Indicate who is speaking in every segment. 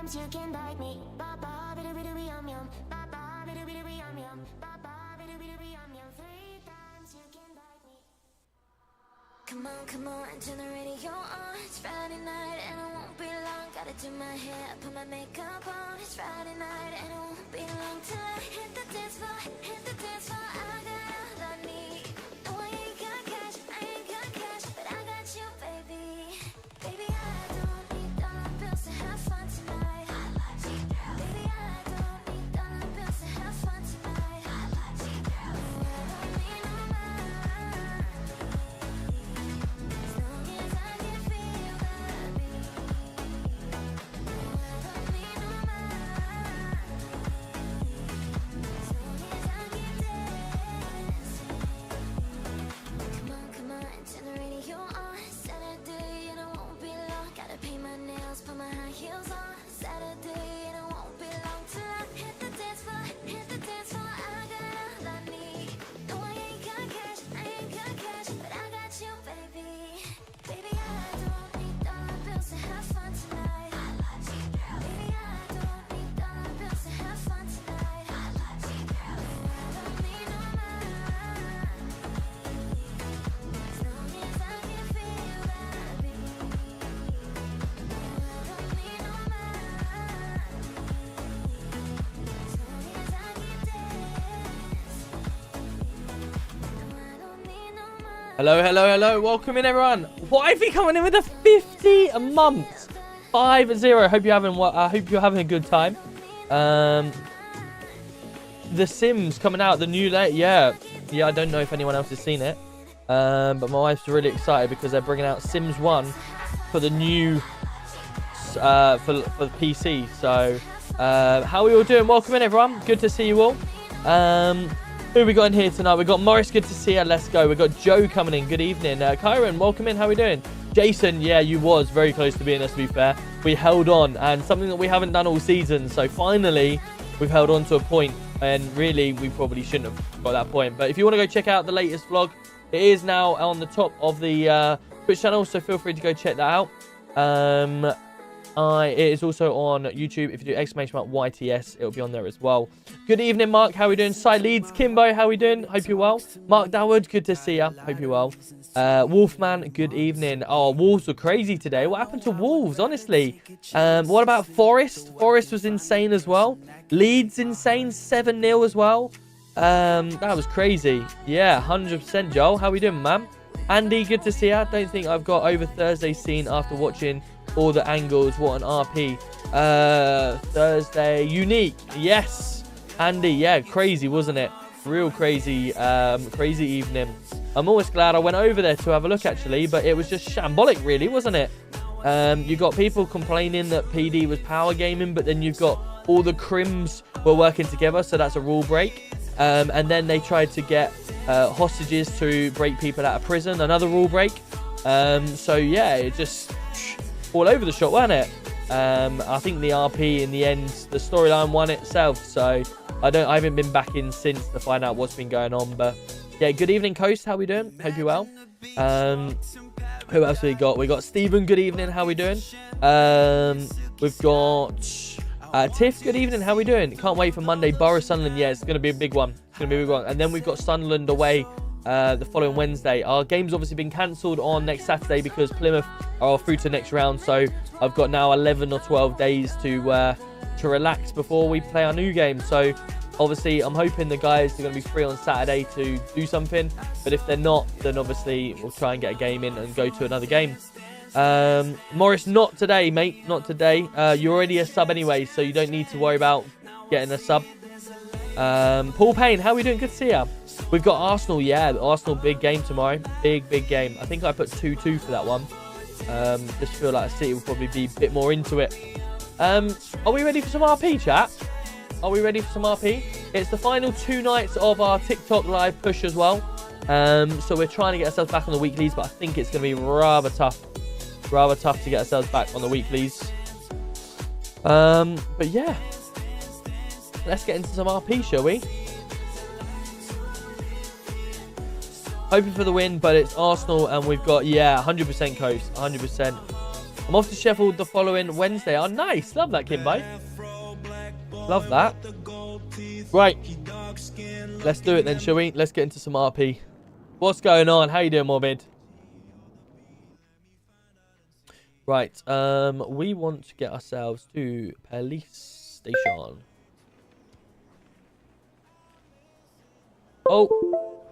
Speaker 1: times you can bite me. Ba ba ba ba yum yum. Ba ba ba yum yum. Ba ba ba yum yum. 3 times you can bite me. Come on, turn the radio on. It's Friday night and it won't be long. Gotta do my hair, put my makeup on. It's Friday night and it won't be long till I hit the dance floor. Hit the dance floor. I got all I need. No, I ain't got cash, but I got you, baby. Baby, I don't need dollar bills to have fun tonight. Baby, I don't need dollar bills to have fun tonight. I don't need no money. As long as I can feel the beat. I don't need no money. As long as I can dance. Come on, turn the radio on. Saturday and it won't be long. Gotta paint my nails, put my high heels on. Saturday and it won't be long till I hit the dance floor. Hit the dance floor. I got all I need. No, I ain't got cash, but I got you, baby. Baby, I don't need dollar bills to have fun tonight. Baby, I don't need dollar bills to have fun tonight. I don't need no money. As long as I can feel the beat. I don't need no money. As long as I can dance. No, I don't need no money.
Speaker 2: Hello. Welcome in, everyone. Wifey coming in with a 50 a month. 5-0. Hope you're having a good time. The Sims coming out, the new yeah. I don't know if anyone else has seen it, but my wife's really excited because they're bringing out Sims 1 for the new for PC. So how are we all doing? Welcome in, everyone. Good to see you all. Who we got in here tonight? We got Morris, good to see you. Let's go. We got Joe coming in. Good evening. Kyron, welcome in. How are we doing? Jason, yeah, you was very close to being us, to be fair. We held on, and something that we haven't done all season. So finally, we've held on to a point, and really, we probably shouldn't have got that point. But if you want to go check out the latest vlog, it is now on the top of the Twitch channel, so feel free to go check that out. It is also on YouTube. If you do !YTS, it'll be on there as well. Good evening, Mark. How are we doing? Cy Leeds, Kimbo, how are we doing? Hope you're well. Mark Doward, good to see ya. Hope you're well. Wolfman, good evening. Oh, Wolves were crazy today. What happened to Wolves, honestly? What about Forest? Forest was insane as well. Leeds, insane. 7-0 as well. That was crazy. Yeah, 100%, Joel. How are we doing, man? Andy, good to see ya. Don't think I've got over Thursday's scene after watching all the angles. What an RP. Thursday unique. Yes, Andy. Yeah, crazy, wasn't it? Real crazy. Crazy evening. I'm always glad I went over there to have a look, actually, but it was just shambolic, really, wasn't it? You got people complaining that PD was power gaming, but then you've got all the crims were working together, so that's a rule break. And then they tried to get hostages to break people out of prison, another rule break. So yeah, it just all over the shop, wasn't it? I think the RP in the end, the storyline won itself. So I haven't been back in since to find out what's been going on. But yeah, good evening, Coast. How we doing? Hope you're well. Who else we got? We got Stephen. Good evening. How we doing? We've got Tiff. Good evening. How we doing? Can't wait for Monday. Borough Sunderland. Yeah, it's gonna be a big one. It's gonna be a big one. And then we've got Sunderland away the following Wednesday. Our game's obviously been cancelled on next Saturday because Plymouth are through to the next round. So I've got now 11 or 12 days to relax before we play our new game. So obviously I'm hoping the guys are going to be free on Saturday to do something. But if they're not, then obviously we'll try and get a game in and go to another game. Morris, not today, mate. Not today. You're already a sub anyway, so you don't need to worry about getting a sub. Paul Payne, how are we doing? Good to see ya. We've got Arsenal, yeah. Arsenal, big game tomorrow. Big game. I think I put 2-2 for that one. Just feel like City will probably be a bit more into it. Are we ready for some RP, chat? Are we ready for some RP? It's the final 2 nights of our TikTok live push as well. So we're trying to get ourselves back on the weeklies, but I think it's going to be rather tough. Rather tough to get ourselves back on the weeklies. But yeah. Let's get into some RP, shall we? Hoping for the win, but it's Arsenal, and we've got, yeah, 100% Coast. 100%. I'm off to Sheffield the following Wednesday. Oh, nice. Love that, Kimbo. Love that. Right. Let's do it then, shall we? Let's get into some RP. What's going on? How you doing, Morbid? Right. We want to get ourselves to police station. Oh.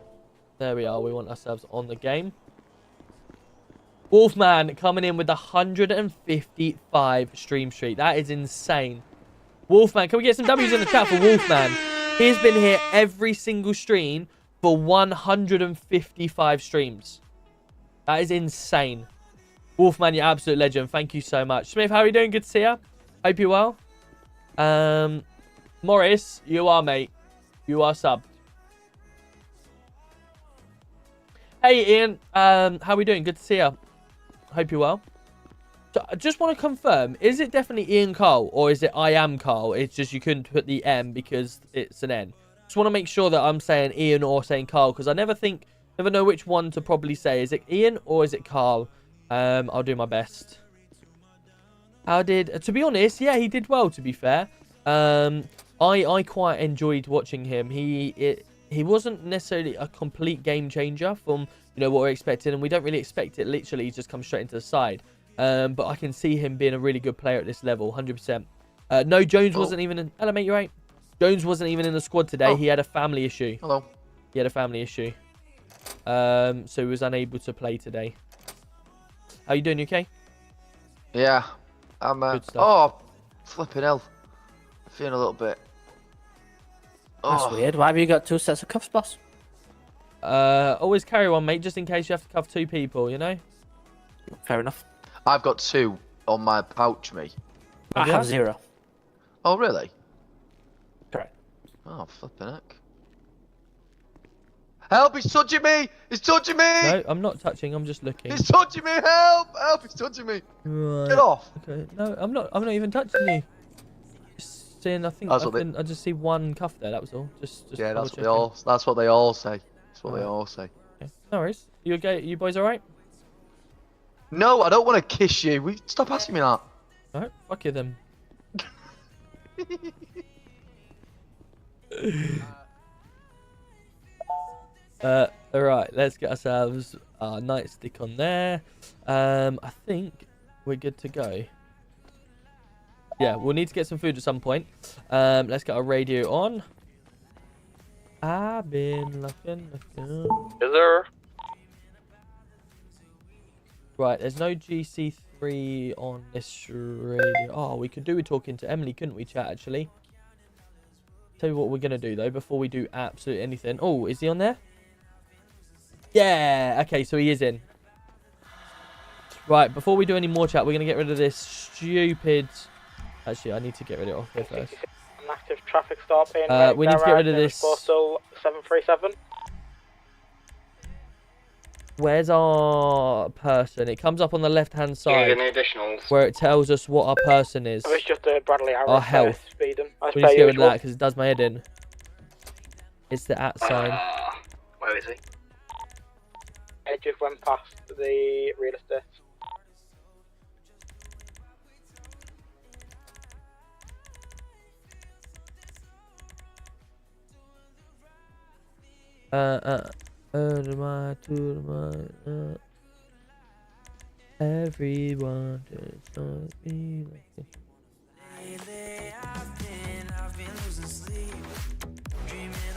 Speaker 2: There we are. We want ourselves on the game. Wolfman coming in with 155 stream streak. That is insane. Wolfman, can we get some W's in the chat for Wolfman? He's been here every single stream for 155 streams. That is insane. Wolfman, you're absolute legend. Thank you so much. Smith, how are you doing? Good to see you. Hope you're well. Morris, you are, mate. You are subbed. Hey, Ian. How are we doing? Good to see you. Hope you're well. So I just want to confirm, is it definitely Ian Carl or is it I am Carl? It's just you couldn't put the M because it's an N. Just want to make sure that I'm saying Ian or saying Carl because I never know which one to probably say. Is it Ian or is it Carl? I'll do my best. To be honest, yeah, he did well, to be fair. I quite enjoyed watching him. He wasn't necessarily a complete game changer from, what we're expecting, and we don't really expect it. Literally, he just comes straight into the side. But I can see him being a really good player at this level, 100%. No, Jones wasn't even in... Hello, mate, you right? Jones wasn't even in the squad today. He had a family issue.
Speaker 3: Hello.
Speaker 2: He had a family issue. So he was unable to play today. How you doing, you okay?
Speaker 3: Yeah. I'm, flipping hell. Feeling a little bit...
Speaker 4: That's weird. Why have you got 2 sets of cuffs, boss?
Speaker 2: Always carry one, mate, just in case you have to cuff 2 people,
Speaker 4: Fair enough.
Speaker 3: I've got 2 on my pouch, me.
Speaker 4: I have 0.
Speaker 3: Oh, really?
Speaker 4: Correct.
Speaker 3: Oh, flipping heck. Help, he's touching me! He's touching me!
Speaker 2: No, I'm not touching, I'm just looking.
Speaker 3: He's touching me! Help! Help, he's touching me!
Speaker 2: Right.
Speaker 3: Get off!
Speaker 2: Okay. No, I'm not even touching you. Just saying, I just see one cuff there, that was all. Just
Speaker 3: yeah, that's what they all say. That's what they all say.
Speaker 2: Okay. No worries. You okay? You boys alright?
Speaker 3: No, I don't want to kiss you. Stop asking me that.
Speaker 2: Alright, fuck you then. Alright, let's get ourselves our nightstick on there. I think we're good to go. Yeah, we'll need to get some food at some point. Let's get our radio on. I've been looking.
Speaker 5: Is there?
Speaker 2: Right, there's no GC3 on this radio. Oh, we could do with talking to Emily, couldn't we, chat, actually? Tell you what we're going to do, though, before we do absolutely anything. Oh, is he on there? Yeah, okay, so he is in. Right, before we do any more chat, we're going to get rid of this stupid... Actually, I need to get rid of it off here first.
Speaker 5: An active traffic stop in
Speaker 2: we need to get rid of this.
Speaker 5: Postal 737.
Speaker 2: Where's our person? It comes up on the left-hand side where it tells us what our person is.
Speaker 5: Oh, it's just a Bradley Arrow.
Speaker 2: Our health.
Speaker 5: Speeding.
Speaker 2: We need to get rid of that because it does my head in. It's the @ sign.
Speaker 5: Where is he? I just went past the real estate.
Speaker 2: Everyone just wants me.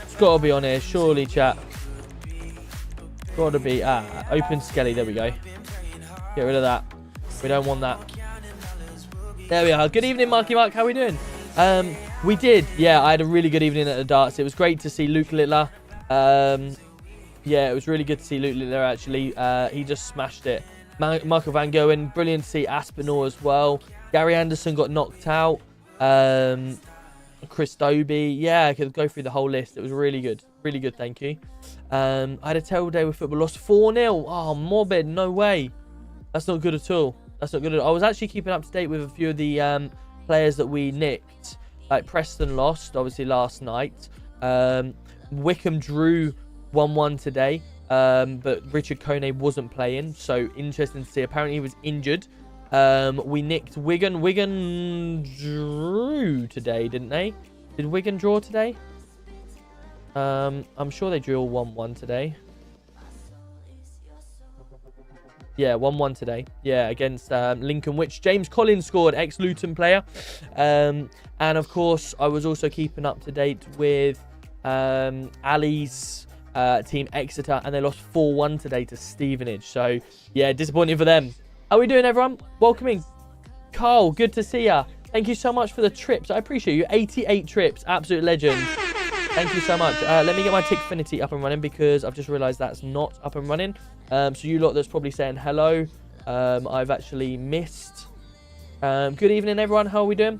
Speaker 2: It's gotta be on here, surely, chat. Gotta be. Open Skelly. There we go. Get rid of that. We don't want that. There we are. Good evening, Marky Mark. How are we doing? We did. Yeah, I had a really good evening at the darts. It was great to see Luke Littler. Yeah, it was really good to see Luke Littler, actually. He just smashed it. Michael Van Gogh, brilliant to see Aspinall as well. Gary Anderson got knocked out. Chris Dobie. Yeah, I could go through the whole list. It was really good. Really good, thank you. I had a terrible day with football. Lost 4-0. Oh, morbid. No way. That's not good at all. That's not good at all. I was actually keeping up to date with a few of the players that we nicked. Like Preston lost, obviously, last night. Wickham drew 1-1 today. But Richard Kone wasn't playing. So, interesting to see. Apparently, he was injured. We nicked Wigan. Wigan drew today, didn't they? Did Wigan draw today? I'm sure they drew all 1-1 today. Yeah, 1-1 today. Yeah, against Lincoln, which James Collins scored, ex-Luton player. And of course, I was also keeping up to date with Ali's team Exeter, and they lost 4-1 today to Stevenage. So, yeah, disappointing for them. How are we doing, everyone? Welcoming Carl, good to see ya. Thank you so much for the trips. I appreciate you. 88 trips, absolute legend. Thank you so much. Let me get my Tickfinity up and running because I've just realised that's not up and running. So you lot that's probably saying hello, I've actually missed. Good evening, everyone. How are we doing?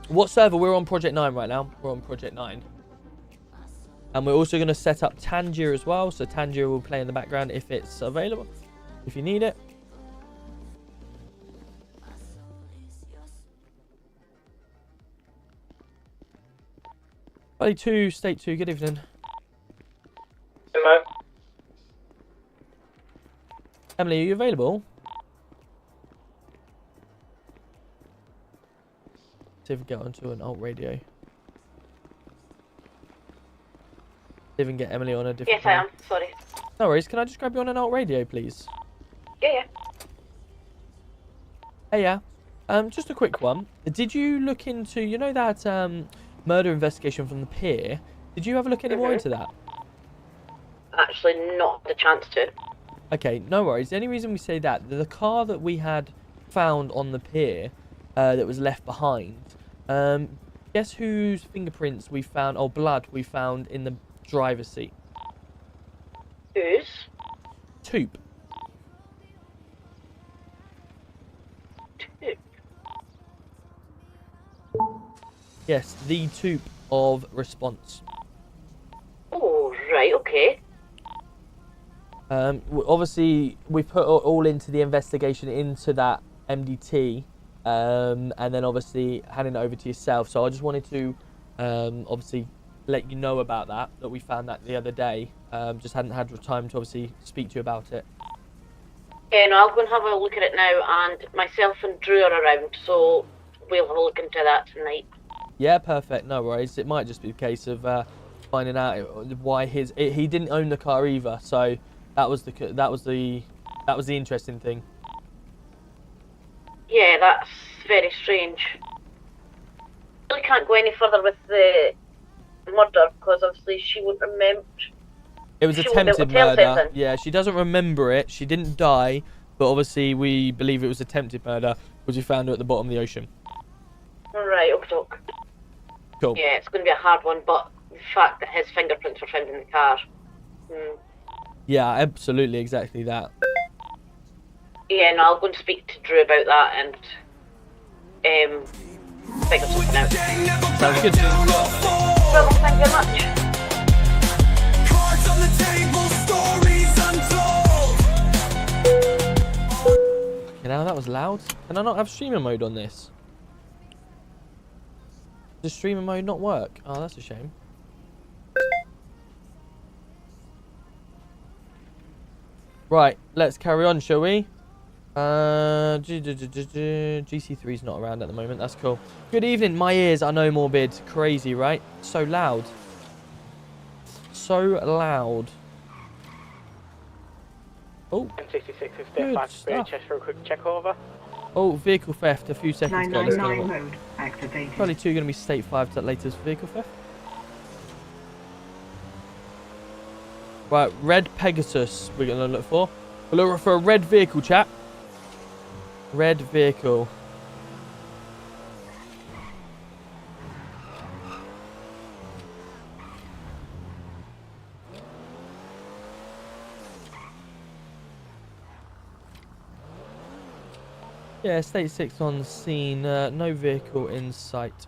Speaker 2: What server? We're on Project 9 right now. We're on Project 9. And we're also going to set up Tangier as well. So Tangier will play in the background if it's available, if you need it. Buddy 2, State 2, good evening.
Speaker 5: Hello.
Speaker 2: Emily, are you available? See if we can get onto an alt radio. See if we can get Emily on a different...
Speaker 6: Yes, I am. Sorry.
Speaker 2: No worries. Can I just grab you on an alt radio, please?
Speaker 6: Yeah.
Speaker 2: Hey, yeah. Just a quick one. Did you look into, you know, that murder investigation from the pier? Did you have a look any more into that?
Speaker 6: Actually, not the chance to.
Speaker 2: Okay, no worries. The only reason we say that, the car that we had found on the pier that was left behind, guess whose fingerprints we found, or blood we found in the driver's seat?
Speaker 6: Whose?
Speaker 2: Toop.
Speaker 6: Two.
Speaker 2: Yes, the Toop of response.
Speaker 6: Oh, right, okay.
Speaker 2: Obviously, we put all into the investigation into that MDT, and then obviously handing it over to yourself. So I just wanted to obviously let you know about that we found that the other day. Just hadn't had time to obviously speak to you about it.
Speaker 6: Yeah, no, I'll go and have a look at it now, and myself and Drew are around, so we'll have a look into that tonight.
Speaker 2: Yeah, perfect. No worries. It might just be a case of finding out why he didn't own the car either. So that was the interesting thing.
Speaker 6: Yeah, that's very strange. Really can't go any further with the murder because obviously she wouldn't remember.
Speaker 2: It was
Speaker 6: She wouldn't be able
Speaker 2: attempted
Speaker 6: to tell
Speaker 2: murder.
Speaker 6: something.
Speaker 2: Yeah, she doesn't remember it. She didn't die, but obviously we believe it was attempted murder because we found her at the bottom of the ocean.
Speaker 6: Right, okay.
Speaker 2: Cool.
Speaker 6: Yeah, it's going to be a hard one, but the fact that his fingerprints were found in the car.
Speaker 2: Yeah, absolutely, exactly that.
Speaker 6: Yeah, no, I'll go and speak to Drew about that and figure something out.
Speaker 2: Sounds good.
Speaker 6: Well, thank you very much.
Speaker 7: Cards on the table, stories untold.
Speaker 2: You know, that was loud. Can I not have streamer mode on this? Does streamer mode not work? Oh, that's a shame. Right, let's carry on, shall we? GC3's not around at the moment. That's cool. Good evening. My ears are no more bid. Crazy, right? So loud. So loud. Oh,
Speaker 5: M66 is
Speaker 2: Good
Speaker 5: 5
Speaker 2: stuff.
Speaker 5: Chest for a quick check over.
Speaker 2: oh, vehicle theft a few seconds ago. Let's go.
Speaker 8: 999 mode activated.
Speaker 2: Probably 2 going to be state 5 to latest vehicle theft. Right, red Pegasus we're going to look for. We'll look for a red vehicle, chat. Red vehicle. Yeah, state 6 on scene. No vehicle in sight.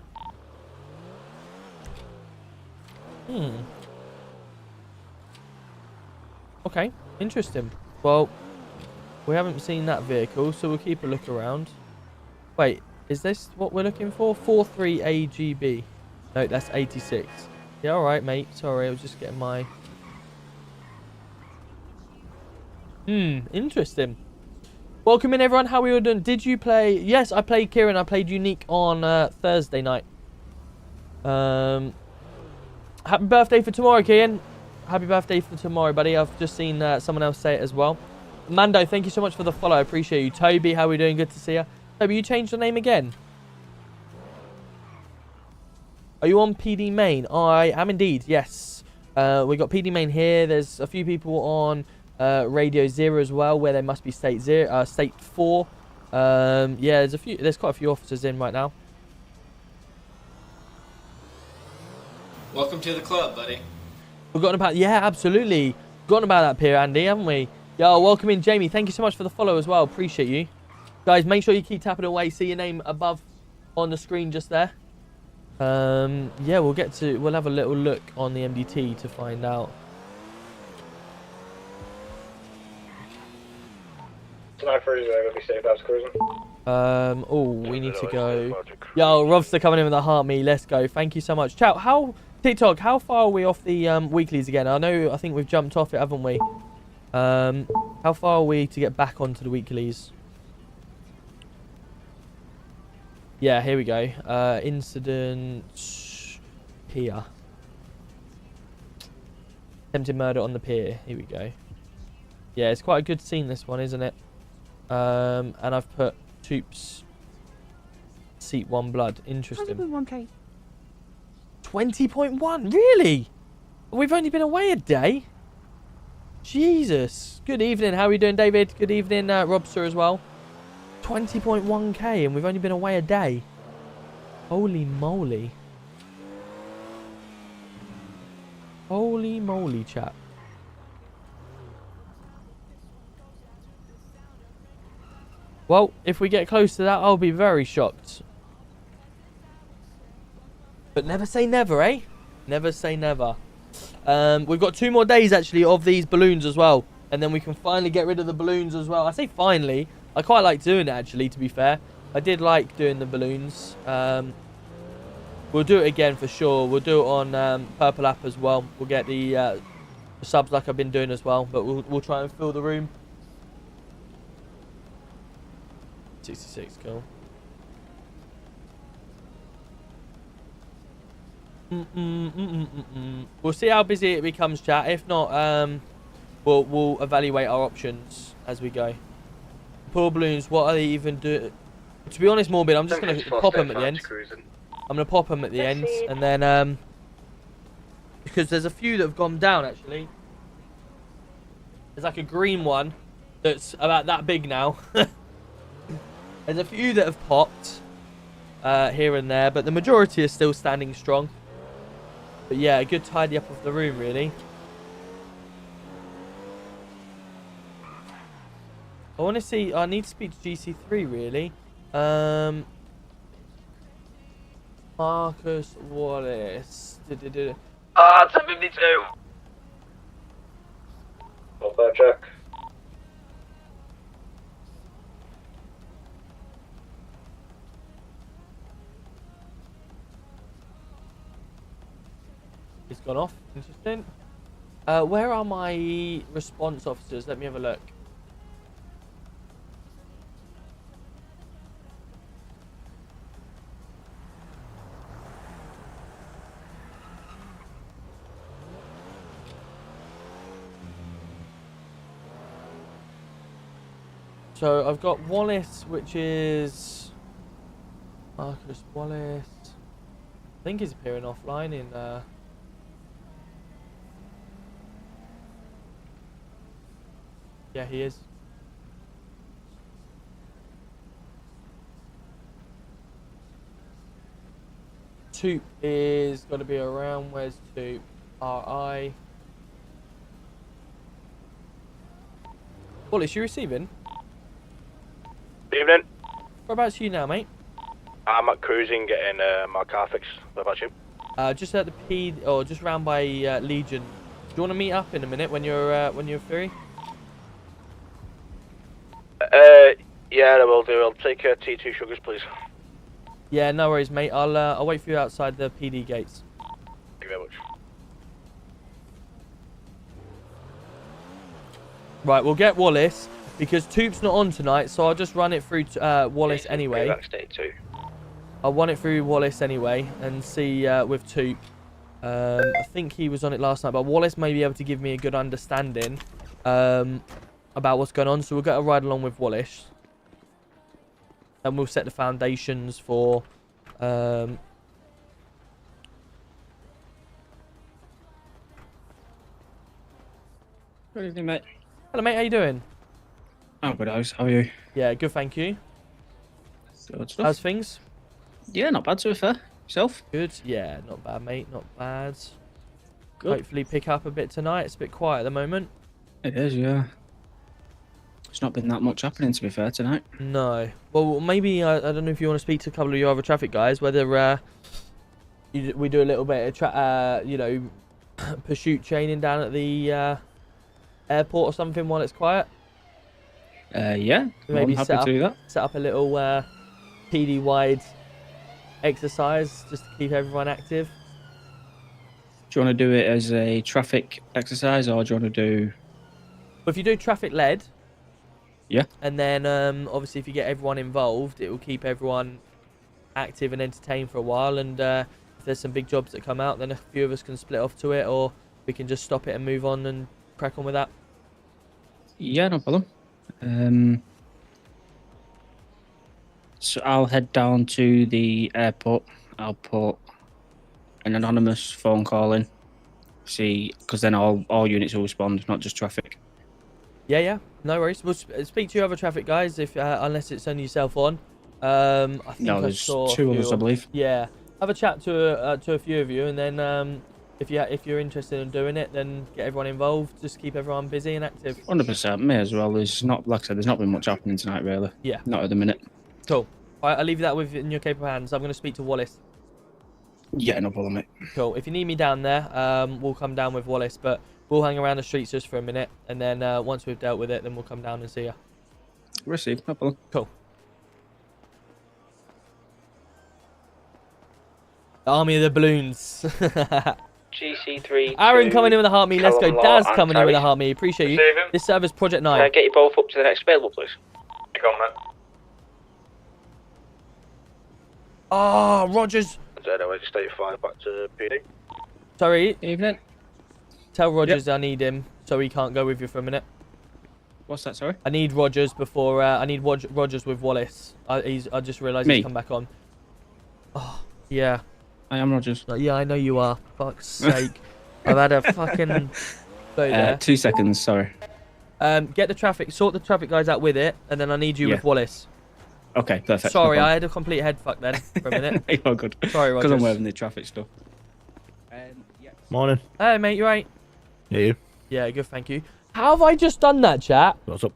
Speaker 2: Okay, interesting. Well, we haven't seen that vehicle, so we'll keep a look around. Wait, is this what we're looking for? 43 AGB. No, that's 86. Yeah, alright, mate. Sorry, I was just getting my... Interesting. Welcome in, everyone. How are we all doing? Did you play? Yes, I played Kieran. I played Unique on Thursday night. Happy birthday for tomorrow, Kieran. Happy birthday for tomorrow, buddy. I've just seen someone else say it as well. Mando, thank you so much for the follow. I appreciate you. Toby, how are we doing? Good to see you. Toby, you changed your name again. Are you on PD Main? I am indeed, yes. We got PD Main here. There's a few people on Radio 0 as well, where they must be State 4. Yeah, there's quite a few officers in right now.
Speaker 8: Welcome to the club, buddy.
Speaker 2: Forgotten about, yeah, absolutely. Forgotten about that Pier, Andy, haven't we? Yo, welcome in, Jamie. Thank you so much for the follow as well. Appreciate you. Guys, make sure you keep tapping away. See your name above on the screen just there. Yeah, we'll have a little look on the MDT to find out.
Speaker 5: Sniper is going to be safe as cruising.
Speaker 2: Oh, we need to go. Yo, Robster coming in with a heart me. Let's go. Thank you so much. Ciao. TikTok, how far are we off the weeklies again? I think we've jumped off it, haven't we? How far are we to get back onto the weeklies? Yeah, here we go. Incident here. Attempted murder on the pier. Here we go. Yeah, it's quite a good scene, this one, isn't it? And I've put Toops seat 1 blood. Interesting.
Speaker 9: 20.1k.
Speaker 2: 20.1? Really? We've only been away a day? Jesus. Good evening. How are you doing, David? Good evening, Robster as well. 20.1k and we've only been away a day. Holy moly. Holy moly, chap. Well, if we get close to that, I'll be very shocked. But never say never, eh? Never say never. We've got 2 more days, actually, of these balloons as well. And then we can finally get rid of the balloons as well. I say finally. I quite like doing it, actually, to be fair. I did like doing the balloons. We'll do it again for sure. We'll do it on Purple App as well. We'll get the subs like I've been doing as well. But we'll try and fill the room. 66, cool. We'll see how busy it becomes, chat. If not, we'll evaluate our options as we go. Pool balloons, what are they even doing? To be honest, Morbid, I'm just going to pop them at the end. I'm going to pop them at the end, and then, because there's a few that have gone down, actually. There's like a green one that's about that big now. There's a few that have popped here and there, but the majority are still standing strong. But yeah, a good tidy up of the room, really. I want to see. I need to speak to GC3, really. Marcus Wallace.
Speaker 5: 1052. Well, fair check.
Speaker 2: He's gone off. Interesting. Where are my response officers? Let me have a look. So I've got Wallace, which is Marcus Wallace. I think he's appearing offline in yeah, he is. Toop is going to be around. Where's Toop? RI. Wallace, you receiving?
Speaker 5: Evening.
Speaker 2: Whereabouts are you now, mate?
Speaker 5: I'm at cruising getting my car fixed. What about you?
Speaker 2: Just at the P, or just round by Legion. Do you want to meet up in a minute when you're free?
Speaker 5: Yeah, I will do. I'll take T2 sugars, please.
Speaker 2: Yeah, no worries, mate. I'll wait for you outside the PD gates.
Speaker 5: Thank you very much.
Speaker 2: Right, we'll get Wallace. because Toop's not on tonight, so I'll just run it through Wallace anyway. I'll run it through Wallace anyway and see with Toop. I think he was on it last night, but Wallace may be able to give me a good understanding about what's going on. So we'll get a ride along with Wallace, and we'll set the foundations for.
Speaker 8: Good evening, mate.
Speaker 2: Hello, mate. How you doing?
Speaker 8: Oh, good, how are you?
Speaker 2: Yeah, good. Thank you.
Speaker 8: Good stuff.
Speaker 2: How's things?
Speaker 8: Yeah, not bad, to be fair. Yourself?
Speaker 2: Good. Yeah, not bad, mate. Not bad.
Speaker 8: Good.
Speaker 2: Hopefully pick up a bit tonight. It's a bit quiet at the moment.
Speaker 8: It is, yeah. There's not been that much happening, to be fair, tonight.
Speaker 2: No. Well, maybe I don't know if you want to speak to a couple of your other traffic guys. Whether we do a little bit of pursuit training down at the airport or something while it's quiet.
Speaker 8: Yeah.
Speaker 2: Maybe
Speaker 8: I'm happy to do that.
Speaker 2: set up a little PD wide exercise just to keep everyone active.
Speaker 8: Do you want to do it as a traffic exercise, or do you want to do...
Speaker 2: But if you do traffic led,
Speaker 8: Yeah.
Speaker 2: and then obviously if you get everyone involved, it will keep everyone active and entertained for a while. And if there's some big jobs that come out, then a few of us can split off to it, or we can just stop it and move on and crack on with that.
Speaker 8: Yeah, no problem. So I'll head down to the airport. I'll put an anonymous phone call in. See, because then all units will respond, not just traffic.
Speaker 2: Yeah, no worries. We'll speak to your other traffic guys if unless it's only yourself on. I think
Speaker 8: No,
Speaker 2: I
Speaker 8: there's
Speaker 2: saw a
Speaker 8: two
Speaker 2: few
Speaker 8: others, I believe.
Speaker 2: Yeah, have a chat to a few of you, and then if you're interested in doing it, then get everyone involved. Just keep everyone busy and active.
Speaker 8: 100%, may as well. There's not, like I said, there's not been much happening tonight, really.
Speaker 2: Yeah.
Speaker 8: Not at the minute.
Speaker 2: Cool. All right, I'll leave that in your capable hands. I'm going to speak to Wallace.
Speaker 8: Yeah, no problem, mate.
Speaker 2: Cool. If you need me down there, we'll come down with Wallace, but we'll hang around the streets just for a minute, and then once we've dealt with it, then we'll come down and see you.
Speaker 8: Received, no problem.
Speaker 2: Cool. The Army of the Balloons.
Speaker 5: GC3.
Speaker 2: Aaron coming in with a heart me. Let's go.
Speaker 5: Callum
Speaker 2: Daz
Speaker 5: Law,
Speaker 2: coming in with a
Speaker 5: Antares.
Speaker 2: heart me. Appreciate you.
Speaker 5: Receive him.
Speaker 2: This server's Project 9.
Speaker 5: Get you both up to the next available, please. Go on, man.
Speaker 2: Oh, Rogers.
Speaker 5: Anyway, just take 5 back to PD.
Speaker 2: Sorry.
Speaker 8: Evening.
Speaker 2: Tell Rogers I need him so he can't go with you for a minute.
Speaker 8: What's that, sorry?
Speaker 2: I need Rogers before. I need Rogers with Wallace. I just realised
Speaker 8: Me?
Speaker 2: he's come back on. Oh, yeah.
Speaker 8: I am Rogers.
Speaker 2: Yeah, I know you are. Fuck's sake. I've had a fucking... Go there.
Speaker 8: 2 seconds, sorry.
Speaker 2: Get the traffic, sort the traffic guys out with it, and then I need you
Speaker 8: Yeah.
Speaker 2: with Wallace.
Speaker 8: Okay, perfect.
Speaker 2: Sorry,
Speaker 8: no
Speaker 2: I had a complete head fuck then for a minute.
Speaker 8: You're good.
Speaker 2: Sorry,
Speaker 8: Because I'm
Speaker 2: Rogers.
Speaker 8: wearing the traffic stuff. Yeah.
Speaker 9: Morning.
Speaker 2: Hey, mate, you right?
Speaker 9: Yeah, you?
Speaker 2: Yeah, good, thank you. How have I just done that, chat?
Speaker 9: What's up?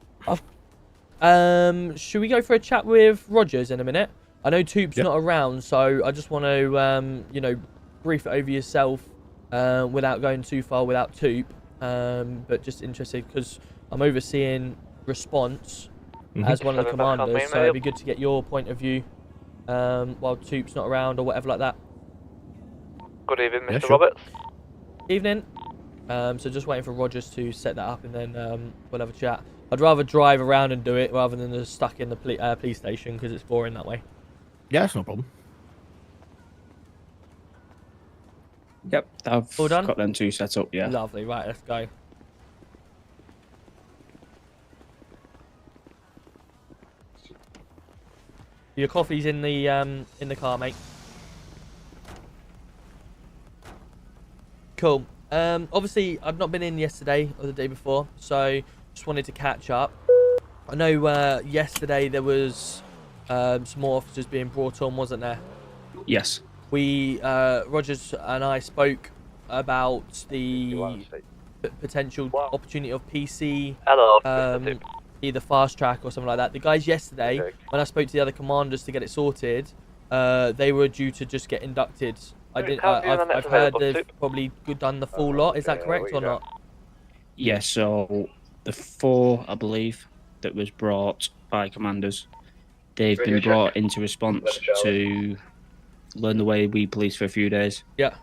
Speaker 2: Should we go for a chat with Rogers in a minute? I know Toop's
Speaker 9: Yep.
Speaker 2: not around, so I just want to, brief it over yourself without going too far without Toop. But just interested because I'm overseeing response as one of the commanders, so it'd be good to get your point of view while Toop's not around or whatever like that.
Speaker 5: Good evening, Mr.
Speaker 9: Yeah, sure.
Speaker 5: Roberts.
Speaker 2: Evening. So just waiting for Rogers to set that up, and then we'll have a chat. I'd rather drive around and do it rather than just stuck in the police station because it's boring that way.
Speaker 9: Yeah, that's no problem.
Speaker 8: Yep, I've
Speaker 2: All done?
Speaker 8: got them 2 set up, yeah.
Speaker 2: Lovely. Right, let's go. Your coffee's in the car, mate. Cool. Obviously, I've not been in yesterday or the day before, so just wanted to catch up. I know yesterday there was some more officers being brought on, wasn't there?
Speaker 8: Yes.
Speaker 2: We, Rogers and I spoke about the potential opportunity of PC,
Speaker 5: Hello.
Speaker 2: either fast track or something like that. The guys yesterday, when I spoke to the other commanders to get it sorted, they were due to just get inducted. I've heard they've probably done the full lot. Is that correct or not?
Speaker 8: Yeah, so the 4, I believe, that was brought by commanders, they've been brought into response to learn the way we police for a few days.
Speaker 2: Yeah.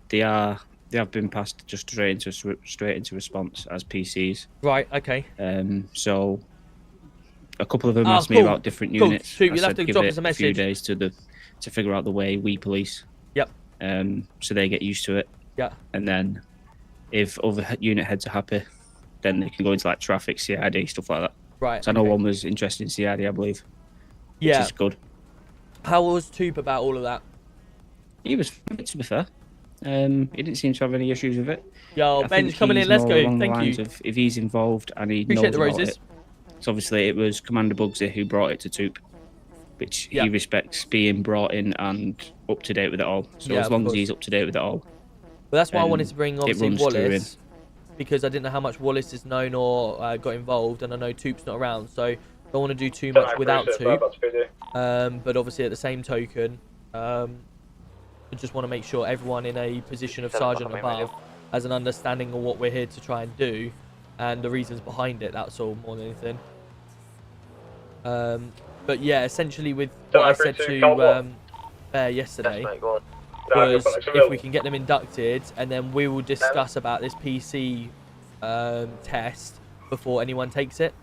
Speaker 8: They have been passed just straight into response as PCs.
Speaker 2: Right. Okay.
Speaker 8: So a couple of them
Speaker 2: Oh,
Speaker 8: asked me
Speaker 2: cool.
Speaker 8: about different
Speaker 2: Cool.
Speaker 8: units.
Speaker 2: Shoot,
Speaker 8: I
Speaker 2: you'll have
Speaker 8: said
Speaker 2: to
Speaker 8: give
Speaker 2: drop
Speaker 8: it
Speaker 2: us a
Speaker 8: a few
Speaker 2: message.
Speaker 8: days to figure out the way we police.
Speaker 2: Yep.
Speaker 8: So they get used to it.
Speaker 2: Yeah.
Speaker 8: And then if other unit heads are happy, then they can go into like traffic, CID, stuff like that.
Speaker 2: Right.
Speaker 8: So I know
Speaker 2: okay.
Speaker 8: one was interested in CID, I believe. Which
Speaker 2: Yeah.
Speaker 8: is good.
Speaker 2: How was Toop about all of that?
Speaker 8: He was fine, to be fair. He didn't seem to have any issues with it.
Speaker 2: Yo,
Speaker 8: I
Speaker 2: Ben's
Speaker 8: think
Speaker 2: coming
Speaker 8: he's
Speaker 2: in. Let's
Speaker 8: more
Speaker 2: go.
Speaker 8: along the
Speaker 2: Thank
Speaker 8: lines
Speaker 2: you.
Speaker 8: Of if he's involved and he
Speaker 2: Appreciate
Speaker 8: knows
Speaker 2: the
Speaker 8: about
Speaker 2: roses.
Speaker 8: it. So obviously it was Commander Bugsy who brought it to Toop, which
Speaker 2: Yeah.
Speaker 8: he respects being brought in and up to date with it all. So
Speaker 2: Yeah,
Speaker 8: as
Speaker 2: of
Speaker 8: long as
Speaker 2: course.
Speaker 8: he's up to date with it all.
Speaker 2: But that's why I wanted
Speaker 8: and
Speaker 2: to bring
Speaker 8: it
Speaker 2: obviously
Speaker 8: runs through
Speaker 2: Wallace, because I didn't know how much Wallace is known or got involved, and I know Toop's not around, so I don't want to do too much without Toop. But obviously at the same token, I just want to make sure everyone in a position of sergeant above has an understanding of what we're here to try and do, and the reasons behind it. That's all, more than anything. But yeah, essentially with what I said to Bear yesterday was if we can get them inducted, and then we will discuss about this PC test before anyone takes it,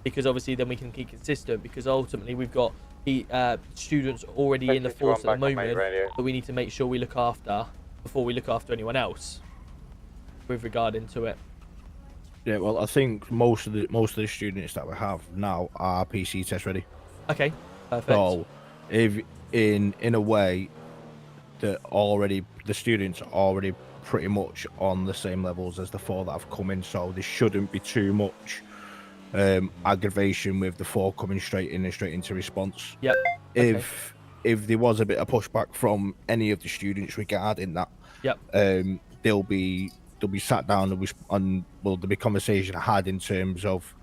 Speaker 2: because obviously then we can keep consistent, because ultimately we've got students already in the force at the moment that we need to make sure we look after before we look after anyone else with regard into it.
Speaker 9: Yeah, well, I think most of the students that we have now are PC test ready.
Speaker 2: Okay, perfect.
Speaker 9: So, if in a way that the students are already pretty much on the same levels as the 4 that have come in, so there shouldn't be too much aggravation with the 4 coming straight in and straight into response.
Speaker 2: Yep.
Speaker 9: If there was a bit of pushback from any of the students regarding that,
Speaker 2: Yep.
Speaker 9: they'll be sat down and there'll be conversation had in terms of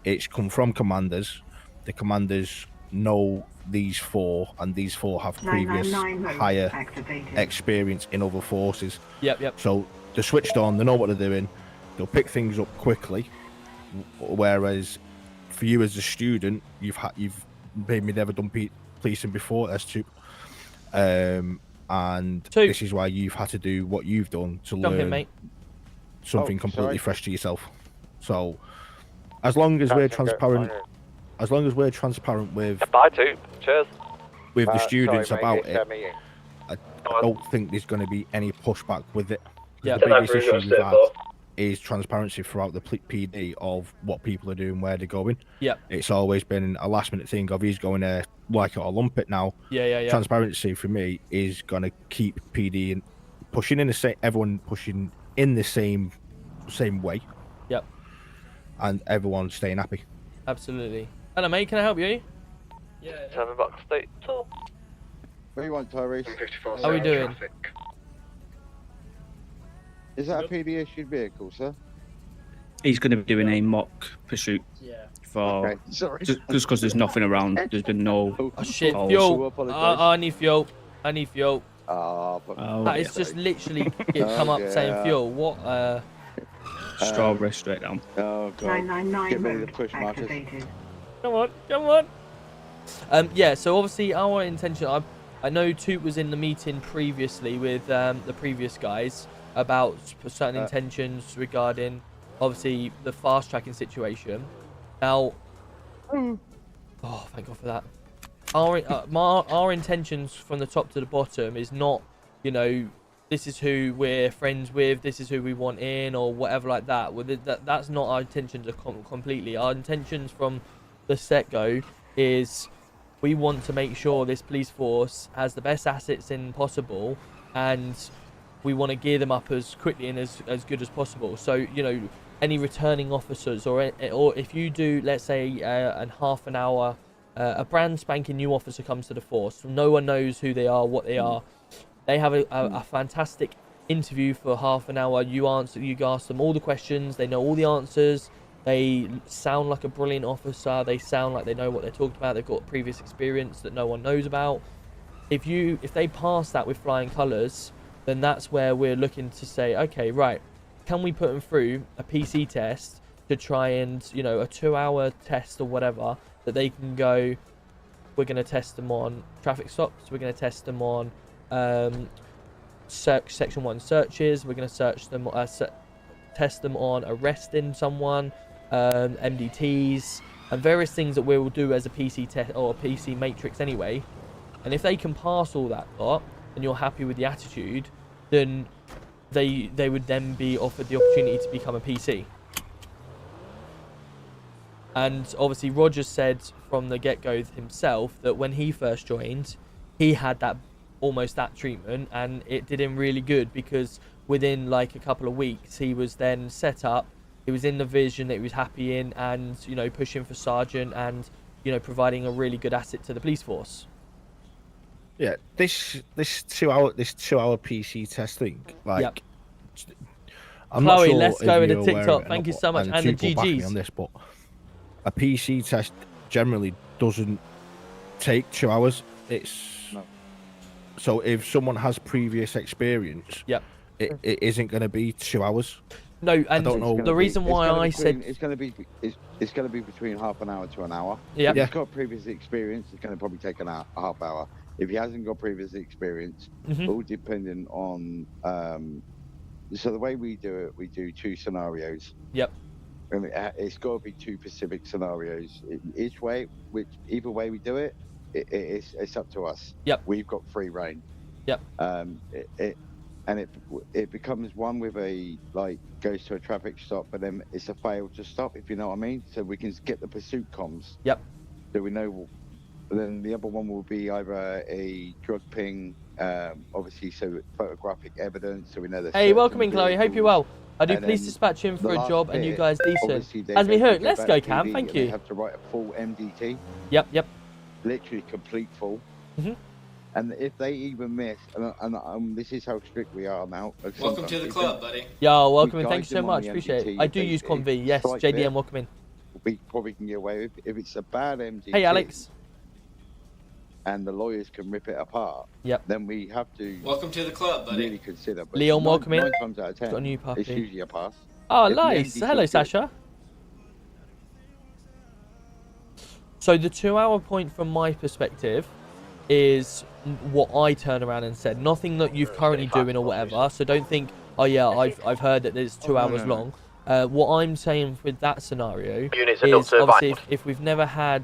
Speaker 9: it's come from commanders. The commanders know these 4, and these 4 have previous higher experience in other forces.
Speaker 2: Yep.
Speaker 9: So they're switched on, they know what they're doing, they'll pick things up quickly. Whereas for you as a student, you've maybe never done policing before as Toop. And this is why you've had to do what you've done to
Speaker 2: Jump
Speaker 9: learn
Speaker 2: in, mate.
Speaker 9: something completely fresh to yourself. So as long as we're transparent, with
Speaker 10: Bye, Toop. Cheers.
Speaker 9: with the students
Speaker 10: sorry, mate,
Speaker 9: about
Speaker 10: it's,
Speaker 9: it, I don't think there's going to be any pushback with it.
Speaker 2: Yeah.
Speaker 9: The biggest issue we've had is transparency throughout the PD of what people are doing, where they're going.
Speaker 2: Yeah.
Speaker 9: It's always been a last minute thing of he's going there, like it or lump it now.
Speaker 2: Yeah.
Speaker 9: Transparency for me is going to keep PD and pushing in the same, everyone pushing in the same way.
Speaker 2: Yep.
Speaker 9: And everyone staying happy.
Speaker 2: Absolutely. Hello, mate. Can I help you?
Speaker 10: Yeah. Tell me about the state.
Speaker 11: What do you want, Tyrese?
Speaker 2: How are we doing?
Speaker 11: Is that a PD issued vehicle, sir?
Speaker 8: He's going to be doing a mock pursuit.
Speaker 2: Yeah.
Speaker 8: For
Speaker 11: Okay, sorry.
Speaker 8: just because there's nothing around. There's been no.
Speaker 2: Oh shit!
Speaker 8: calls.
Speaker 2: Fuel. I need fuel. I need fuel.
Speaker 11: Oh,
Speaker 2: That is just literally come up saying fuel. What?
Speaker 8: Strawberry straight down.
Speaker 11: Oh god.
Speaker 12: 999
Speaker 11: Get ready to
Speaker 12: mode
Speaker 11: push markers.
Speaker 12: activated.
Speaker 2: Come on. Yeah. So obviously our intention. I know Toot was in the meeting previously with the previous guys about certain intentions regarding obviously the fast tracking situation. Now, oh, thank God for that. Our intentions from the top to the bottom is not, this is who we're friends with, this is who we want in, or whatever like that. That's not our intentions completely. Our intentions from the set-go is we want to make sure this police force has the best assets in possible, and we want to gear them up as quickly and as good as possible. So, any returning officers, or if you do, let's say, in half an hour, a brand spanking new officer comes to the force, no one knows who they are, what they are. They have a fantastic interview for half an hour. You ask them all the questions, they know all the answers. They sound like a brilliant officer. They sound like they know what they're talking about. They've got previous experience that no one knows about. If they pass that with flying colours, then that's where we're looking to say, okay, right, can we put them through a PC test to try and, a 2-hour test or whatever, that they can go, we're going to test them on traffic stops, we're going to test them on section 1 searches, we're going to test them on arresting someone, MDTs, and various things that we will do as a PC test or a PC matrix anyway. And if they can pass all that lot, and you're happy with the attitude, then they would then be offered the opportunity to become a PC. And obviously Roger said from the get-go himself that when he first joined, he had that almost that treatment, and it did him really good, because within like a couple of weeks he was then set up, he was in the vision that he was happy in, and you know, pushing for sergeant, and you know, providing a really good asset to the police force.
Speaker 9: Yeah, this 2 hour PC test thing, like,
Speaker 2: Yep.
Speaker 9: I'm
Speaker 2: Chloe,
Speaker 9: not sure
Speaker 2: let's
Speaker 9: if
Speaker 2: go with
Speaker 9: you're
Speaker 2: the
Speaker 9: aware
Speaker 2: TikTok.
Speaker 9: of it or
Speaker 2: Thank you
Speaker 9: not,
Speaker 2: so much, and the
Speaker 9: people back me
Speaker 2: GGs.
Speaker 9: on this, but a PC test generally doesn't take 2 hours. It's so if someone has previous experience,
Speaker 2: Yep.
Speaker 9: it isn't going to be 2 hours.
Speaker 2: No, and
Speaker 9: I don't know.
Speaker 2: the reason why I said
Speaker 11: it's going to be between half an hour to an hour.
Speaker 2: Yeah.
Speaker 11: If he's got previous experience, it's going to probably take a half hour. If he hasn't got previous experience, all depending on. So the way we do it, we do 2 scenarios.
Speaker 2: Yep.
Speaker 11: And it's got to be 2 specific scenarios. Either way we do it, it's up to us.
Speaker 2: Yep.
Speaker 11: We've got free reign.
Speaker 2: Yep.
Speaker 11: It becomes one with a, like, goes to a traffic stop, but then it's a fail to stop, if you know what I mean. So we can get the pursuit comms.
Speaker 2: Yep.
Speaker 11: So we know. Then the other one will be either a drug ping, obviously, so photographic evidence, so we know the.
Speaker 2: Hey, welcome in, Chloe. Hope you're well. I do
Speaker 11: And
Speaker 2: please
Speaker 11: then
Speaker 2: dispatch in for
Speaker 11: the
Speaker 2: a
Speaker 11: last
Speaker 2: job, and you
Speaker 11: bit,
Speaker 2: guys
Speaker 11: obviously,
Speaker 2: decent.
Speaker 11: they
Speaker 2: As we
Speaker 11: go
Speaker 2: heard,
Speaker 11: to
Speaker 2: let's
Speaker 11: back
Speaker 2: go,
Speaker 11: to
Speaker 2: Cam.
Speaker 11: PD,
Speaker 2: Thank
Speaker 11: and they
Speaker 2: you.
Speaker 11: have to write a full MDT.
Speaker 2: Yep.
Speaker 11: Literally complete full. And if they even miss, and this is how strict we are now.
Speaker 12: Welcome to the club, buddy.
Speaker 2: Yo, welcome in.
Speaker 11: guide
Speaker 2: Thank you so
Speaker 11: them on
Speaker 2: much.
Speaker 11: the
Speaker 2: Appreciate it.
Speaker 11: MDT.
Speaker 2: I do use Conv. Yes,
Speaker 11: slight
Speaker 2: JDM,
Speaker 11: bit,
Speaker 2: welcome in.
Speaker 11: We probably can get away with. If it's a bad MDT.
Speaker 2: Hey, Alex.
Speaker 11: And the lawyers can rip it apart.
Speaker 2: Yep.
Speaker 11: Then we have to.
Speaker 12: Welcome to the club, buddy.
Speaker 11: Really consider. But
Speaker 2: Leon, welcome in.
Speaker 11: 9 times out of 10,
Speaker 2: Got a new puppy.
Speaker 11: it's usually a pass.
Speaker 2: Oh,
Speaker 11: If the
Speaker 2: nice.
Speaker 11: MDT
Speaker 2: Hello,
Speaker 11: is good.
Speaker 2: Sasha. So the 2 hour point from my perspective is what I turn around and said. Nothing that you've currently doing or whatever. So don't think, oh yeah, I've heard that it's 2 hours long. What I'm saying with that scenario
Speaker 10: Units are
Speaker 2: is
Speaker 10: not turbine.
Speaker 2: obviously if we've never had.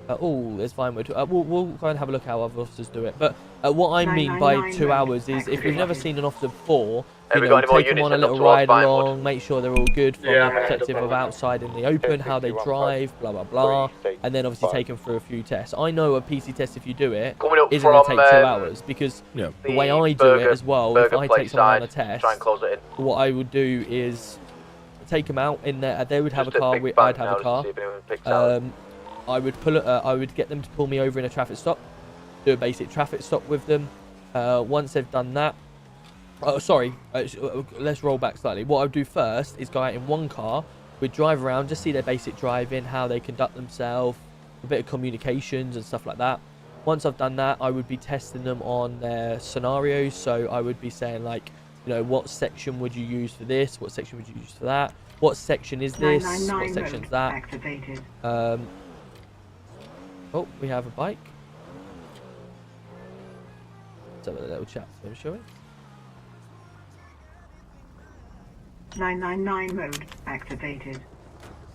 Speaker 2: Oh, there's Vinewood. We'll go and have a look how other officers do it. But what I mean by 2 hours is if we've never seen an officer before,
Speaker 10: Have
Speaker 2: you
Speaker 10: we got
Speaker 2: know,
Speaker 10: any more
Speaker 2: take them
Speaker 10: units
Speaker 2: on a
Speaker 10: sent up
Speaker 2: little
Speaker 10: towards
Speaker 2: ride
Speaker 10: Vinewood?
Speaker 2: along, make sure they're all good from the perspective of outside in the open, how they drive, blah, blah, blah. And then obviously take them through a few tests. I know a PC test, if you do it,
Speaker 10: Coming up
Speaker 2: isn't going to
Speaker 10: from,
Speaker 2: take 2 hours because
Speaker 9: Yeah.
Speaker 2: the way I do
Speaker 10: burger-
Speaker 2: it as well, if
Speaker 10: burger
Speaker 2: I
Speaker 10: place
Speaker 2: take someone on a
Speaker 10: side,
Speaker 2: test,
Speaker 10: try and close it in.
Speaker 2: what I would do is take them out in there. They would have
Speaker 10: Just
Speaker 2: a car,
Speaker 10: big
Speaker 2: I'd
Speaker 10: bank
Speaker 2: have
Speaker 10: now
Speaker 2: a
Speaker 10: just
Speaker 2: car.
Speaker 10: to see if anyone picks out.
Speaker 2: I would get them to pull me over in a traffic stop, do a basic traffic stop with them. Once they've done that, let's roll back slightly. What I would do first is go out in one car, we'd drive around, just see their basic driving, how they conduct themselves, a bit of communications and stuff like that. Once I've done that, I would be testing them on their scenarios. So I would be saying, like, you know, what section would you use for this? What section would you use for that? What section is this? What section is that?
Speaker 13: Activated.
Speaker 2: Oh, we have a bike. Let's have a little chat to them, shall we?
Speaker 13: 999 mode activated.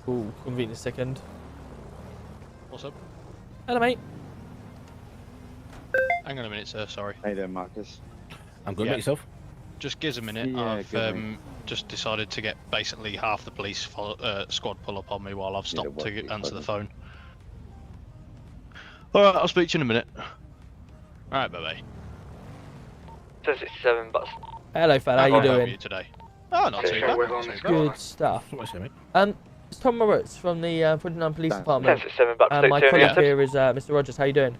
Speaker 2: Ooh, convenient second.
Speaker 14: What's up?
Speaker 2: Hello, mate.
Speaker 14: Hang on a minute, sir. Sorry.
Speaker 11: Hey there, Marcus.
Speaker 9: I'm good
Speaker 14: Yeah.
Speaker 9: at yourself.
Speaker 14: Just gives a minute.
Speaker 11: Yeah,
Speaker 14: I've
Speaker 11: good, mate.
Speaker 14: just decided to get basically half the police squad pull up on me while I've stopped
Speaker 11: what,
Speaker 14: to
Speaker 11: please,
Speaker 14: answer the
Speaker 11: buddy?
Speaker 14: phone. All right, I'll speak to you in a minute. All right, bye bye.
Speaker 10: 1067 bus.
Speaker 2: Hello, fella. How you
Speaker 14: How are
Speaker 2: doing?
Speaker 14: you today? Oh, not too bad. Not too bad.
Speaker 2: Good stuff.
Speaker 9: What's it, mate?
Speaker 2: It's Tom Roberts from the 49 Police
Speaker 11: Thanks.
Speaker 2: Department.
Speaker 10: 1067 bus.
Speaker 2: And my colleague here is Mr. Rogers. How you doing?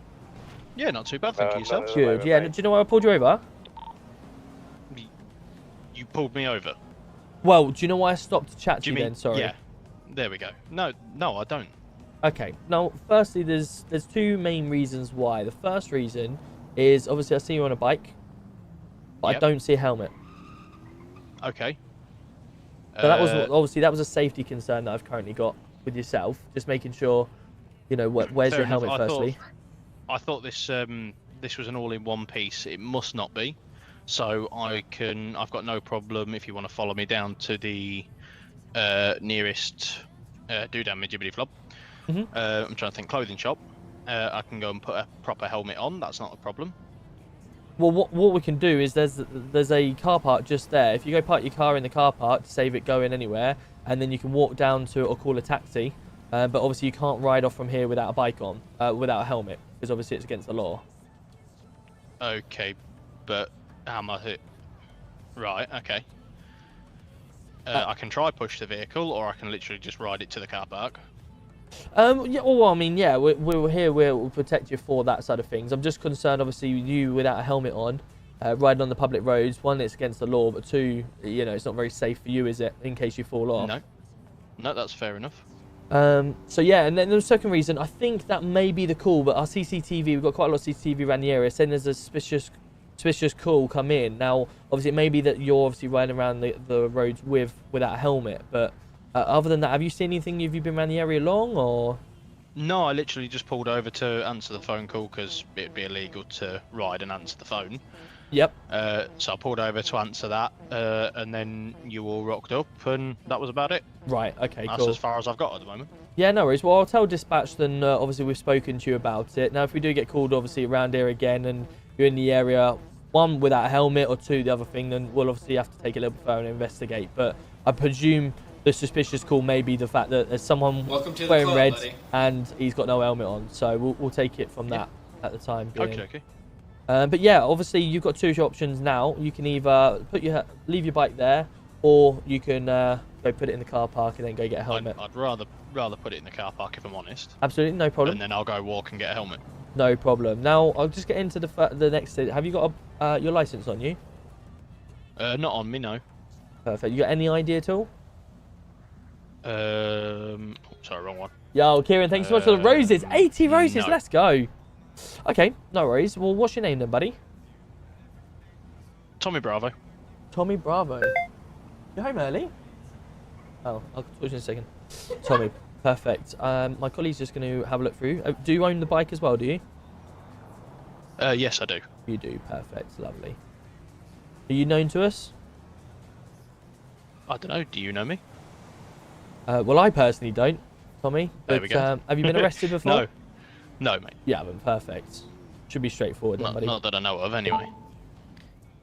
Speaker 14: Yeah, not too bad. Thank you, yourself.
Speaker 2: Good. Yeah. Do you know why I pulled you over?
Speaker 14: You pulled me over.
Speaker 2: Well, do you know why I stopped to chat
Speaker 14: Do
Speaker 2: to
Speaker 14: you
Speaker 2: you
Speaker 14: mean?
Speaker 2: then? Sorry.
Speaker 14: Yeah. There we go. No, I don't.
Speaker 2: Okay. Now, firstly, there's 2 main reasons why. The first reason is obviously I see you on a bike, but I
Speaker 14: Yep.
Speaker 2: don't see a helmet.
Speaker 14: Okay.
Speaker 2: So that was obviously that was a safety concern that I've currently got with yourself. Just making sure, you know, where's
Speaker 14: fair
Speaker 2: your
Speaker 14: enough.
Speaker 2: helmet firstly.
Speaker 14: I thought this was an all-in-one piece. It must not be. So I've got no problem if you want to follow me down to the nearest do damage ability flop. I'm trying to think. Clothing shop. I can go and put a proper helmet on. That's not a problem.
Speaker 2: Well, what we can do is there's a car park just there. If you go park your car in the car park to save it going anywhere, and then you can walk down to it or call a taxi. But obviously you can't ride off from here without a bike on, without a helmet, because obviously it's against the law.
Speaker 14: Okay, but how much it? Right. Okay. I can try push the vehicle, or I can literally just ride it to the car park.
Speaker 2: Yeah, well, I mean, yeah, we're here. We'll protect you for that side of things. I'm just concerned, obviously, you without a helmet on, riding on the public roads. One, it's against the law, but two, you know, it's not very safe for you, is it? In case you fall off.
Speaker 14: No, that's fair enough.
Speaker 2: So yeah, and then the second reason, I think that may be the call, but our CCTV, we've got quite a lot of CCTV around the area, saying there's a suspicious call come in. Now, obviously, it may be that you're obviously riding around the roads without a helmet, but other than that, have you seen anything? Have you been around the area long, or?
Speaker 14: No, I literally just pulled over to answer the phone call because it'd be illegal to ride and answer the phone.
Speaker 2: Yep.
Speaker 14: So I pulled over to answer that, and then you all rocked up, and that was about it.
Speaker 2: Right, okay,
Speaker 14: That's
Speaker 2: cool.
Speaker 14: as far as I've got at the moment.
Speaker 2: Yeah, no worries. Well, I'll tell dispatch then, obviously, we've spoken to you about it. Now, if we do get called, obviously, around here again, and you're in the area, one, without a helmet, or two, the other thing, then we'll obviously have to take a little bit further and investigate. But I presume the suspicious call may be the fact that there's someone wearing
Speaker 12: club,
Speaker 2: red,
Speaker 12: buddy.
Speaker 2: and he's got no helmet on. So we'll take it from that at the time being.
Speaker 14: Okay.
Speaker 2: But yeah, obviously you've got two options now. You can either leave your bike there, or you can go put it in the car park and then go get a helmet.
Speaker 14: I'd rather put it in the car park if I'm honest.
Speaker 2: Absolutely, no problem.
Speaker 14: And then I'll go walk and get a helmet.
Speaker 2: No problem. Now I'll just get into the next thing. Have you got your license on you?
Speaker 14: Not on me, no.
Speaker 2: Perfect. You got any idea at all?
Speaker 14: Sorry, wrong one.
Speaker 2: Yo, Kieran, thanks so much for the roses. 80 roses,
Speaker 14: no.
Speaker 2: let's go. Okay, no worries. Well, what's your name then, buddy?
Speaker 14: Tommy Bravo.
Speaker 2: Tommy Bravo. You're home early? Oh, I'll talk to you in a second. Tommy, perfect. My colleague's just going to have a look through. Do you own the bike as well, do you?
Speaker 14: Yes, I do.
Speaker 2: You do, perfect, lovely. Are you known to us?
Speaker 14: I don't know. Do you know me?
Speaker 2: Well, I personally don't, Tommy. But,
Speaker 14: There we go.
Speaker 2: Have you been arrested before?
Speaker 14: No, mate.
Speaker 2: You haven't, perfect. Should be straightforward then, buddy.
Speaker 14: Not that I know of, anyway.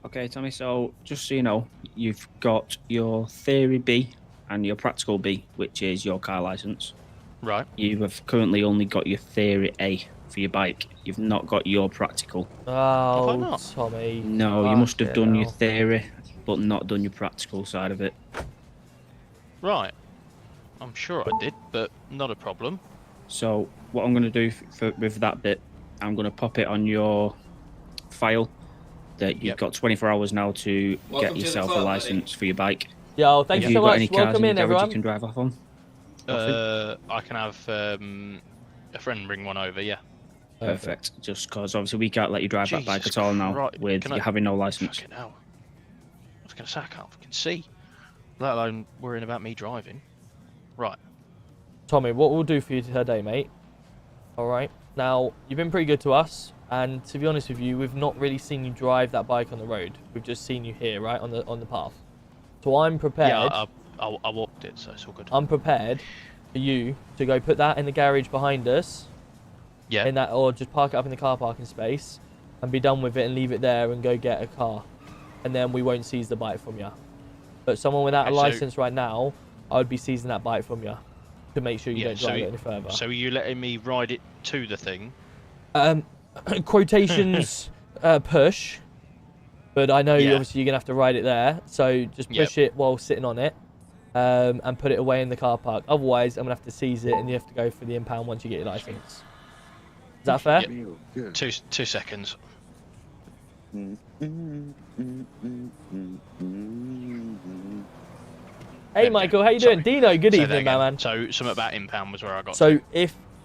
Speaker 8: Okay, Tommy, so just so you know, you've got your theory B and your practical B, which is your car license.
Speaker 14: Right.
Speaker 8: You have currently only got your theory A for your bike. You've not got your practical.
Speaker 2: Oh,
Speaker 14: Have I not?
Speaker 2: Tommy.
Speaker 8: No, you must have
Speaker 2: Fucking
Speaker 8: done your
Speaker 2: hell.
Speaker 8: theory, but not done your practical side of it.
Speaker 14: Right. I'm sure I did, but not a problem.
Speaker 8: So what I'm going to do with that bit, I'm going to pop it on your file that you've got 24 hours now to
Speaker 12: Welcome
Speaker 8: get
Speaker 12: to the
Speaker 8: yourself
Speaker 12: club,
Speaker 8: a
Speaker 12: buddy.
Speaker 8: license for your bike.
Speaker 2: Yo, thank
Speaker 8: Have
Speaker 2: you
Speaker 8: you
Speaker 2: so
Speaker 8: got
Speaker 2: much.
Speaker 8: any cars
Speaker 2: Welcome
Speaker 8: in
Speaker 2: in,
Speaker 8: the garage
Speaker 2: everyone.
Speaker 8: you can drive off on?
Speaker 14: I can have a friend bring one over, yeah.
Speaker 8: Perfect. Just because obviously we can't let you drive that bike
Speaker 14: Jesus
Speaker 8: at all now
Speaker 14: Christ,
Speaker 8: with
Speaker 14: can
Speaker 8: you
Speaker 14: I-
Speaker 8: having no license.
Speaker 14: Fucking hell. I was going to say, I can't fucking see. Let alone worrying about me driving. Right.
Speaker 2: Tommy, what we'll do for you today, mate. All right. Now, you've been pretty good to us, and to be honest with you, we've not really seen you drive that bike on the road. We've just seen you here, right, on the path. So I'm prepared.
Speaker 14: Yeah, I walked it, so it's all good.
Speaker 2: I'm prepared for you to go put that in the garage behind us.
Speaker 14: Yeah.
Speaker 2: In that, or just park it up in the car parking space, and be done with it, and leave it there, and go get a car, and then we won't seize the bike from you. But someone without a
Speaker 14: Okay, so-
Speaker 2: license right now, I would be seizing that bike from you to make sure you
Speaker 14: Yeah,
Speaker 2: don't drive it any further.
Speaker 14: So are you letting me ride it to the thing?
Speaker 2: Quotations push, but I know
Speaker 14: Yeah.
Speaker 2: obviously you're gonna have to ride it there, so just push it while sitting on it, and put it away in the car park. Otherwise, I'm gonna have to seize it, and you have to go for the impound once you get your license. Is that fair?
Speaker 14: Yep. 2 seconds.
Speaker 2: Hey Michael, how you doing? Dino, good
Speaker 14: Say that
Speaker 2: evening, my
Speaker 14: again.
Speaker 2: man.
Speaker 14: So something about impound was where I got
Speaker 2: So
Speaker 14: to.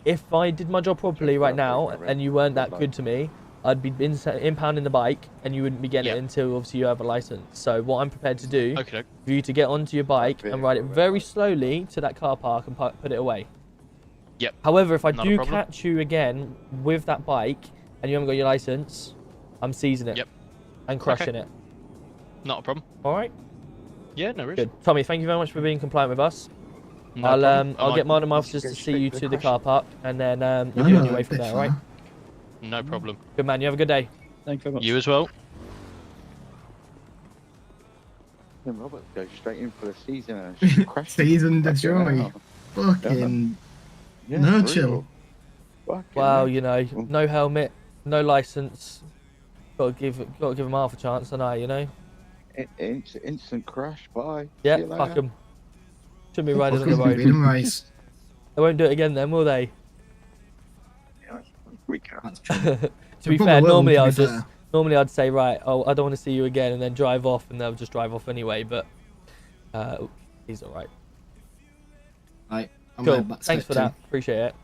Speaker 2: if I did my job properly right now, and you weren't that good to me, I'd be impounding the bike, and you wouldn't be getting it until obviously you have a license. So what I'm prepared to do
Speaker 14: Okay.
Speaker 2: for you to get onto your bike and ride it very slowly to that car park and put it away.
Speaker 14: Yep.
Speaker 2: However, if I
Speaker 14: Not a
Speaker 2: do
Speaker 14: problem.
Speaker 2: catch you again with that bike and you haven't got your license, I'm seizing it.
Speaker 14: Yep.
Speaker 2: And crushing it.
Speaker 14: Not a problem.
Speaker 2: All right.
Speaker 14: Yeah, no worries.
Speaker 2: Good. Tommy, thank you very much for being compliant with us.
Speaker 14: No problem.
Speaker 2: I'll
Speaker 14: Am
Speaker 2: get
Speaker 14: I-
Speaker 2: one of my officers to see you to the car park, and then you'll
Speaker 15: No,
Speaker 2: be
Speaker 15: no,
Speaker 2: on your way
Speaker 15: a
Speaker 2: from
Speaker 15: bit
Speaker 2: there. All right.
Speaker 15: far.
Speaker 14: No problem.
Speaker 2: Good man. You have a good day.
Speaker 8: Thank you very much.
Speaker 14: You as well.
Speaker 11: Then Robert goes straight in for the season and crashes.
Speaker 15: Season
Speaker 11: Fucking
Speaker 15: destroy.
Speaker 11: hell.
Speaker 15: Fucking
Speaker 11: Yeah,
Speaker 15: no
Speaker 11: brutal.
Speaker 15: chill.
Speaker 11: Fucking
Speaker 2: Well,
Speaker 11: hell.
Speaker 2: you know, no helmet, no license. Got to give them half a chance, and you know.
Speaker 11: Instant crash. Bye.
Speaker 2: Yeah,
Speaker 11: See you
Speaker 2: fuck
Speaker 11: later.
Speaker 2: them. Shouldn't be riding on the
Speaker 15: Fucking
Speaker 2: road.
Speaker 15: beat 'em race.
Speaker 2: They won't do it again then, will they?
Speaker 11: We can't.
Speaker 2: To
Speaker 15: They
Speaker 2: be
Speaker 15: probably
Speaker 2: fair,
Speaker 15: will, to be fair.
Speaker 2: normally I'd say, right, oh, I don't want to see you again, and then drive off, and they'll just drive off anyway. But he's all right.
Speaker 15: Right, I'm
Speaker 2: Cool.
Speaker 15: going back to
Speaker 2: Thanks for
Speaker 15: spectating.
Speaker 2: that. Appreciate it.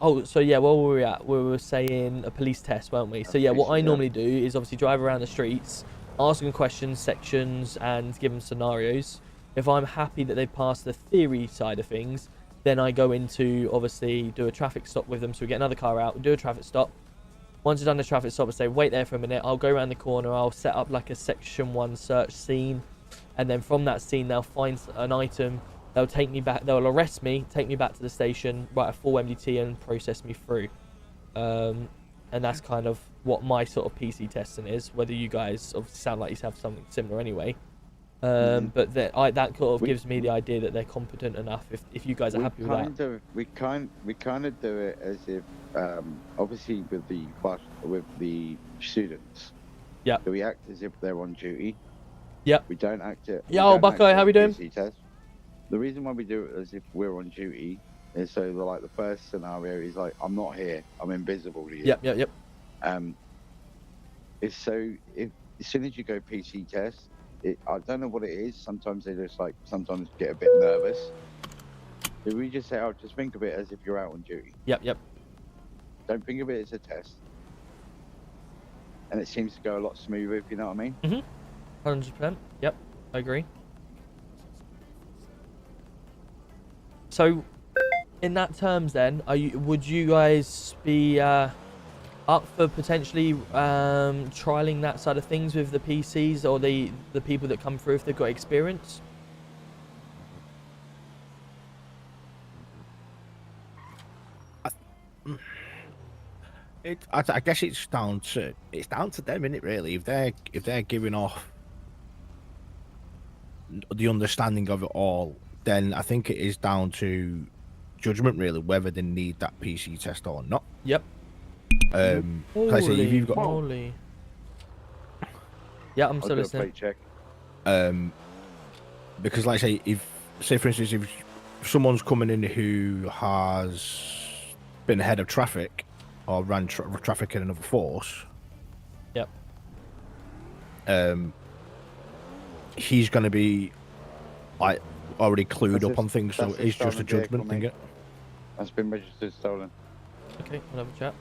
Speaker 2: Oh, so yeah, where were we at? We were saying a police test, weren't we? So yeah, what I normally do is obviously drive around the streets, ask them questions, sections, and give them scenarios. If I'm happy that they passed the theory side of things, then I go into obviously do a traffic stop with them. So we get another car out, do a traffic stop. Once I've done the traffic stop, I say wait there for a minute. I'll go around the corner. I'll set up like a section 1 search scene, and then from that scene they'll find an item. They'll take me back. They'll arrest me, take me back to the station, write a full MDT, and process me through. And that's kind of what my sort of PC testing is. Whether you guys obviously sound like you have something similar anyway. But that kind of gives me the idea that they're competent enough. If you guys are happy with that.
Speaker 11: We kind of do it as if obviously with the students.
Speaker 2: Yeah.
Speaker 11: So we act as if they're on duty.
Speaker 2: Yep.
Speaker 11: We don't act it.
Speaker 2: Yo, Bucko, how we doing?
Speaker 11: The reason why we do it as if we're on duty is so like the first scenario is like I'm not here, I'm invisible to you.
Speaker 2: Yep.
Speaker 11: It's so if as soon as you go PC test, I don't know what it is. Sometimes they just like sometimes get a bit nervous. If we just say, just think of it as if you're out on duty.
Speaker 2: Yep.
Speaker 11: Don't think of it as a test. And it seems to go a lot smoother, if you know what I mean.
Speaker 2: 100%. Yep, I agree. So, in that terms, then, would you guys be up for potentially trialing that side of things with the PCs or the people that come through if they've got experience?
Speaker 9: I guess it's down to them, isn't it? Really, if they're giving off the understanding of it all, then I think it is down to judgment, really, whether they need that PC test or not.
Speaker 2: Yep.
Speaker 9: Like I say, if you've got
Speaker 2: Holy. Yeah, I'm still listening.
Speaker 11: Check.
Speaker 9: Because, like I say, for instance, if someone's coming in who has been ahead of traffic or ran traffic in another force,
Speaker 2: yep.
Speaker 9: He's going to be like already clued up on things, so it's just a judgment thing.
Speaker 11: That's been registered stolen.
Speaker 2: Okay, we'll have a chat.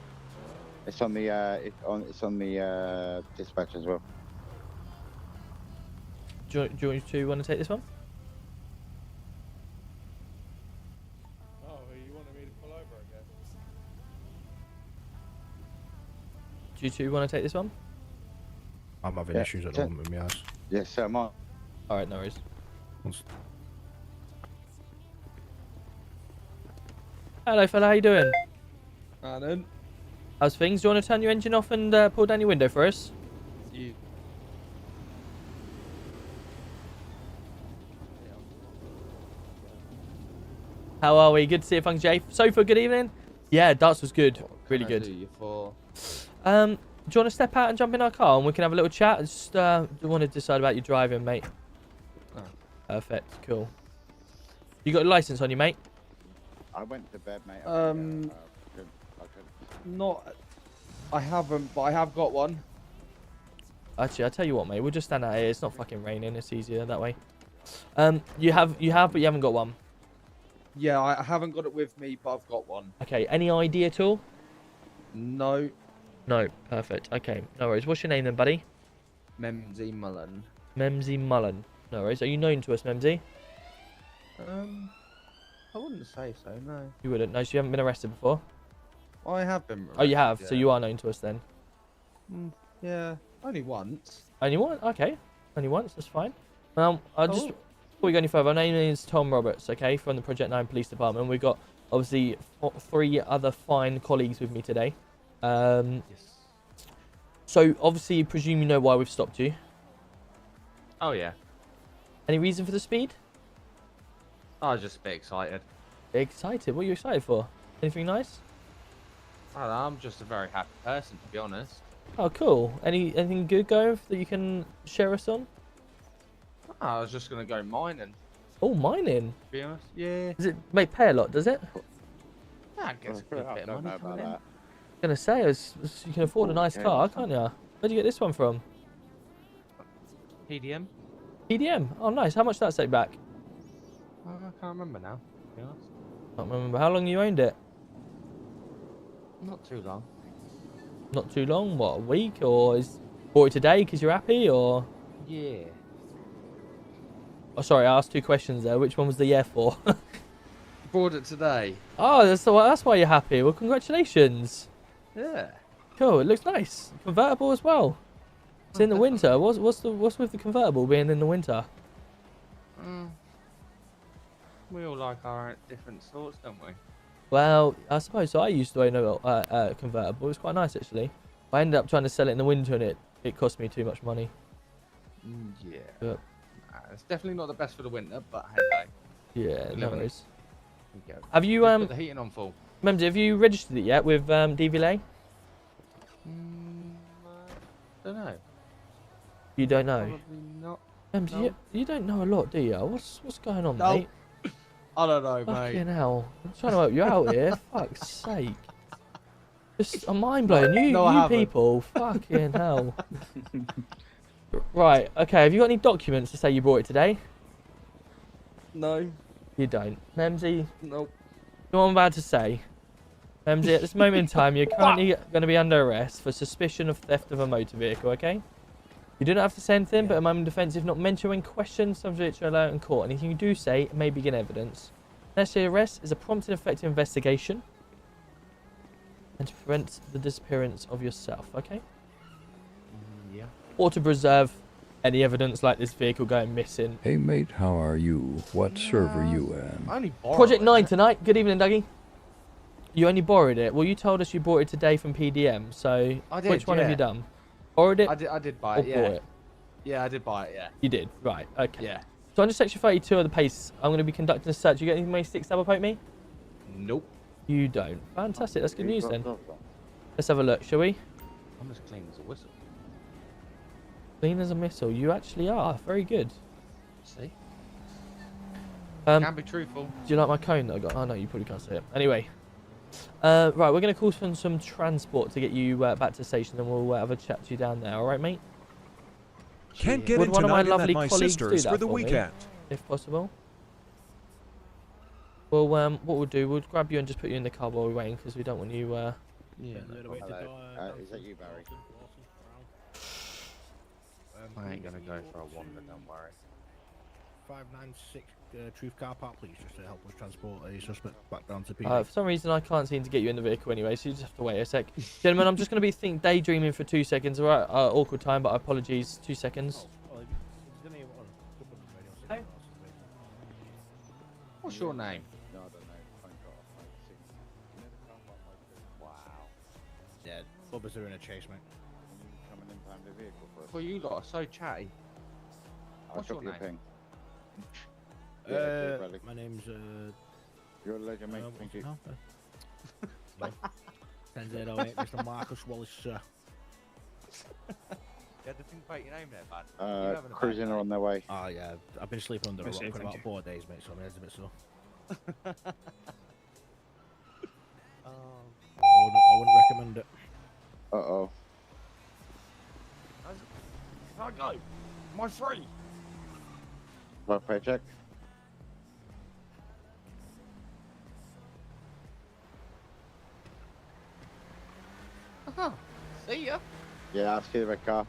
Speaker 11: It's on the it's on the dispatch as well.
Speaker 2: Do you want to take this one?
Speaker 10: Oh, you wanted me to pull over again?
Speaker 2: Do you two want to take this one?
Speaker 9: I'm having issues at the moment with my ass.
Speaker 11: Yes, so am I.
Speaker 2: All right, no worries. Hello, fella. How you doing? How's things? Do you want to turn your engine off and pull down your window for us? How are we? Good to see you, Fung Jay. Sofa, good evening. Yeah, darts was good. Really good. Do you want to step out and jump in our car and we can have a little chat? I just want to decide about your driving, mate. Perfect. Cool. You got a license on you, mate?
Speaker 11: I went to bed, mate.
Speaker 16: Not. I haven't, but I have got one.
Speaker 2: Actually, I'll tell you what, mate. We'll just stand out here. It's not fucking raining. It's easier that way. You have, but you haven't got one.
Speaker 16: Yeah, I haven't got it with me, but I've got one.
Speaker 2: Okay. Any ID at all?
Speaker 16: No.
Speaker 2: No. Perfect. Okay. No worries. What's your name then, buddy?
Speaker 16: Memsy Mullen.
Speaker 2: Memsy Mullen. No worries. Are you known to us, Memsy?
Speaker 16: I wouldn't say so, no.
Speaker 2: You wouldn't. No, so you haven't been arrested before?
Speaker 16: I have been.
Speaker 2: Oh, you have.
Speaker 16: Yeah.
Speaker 2: So you are known to us then.
Speaker 16: Yeah, only once.
Speaker 2: Only once? Okay. Only once. That's fine. I just Before we go any further, my name is Tom Roberts, okay, from the Project 9 Police Department. We've got, obviously, 3 other fine colleagues with me today. So, obviously, presume you know why we've stopped you.
Speaker 17: Oh yeah.
Speaker 2: Any reason for the speed?
Speaker 17: I was just a bit excited.
Speaker 2: Excited? What are you excited for? Anything nice?
Speaker 17: I don't know, I'm just a very happy person, to be honest.
Speaker 2: Oh, cool. Anything good going that you can share us on?
Speaker 17: I was just gonna go mining.
Speaker 2: Oh, mining.
Speaker 17: To be honest, yeah.
Speaker 2: Does it pay a lot? Does it?
Speaker 17: I guess a good bit of money coming in.
Speaker 2: I'm gonna say, you can afford a nice car, can't you? Where'd you get this one from?
Speaker 17: PDM?
Speaker 2: PDM. Oh, nice. How much did that take back?
Speaker 17: I can't remember now, to be honest.
Speaker 2: Can't remember. How long you owned it?
Speaker 17: Not too long.
Speaker 2: Not too long. What, a week? Or bought it today because you're happy? Or
Speaker 17: Yeah.
Speaker 2: oh, sorry, I asked 2 questions there. Which one was the yeah for?
Speaker 16: Bought it today.
Speaker 2: Oh, that's why you're happy. Well, congratulations.
Speaker 16: Yeah.
Speaker 2: Cool. It looks nice. Convertible as well. It's in the winter. What's with the convertible being in the winter?
Speaker 17: We all like our different sorts, don't we?
Speaker 2: Well, I suppose so. I used to own a convertible. It was quite nice actually. I ended up trying to sell it in the winter and it cost me too much money.
Speaker 16: Yeah.
Speaker 2: But
Speaker 16: It's definitely not the best for the winter, but hey,
Speaker 2: yeah, no worries.
Speaker 16: go.
Speaker 2: Have you
Speaker 16: Just put the heating on full.
Speaker 2: Memsy, have you registered it yet with DVLA?
Speaker 17: Don't know.
Speaker 2: You don't know.
Speaker 16: Probably not.
Speaker 2: Memsy,
Speaker 16: No.
Speaker 2: you don't know a lot, do you? What's going on,
Speaker 16: No.
Speaker 2: mate?
Speaker 16: I don't know, mate.
Speaker 2: Fucking hell. I'm trying to help you out here. Fuck's sake. Just, I'm mind blown.
Speaker 16: No, I
Speaker 2: you
Speaker 16: haven't.
Speaker 2: people. Fucking hell. Right, okay. Have you got any documents to say you brought it today?
Speaker 16: No.
Speaker 2: You don't. Memsy,
Speaker 16: Nope.
Speaker 2: you know what I'm about to say? Memsy, at this moment in time, you're currently going to be under arrest for suspicion of theft of a motor vehicle, okay? You do not have to say anything, but a moment of defence, if not mentioned when questioned, subject to allow in court. Anything you do say may begin evidence. Necessary arrest is a prompt and effective investigation and to prevent the disappearance of yourself, okay?
Speaker 17: Yeah.
Speaker 2: Or to preserve any evidence like this vehicle going missing.
Speaker 18: Hey mate, how are you? What server you in?
Speaker 16: I only borrowed
Speaker 2: Project 9
Speaker 16: it.
Speaker 2: tonight. Good evening, Dougie. You only borrowed it. Well, you told us you bought it today from PDM, so
Speaker 16: I did,
Speaker 2: which one have
Speaker 16: yeah.
Speaker 2: you done? Borrowed it
Speaker 16: I did buy
Speaker 2: or
Speaker 16: it, yeah.
Speaker 2: bought it?
Speaker 16: Yeah, I did buy it, yeah.
Speaker 2: You did, right, okay.
Speaker 16: Yeah.
Speaker 2: So under section 32 of the PACE, I'm going to be conducting a search. You get anything may stick double poke me?
Speaker 16: Nope.
Speaker 2: You don't. Fantastic, that's good news then. Let's have a look, shall we?
Speaker 16: I'm as clean as a whistle.
Speaker 2: Clean as a missile. You actually are. Very good.
Speaker 16: See?
Speaker 2: Can
Speaker 16: be truthful.
Speaker 2: Do you like my cone that I got? Oh no, you probably can't see it. Anyway. Right, we're going to call for some transport to get you back to the station and we'll have a chat to you down there, alright mate?
Speaker 19: Can't get
Speaker 2: Would
Speaker 19: in
Speaker 2: one of my
Speaker 19: tonight and
Speaker 2: lovely
Speaker 19: at my
Speaker 2: colleagues do
Speaker 19: sister's
Speaker 2: that
Speaker 19: for the
Speaker 2: me,
Speaker 19: weekend.
Speaker 2: if possible? Well, what we'll do, we'll grab you and just put you in the car while we're waiting because we don't want you...
Speaker 16: Yeah.
Speaker 11: Is that you, Barry?
Speaker 16: I ain't gonna go for a wander, don't worry.
Speaker 9: 596 Truth Car Park, please, just to help us transport a suspect back down to PD.
Speaker 2: For some reason, I can't seem to get you in the vehicle anyway, so you just have to wait a sec. Gentlemen, I'm just going to be daydreaming for 2 seconds, alright? Awkward time, but apologies. 2 seconds.
Speaker 16: What's your name?
Speaker 11: No, I don't know. Phone got off, mate. Wow.
Speaker 9: Yeah, Bubbers are in a chase, mate.
Speaker 11: Coming in behind the vehicle for us.
Speaker 16: Well, you lot are so chatty.
Speaker 11: I'll
Speaker 16: What's
Speaker 11: drop
Speaker 16: your
Speaker 11: you a
Speaker 16: name?
Speaker 11: ping.
Speaker 9: My name's
Speaker 11: You're a legend, mate. Thank you.
Speaker 9: 1008, Mr. Marcus Wallace, sir.
Speaker 16: You had to think about your name there, bud. You're having a bad
Speaker 11: Cruising
Speaker 16: day.
Speaker 11: are on their way.
Speaker 9: Oh yeah, I've been sleeping under a
Speaker 8: Yes,
Speaker 9: rock
Speaker 8: yeah,
Speaker 9: for
Speaker 8: thank
Speaker 9: about
Speaker 8: you.
Speaker 9: 4 days, mate, so my head's a bit sore. I wouldn't recommend it.
Speaker 11: Uh-oh.
Speaker 16: Can I go? Am I free?
Speaker 11: Welfare check.
Speaker 16: Uh-huh. See ya.
Speaker 11: Yeah, I see the red car.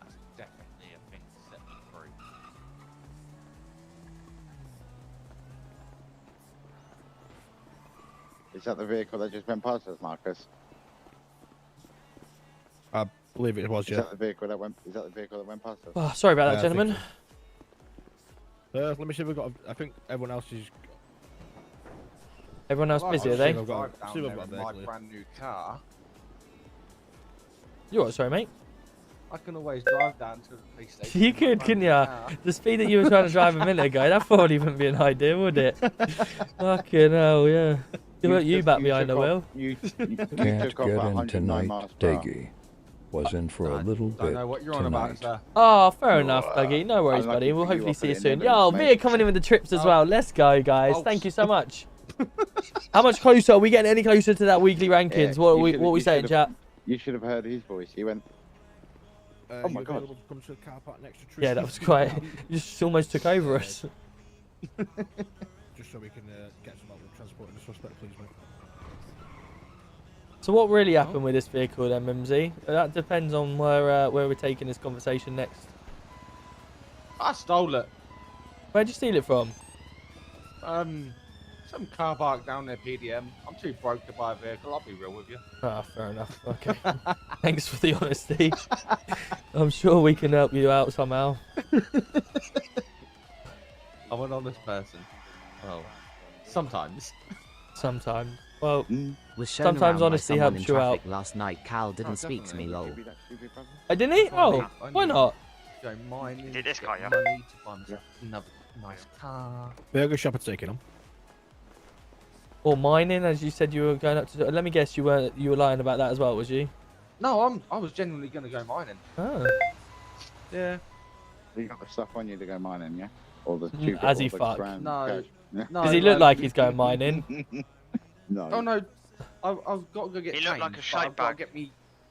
Speaker 16: That's definitely a thing to set me free.
Speaker 11: Is that the vehicle that just went past us, Marcus?
Speaker 9: believe it was,
Speaker 11: Is
Speaker 9: yeah.
Speaker 11: that the vehicle that went? Is that the vehicle that went past us?
Speaker 2: Oh, sorry about that,
Speaker 9: I think
Speaker 2: gentlemen.
Speaker 9: Let me see if we've got. I think everyone else is.
Speaker 2: Everyone else
Speaker 16: Well,
Speaker 2: busy,
Speaker 16: I'll
Speaker 2: are they?
Speaker 16: drive down
Speaker 9: See if
Speaker 16: there
Speaker 9: I've got a
Speaker 16: in my
Speaker 9: vehicle.
Speaker 16: brand new car.
Speaker 2: You what? Sorry, mate.
Speaker 16: I can always drive down to the police station.
Speaker 2: You
Speaker 16: in my
Speaker 2: could,
Speaker 16: brand
Speaker 2: couldn't
Speaker 16: new
Speaker 2: ya?
Speaker 16: car.
Speaker 2: The speed that you were trying to drive a minute ago, that probably wouldn't be an idea, would it? Fucking hell, yeah. You back behind the wheel.
Speaker 11: You
Speaker 18: Can't
Speaker 11: took off
Speaker 18: get
Speaker 11: at
Speaker 18: in
Speaker 11: 109
Speaker 18: tonight,
Speaker 11: miles per hour.
Speaker 18: Deggy. Was in for a
Speaker 16: I
Speaker 18: little
Speaker 16: don't
Speaker 18: bit
Speaker 16: know what you're on about,
Speaker 18: tonight.
Speaker 16: sir.
Speaker 2: Oh, fair enough, Dougie. No worries,
Speaker 11: unlucky
Speaker 2: buddy. We'll
Speaker 11: for you,
Speaker 2: hopefully
Speaker 11: I
Speaker 2: see
Speaker 11: put
Speaker 2: you
Speaker 11: it in
Speaker 2: soon.
Speaker 11: there,
Speaker 2: Yo,
Speaker 11: mate.
Speaker 2: Mia coming in with the trips as
Speaker 16: Oh.
Speaker 2: well. Let's go, guys.
Speaker 16: Oh.
Speaker 2: Thank you so much. How much closer? Are we getting any closer to that weekly rankings?
Speaker 11: Yeah,
Speaker 2: What are
Speaker 11: you
Speaker 2: we,
Speaker 11: should've-
Speaker 2: what are we
Speaker 11: you
Speaker 2: saying,
Speaker 11: should've-
Speaker 2: chat?
Speaker 11: You should have heard his voice. He went,
Speaker 9: Oh
Speaker 11: my God.
Speaker 9: To come to the car park next to
Speaker 2: Yeah, that
Speaker 9: Tristan?
Speaker 2: was quite... You just almost took over us.
Speaker 9: Just so we can get some out of transport the suspect, please, mate.
Speaker 2: So what really happened with this vehicle then, Mimsy? That depends on where we're taking this conversation next.
Speaker 16: I stole it.
Speaker 2: Where'd you steal it from?
Speaker 16: Some car park down there, PDM. I'm too broke to buy a vehicle. I'll be real with you.
Speaker 2: Ah, fair enough. Okay. Thanks for the honesty. I'm sure we can help you out somehow.
Speaker 16: I'm an honest person. Well, sometimes.
Speaker 2: Sometimes. Well,
Speaker 20: Was shown
Speaker 2: sometimes
Speaker 20: around by
Speaker 2: honesty
Speaker 20: someone
Speaker 2: helps
Speaker 20: in
Speaker 2: you
Speaker 20: traffic
Speaker 2: out.
Speaker 20: last night. Cal didn't speak to me, lol.
Speaker 2: Didn't he? Oh, why not?
Speaker 16: Go mining.
Speaker 5: Did this
Speaker 16: get
Speaker 5: guy, yeah?
Speaker 16: money to buy myself another nice car.
Speaker 9: Burger shop are taking them.
Speaker 2: Or mining, as you said you were going up to. Let me guess, you were lying about that as well, was you?
Speaker 16: No, I was genuinely going to go mining.
Speaker 2: Oh.
Speaker 16: Yeah.
Speaker 11: you got the stuff on you to go mining, yeah? Or the
Speaker 2: As he
Speaker 11: or the
Speaker 2: fuck.
Speaker 11: grand
Speaker 16: No.
Speaker 11: cash? Yeah.
Speaker 16: No.
Speaker 2: Does he look like he's going mining?
Speaker 11: No.
Speaker 16: Oh no, I've got to go get.
Speaker 5: He looked like a
Speaker 16: changed,
Speaker 5: shite
Speaker 16: but
Speaker 5: bag.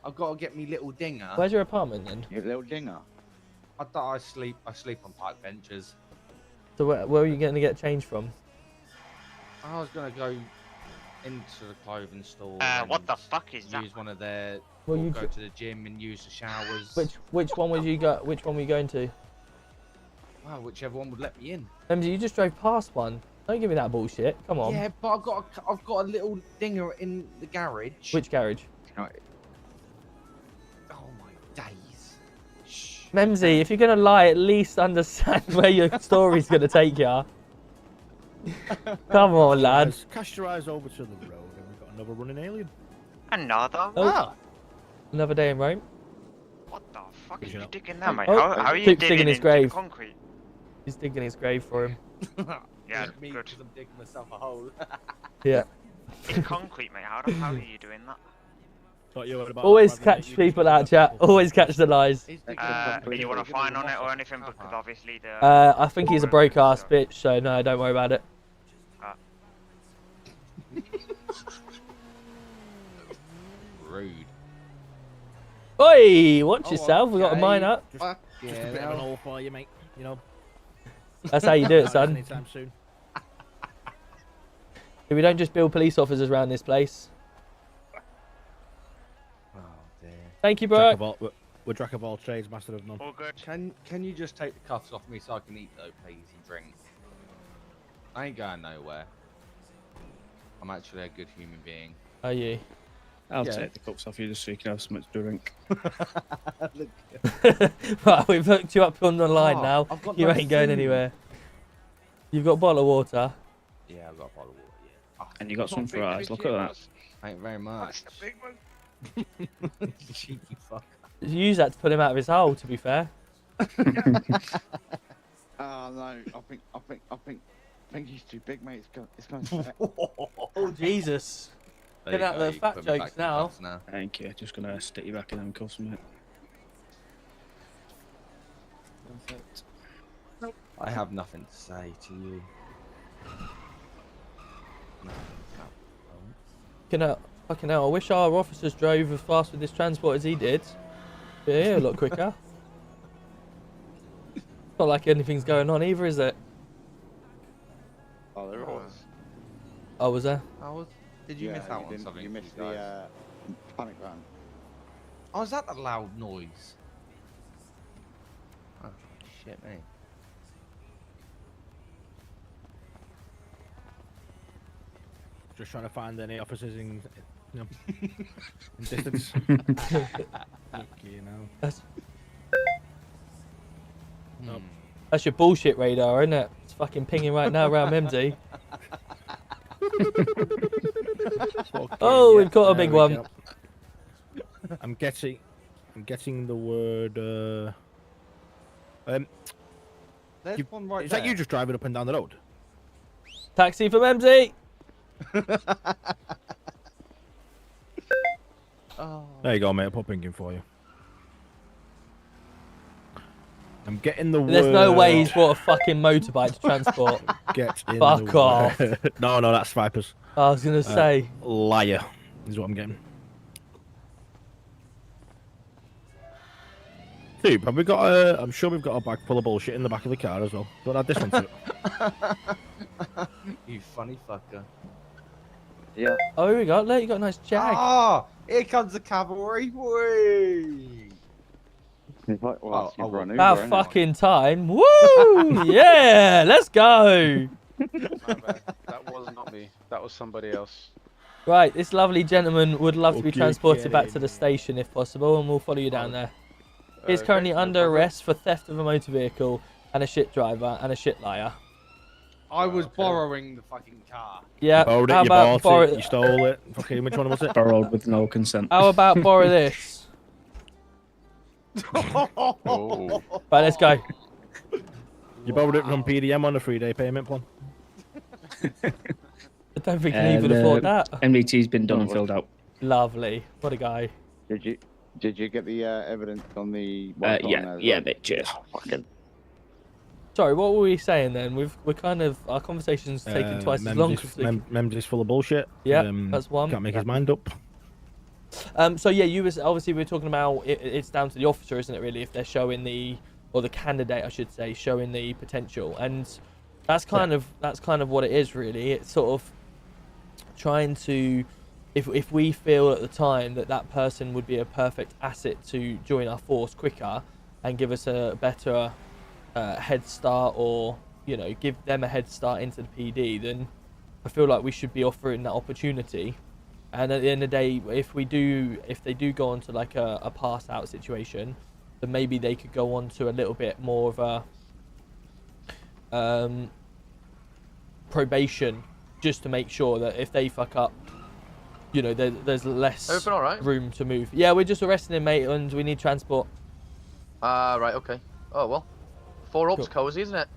Speaker 16: I've got to get me little dinger.
Speaker 2: Where's your apartment then?
Speaker 11: Your little dinger.
Speaker 16: I sleep on park benches.
Speaker 2: So where are you going to get change from?
Speaker 16: I was gonna go into the clothing store.
Speaker 5: What the fuck is that?
Speaker 16: Use one of their.
Speaker 2: Well,
Speaker 16: Or
Speaker 2: you
Speaker 16: go
Speaker 2: d-
Speaker 16: to the gym and use the showers.
Speaker 2: Which one was you go? Which one were you going to?
Speaker 16: Wow, whichever one would let me in.
Speaker 2: Remember, you just drove past one. Don't give me that bullshit. Come on.
Speaker 16: Yeah, but I've got a little dinger in the garage.
Speaker 2: Which garage?
Speaker 16: Oh my days. Shh.
Speaker 2: Memsy, if you're gonna lie, at least understand where your story's gonna take you. Come on, lad.
Speaker 9: Cast your eyes over to the road, and we've got another running alien.
Speaker 5: Another?
Speaker 2: Oh. Another day in Rome.
Speaker 5: What the fuck
Speaker 9: Good
Speaker 5: are you
Speaker 9: job.
Speaker 5: digging there, mate?
Speaker 2: Oh,
Speaker 5: How are you
Speaker 2: Luke's
Speaker 5: digging
Speaker 2: digging his
Speaker 5: into
Speaker 2: grave.
Speaker 5: the concrete?
Speaker 2: He's digging his grave for him.
Speaker 5: Yeah,
Speaker 16: Me,
Speaker 5: good.
Speaker 16: 'cause I'm digging myself a hole.
Speaker 2: Yeah.
Speaker 5: In concrete, mate. How the hell are you doing that?
Speaker 9: Thought you were about
Speaker 2: Always
Speaker 9: that,
Speaker 2: catch people out, chat. Always catch the lies.
Speaker 5: Do you want to fine on it or anything? Because obviously the.
Speaker 2: I think he's a broke ass bitch, so no, don't worry about it.
Speaker 16: Rude.
Speaker 2: Oi, watch
Speaker 16: Oh,
Speaker 2: yourself. We got a
Speaker 16: okay.
Speaker 2: mine up.
Speaker 9: Just a bit of an hole for you, mate. You know.
Speaker 2: That's how you do it, son.
Speaker 9: Anytime soon.
Speaker 2: We don't just build police officers around this place.
Speaker 16: Oh dear.
Speaker 2: Thank you,
Speaker 9: Jack
Speaker 2: bro.
Speaker 9: of all, we're jack of all trades, master of none.
Speaker 5: All good.
Speaker 16: Can you just take the cuffs off me so I can eat though, please, and drink? I ain't going nowhere. I'm actually a good human being.
Speaker 2: Are you?
Speaker 8: I'll
Speaker 16: Yeah.
Speaker 8: take the cups off you just so you can have something to drink.
Speaker 2: Right, we've hooked you up on the line
Speaker 16: Oh,
Speaker 2: now.
Speaker 16: I've got
Speaker 2: You
Speaker 16: no
Speaker 2: ain't going
Speaker 16: food.
Speaker 2: anywhere. You've got a bottle of water.
Speaker 16: Yeah, I've got a bottle of water. Yeah. Oh,
Speaker 8: And you got some for eyes. Look at that.
Speaker 16: thank you very much.
Speaker 5: That's the big one.
Speaker 16: Cheeky fuck.
Speaker 2: Use that to pull him out of his hole, to be fair.
Speaker 11: Oh no, I think he's too big, mate. It's going to
Speaker 2: Oh, Jesus.
Speaker 16: There
Speaker 2: Get
Speaker 16: you
Speaker 2: out
Speaker 16: go,
Speaker 2: the
Speaker 16: you can
Speaker 2: fat
Speaker 16: put me
Speaker 2: jokes
Speaker 16: back in
Speaker 2: now.
Speaker 16: cuffs now.
Speaker 8: Thank you. Just gonna stick you back in them cuffs, mate. Perfect.
Speaker 16: I have nothing to say to you.
Speaker 2: Fucking hell, I wish our officers drove as fast with this transport as he did. Yeah, a lot quicker. Not like anything's going on either, is it?
Speaker 11: Oh, there it was.
Speaker 2: Oh, was there?
Speaker 16: Did you miss out on
Speaker 11: didn't-
Speaker 16: something?
Speaker 11: You missed
Speaker 16: guys?
Speaker 11: the panic van.
Speaker 16: Oh, is that the loud noise? Oh, shit, mate.
Speaker 9: Just trying to find any officers in, you know, in distance.
Speaker 2: That's, that's your bullshit radar, isn't it? It's fucking pinging right now around MD. Oh, we've caught a big one.
Speaker 9: I'm getting the word.
Speaker 16: There's one right
Speaker 9: Is
Speaker 16: there.
Speaker 9: that you just driving up and down the road?
Speaker 2: Taxi from MD.
Speaker 9: There you go, mate. I'll put pinging for you. I'm getting the word.
Speaker 2: There's no way he's brought a fucking motorbike to transport.
Speaker 9: Get in
Speaker 2: Fuck
Speaker 9: the
Speaker 2: off.
Speaker 9: No, that's Vipers.
Speaker 2: I was gonna say.
Speaker 9: Liar is what I'm getting. Dude, have we got a? I'm sure we've got a bag full of bullshit in the back of the car as well. Do you want to add this one to it?
Speaker 16: You funny fucker.
Speaker 11: Yeah.
Speaker 2: Oh, here we go. Look, you got a nice jag.
Speaker 16: Oh, here comes the cavalry. Whee!
Speaker 2: About fucking time. Woo! Yeah, let's go.
Speaker 21: That was not me. That was somebody else.
Speaker 2: Right, this lovely gentleman would love to be
Speaker 21: Okay,
Speaker 2: transported back
Speaker 21: get
Speaker 2: to the station if possible, and we'll follow you down there. He's currently under arrest for theft of a motor vehicle and a shit driver and a shit liar.
Speaker 16: I was borrowing the fucking car.
Speaker 2: Yeah,
Speaker 9: You borrowed it,
Speaker 2: how
Speaker 9: you
Speaker 2: about
Speaker 9: bought it,
Speaker 2: borrow-
Speaker 9: you stole it. Fucking which one was it?
Speaker 8: Borrowed with no consent.
Speaker 2: How about borrow this?
Speaker 21: Oh.
Speaker 2: Right, let's go.
Speaker 9: You borrowed it from PDM on a 3-day payment plan.
Speaker 2: I don't think you can even afford that.
Speaker 8: MDT's been done and filled out.
Speaker 2: Lovely. What a guy.
Speaker 11: Did you get the evidence on the?
Speaker 8: Mate, cheers.
Speaker 11: Fucking.
Speaker 2: Sorry, what were we saying then? We're kind of our conversation's taking twice as long.
Speaker 9: Mems is full of bullshit.
Speaker 2: Yeah, that's one.
Speaker 9: Can't make his mind up.
Speaker 2: So yeah, you was obviously we were talking about it's down to the officer, isn't it? Really, if they're showing or the candidate, I should say, showing the potential, and that's kind of what it is really. It's sort of trying to, if we feel at the time that person would be a perfect asset to join our force quicker and give us a better head start, or give them a head start into the PD, then I feel like we should be offering that opportunity. And at the end of the day, if they do go on to like a pass out situation, then maybe they could go on to a little bit more of a probation, just to make sure that if they fuck up, there's less
Speaker 3: Everything all right?
Speaker 2: room to move. Yeah, we're just arresting him, mate, and we need transport.
Speaker 3: Right, okay. Oh well. 4 ups cozy, isn't it?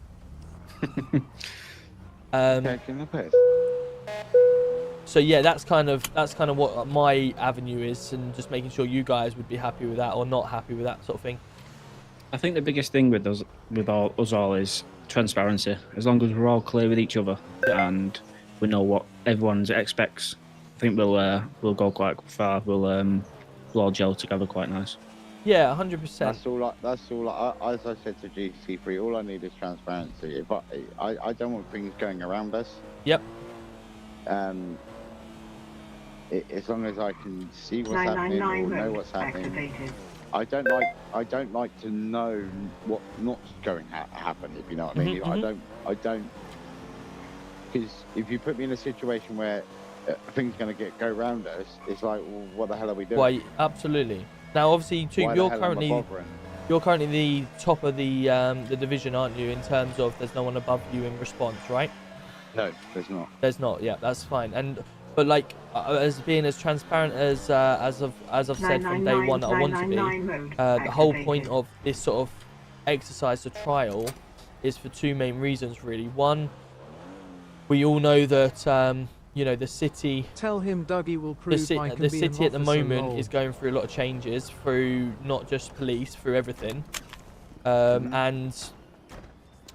Speaker 2: So yeah, that's kind of what my avenue is, and just making sure you guys would be happy with that or not happy with that sort of thing.
Speaker 8: I think the biggest thing with us all is transparency. As long as we're all clear with each other and we know what everyone expects, I think we'll go quite far. We'll all gel together quite nice.
Speaker 2: Yeah, 100%.
Speaker 11: That's all. As I said to GC3, all I need is transparency. If I don't want things going around us.
Speaker 2: Yep.
Speaker 11: As long as I can see what's happening or know what's happening. I don't like to know what not's going to happen. If you know what I mean. I don't. Because if you put me in a situation where things going to go round us, it's like, well, what the hell are we doing?
Speaker 2: Why, absolutely. Now, obviously, you're currently the top of the division, aren't you? In terms of there's no one above you in response, right?
Speaker 11: No, there's not.
Speaker 2: There's not. Yeah, that's fine. But like, as being as transparent as I've said from day one that I want to be, the whole point of this sort of exercise, the trial, is for 2 main reasons really. One, we all know that the city.
Speaker 22: Tell him Dougie will prove
Speaker 2: the city at the moment is going through a lot of changes through not just police, through everything, and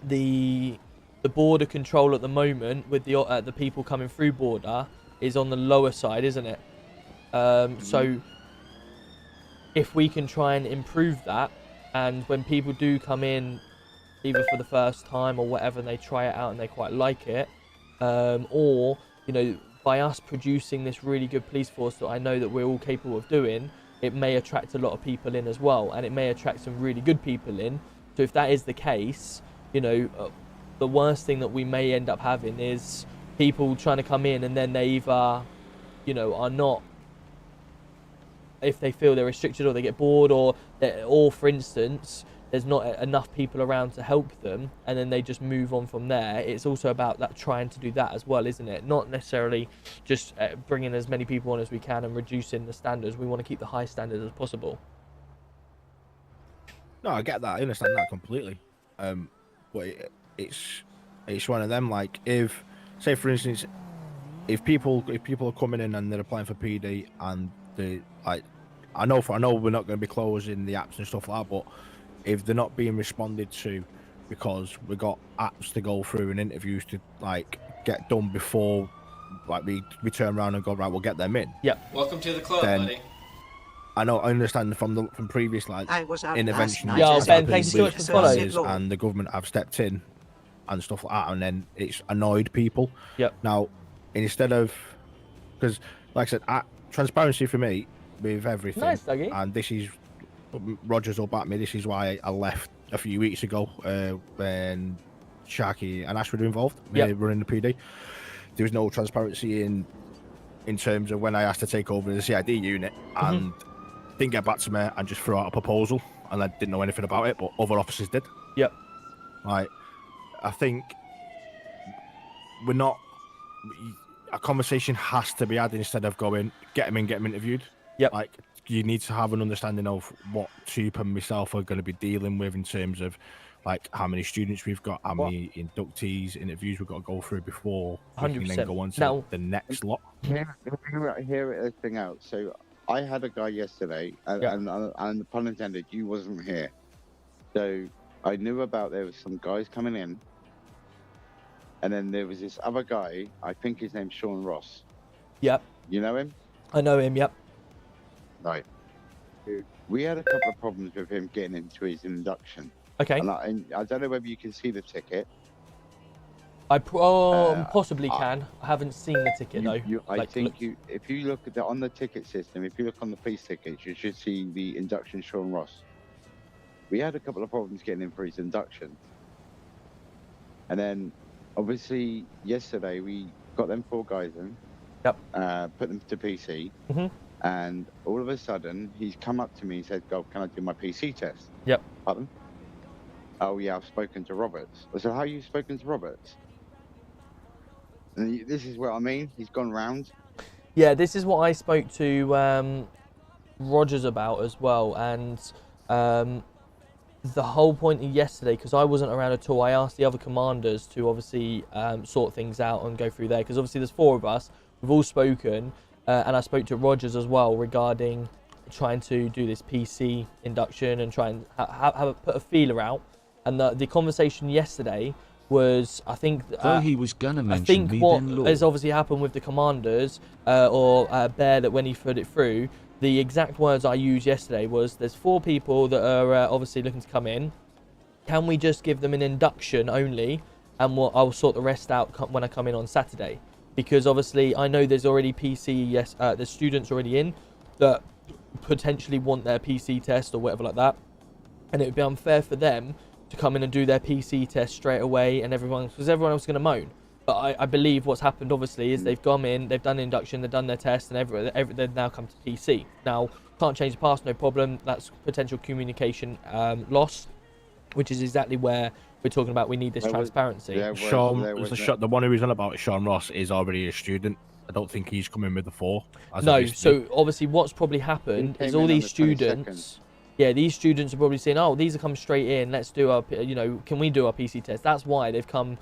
Speaker 2: the border control at the moment with the people coming through border is on the lower side, isn't it? So if we can try and improve that, and when people do come in, either for the first time or whatever, and they try it out and they quite like it, or by us producing this really good police force that I know that we're all capable of doing, it may attract a lot of people in as well, and it may attract some really good people in. So if that is the case, the worst thing that we may end up having is people trying to come in and then they either, are not if they feel they're restricted or they get bored, or for instance, there's not enough people around to help them, and then they just move on from there. It's also about that, trying to do that as well, isn't it? Not necessarily just bringing as many people on as we can and reducing the standards. We want to keep the high standards as possible.
Speaker 9: No, I get that. I understand that completely. But it's one of them. Like, if, say for instance, if people are coming in and they're applying for PD and they like, I know we're not going to be closing the apps and stuff like that, but if they're not being responded to because we got apps to go through and interviews to like get done before, like we turn around and go, right, we'll get them in.
Speaker 2: Yeah.
Speaker 12: Welcome to the club,
Speaker 9: Then,
Speaker 12: buddy.
Speaker 9: I understand from previous like intervention.
Speaker 2: Yo, Ben, thank you so much for following.
Speaker 9: And the government have stepped in and stuff like that, and then it's annoyed people.
Speaker 2: Yep.
Speaker 9: Now, instead of, because like I said, transparency for me with everything.
Speaker 2: Nice, Dougie.
Speaker 9: And this is, Rogers will back me. This is why I left a few weeks ago when Sharky and Ashford were involved.
Speaker 2: Yep.
Speaker 9: Running the PD. There was no transparency in terms of when I asked to take over the CID unit, and didn't get back to me and just threw out a proposal, and I didn't know anything about it, but other officers did.
Speaker 2: Yep.
Speaker 9: Like, I think we're not. A conversation has to be had instead of going get them interviewed.
Speaker 2: Yep.
Speaker 9: Like, you need to have an understanding of what Tupe and myself are going to be dealing with in terms of like how many students we've got, how many inductees, interviews we've got to go through before we can then go on to the next lot.
Speaker 11: Hear it thing out. So I had a guy yesterday, and pun intended, you wasn't here. So I knew about there was some guys coming in, and then there was this other guy. I think his name's Sean Ross.
Speaker 2: Yep.
Speaker 11: You know him?
Speaker 2: I know him. Yep.
Speaker 11: Right. We had a couple of problems with him getting into his induction.
Speaker 2: Okay.
Speaker 11: And I don't know whether you can see the ticket.
Speaker 2: I possibly can. I haven't seen the ticket though.
Speaker 11: If you look at on the ticket system, if you look on the police tickets, you should see the induction Sean Ross. We had a couple of problems getting in for his induction. And then, obviously, yesterday we got them 4 guys in.
Speaker 2: Yep.
Speaker 11: Put them to PC.
Speaker 2: Mm-hmm.
Speaker 11: And all of a sudden, he's come up to me and said, "Go, can I do my PC test?"
Speaker 2: Yep.
Speaker 11: Pardon? Oh yeah, I've spoken to Roberts. I said, "How you spoken to Roberts?" And this is what I mean. He's gone round.
Speaker 2: Yeah, this is what I spoke to Rogers about as well, and the whole point of yesterday, because I wasn't around at all, I asked the other commanders to obviously sort things out and go through there, because obviously there's 4 of us. We've all spoken, and I spoke to Rogers as well regarding trying to do this PC induction and try and put a feeler out. And the conversation yesterday was, I think,
Speaker 1: he was gonna mention
Speaker 2: I think
Speaker 1: me,
Speaker 2: what
Speaker 1: then Lord.
Speaker 2: has obviously happened with the commanders or Bear, that when he put it through, the exact words I used yesterday was, there's 4 people that are obviously looking to come in. Can we just give them an induction only, and I'll sort the rest out when I come in on Saturday? Because obviously I know there's already PC, there's students already in that potentially want their PC test or whatever like that, and it would be unfair for them to come in and do their PC test straight away, and because everyone else is going to moan. But I believe what's happened obviously is they've gone in, they've done induction, they've done their test, and they've now come to PC. Now, can't change the past, no problem. That's potential communication loss, which is exactly where we're talking about. We need this transparency.
Speaker 9: The one who is on about Sean Ross is already a student. I don't think he's coming with the 4.
Speaker 2: No, so obviously what's probably happened is all these students, these students are probably saying, oh, these are coming straight in, let's do our, can we do our PC test? That's why they've come,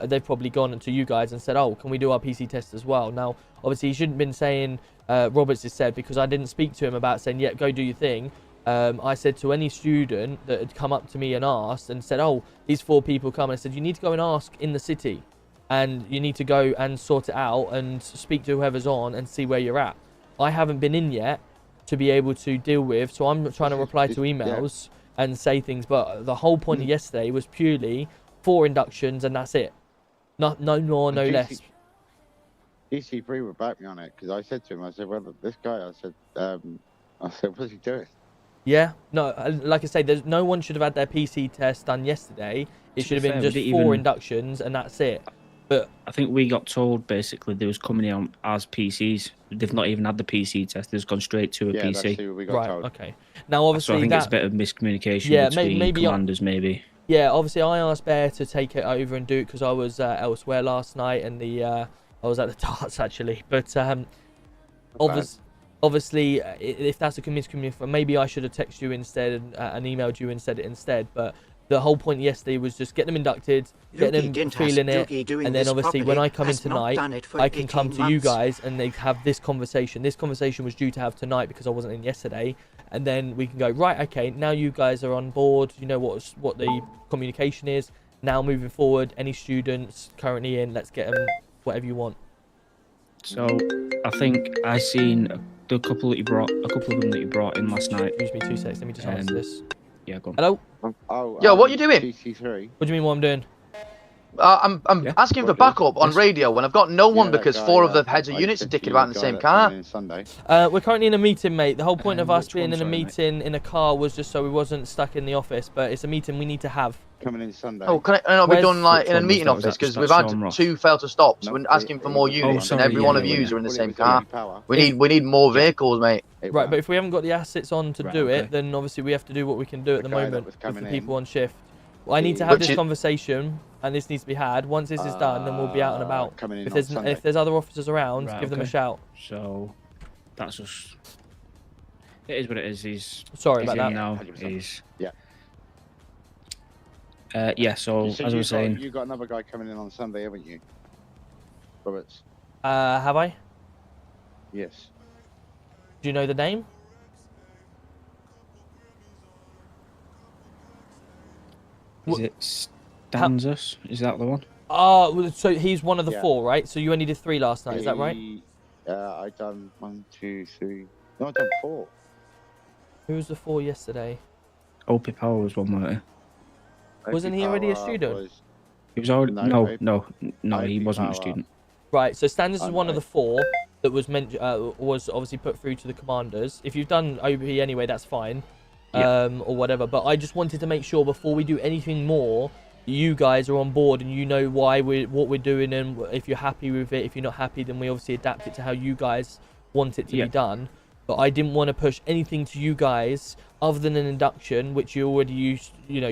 Speaker 2: they've probably gone to you guys and said, oh, can we do our PC test as well? Now, obviously he shouldn't have been saying, Roberts has said, because I didn't speak to him about saying, yeah, go do your thing. I said to any student that had come up to me and asked and said, oh, these 4 people come, and I said, you need to go and ask in the city, and you need to go and sort it out and speak to whoever's on and see where you're at. I haven't been in yet to be able to deal with, so I'm trying to reply to emails and say things, but the whole point of yesterday was purely 4 inductions, and that's it. No more, no less.
Speaker 11: DC3 would back me on it, because I said to him, I said, well, this guy, I said, what's he doing?
Speaker 2: Yeah, no, like I say, no one should have had their PC test done yesterday. It should have been just 4 inductions, and that's it. But
Speaker 8: I think we got told basically they was coming in as PCs. They've not even had the PC test. They've gone straight to a
Speaker 11: Yeah, that's
Speaker 8: PC.
Speaker 11: who we got
Speaker 2: right,
Speaker 11: told.
Speaker 2: okay. Now, obviously,
Speaker 8: So I think
Speaker 2: that
Speaker 8: it's a bit of miscommunication
Speaker 2: Yeah,
Speaker 8: between
Speaker 2: maybe
Speaker 8: commanders, maybe.
Speaker 2: Yeah, obviously I asked Bear to take it over and do it because I was elsewhere last night and I was at the darts actually. But obviously, if that's a miscommunication, maybe I should have texted you instead and emailed you and said it instead. But the whole point yesterday was just get them inducted, get them feeling it, and then obviously when I come in tonight, I can come to you guys and they have this conversation. This conversation was due to have tonight because I wasn't in yesterday, and then we can go, right, okay, now you guys are on board, you know what the communication is. Now moving forward, any students currently in, let's get them whatever you want.
Speaker 8: So I think I seen a couple of them that you brought in last night.
Speaker 2: Excuse me 2 seconds, let me just answer this.
Speaker 8: Yeah, go on.
Speaker 2: Hello?
Speaker 3: Yo, what you doing?
Speaker 11: GC3.
Speaker 2: What do you mean what I'm doing?
Speaker 3: I'm asking for backup on radio when I've got no one because 4 of the heads of units are dicking about in the same car.
Speaker 2: We're currently in a meeting, mate. The whole point of us being in a meeting in a car was just so we wasn't stuck in the office, but it's a meeting we need to have.
Speaker 11: Coming in Sunday.
Speaker 3: Oh, can I be done like in a meeting office because we've had 2 fail to stop, so we're asking for more units, and every one of yous are in the same car. We need more vehicles, mate.
Speaker 2: Right, but if we haven't got the assets on to do it, then obviously we have to do what we can do at the moment with the people on shift. Well, I need to have this conversation, and this needs to be had. Once this is done, then we'll be out and about. If there's other officers around, give them a shout.
Speaker 8: So that's just. It is what it is. He's
Speaker 2: sorry about that.
Speaker 8: Now he's
Speaker 11: yeah.
Speaker 8: So as I was saying,
Speaker 11: you got another guy coming in on Sunday, haven't you, Roberts?
Speaker 2: Have I?
Speaker 11: Yes.
Speaker 2: Do you know the name?
Speaker 8: Is it Stanzus? Is that the one?
Speaker 2: Oh, so he's one of the 4, right? So you only did 3 last night, is that right?
Speaker 11: I done 1, 2, 3. No, I done 4.
Speaker 2: Who was the 4 yesterday?
Speaker 8: OP Power was one, wasn't
Speaker 2: he? Wasn't he already a student?
Speaker 8: He was already no, he wasn't a student.
Speaker 2: Right, so Standards is one of the 4 that was was obviously put through to the commanders. If you've done OP anyway, that's fine, or whatever. But I just wanted to make sure before we do anything more, you guys are on board and you know what we're doing, and if you're happy with it. If you're not happy, then we obviously adapt it to how you guys want it to be done. But I didn't want to push anything to you guys other than an induction, which you're already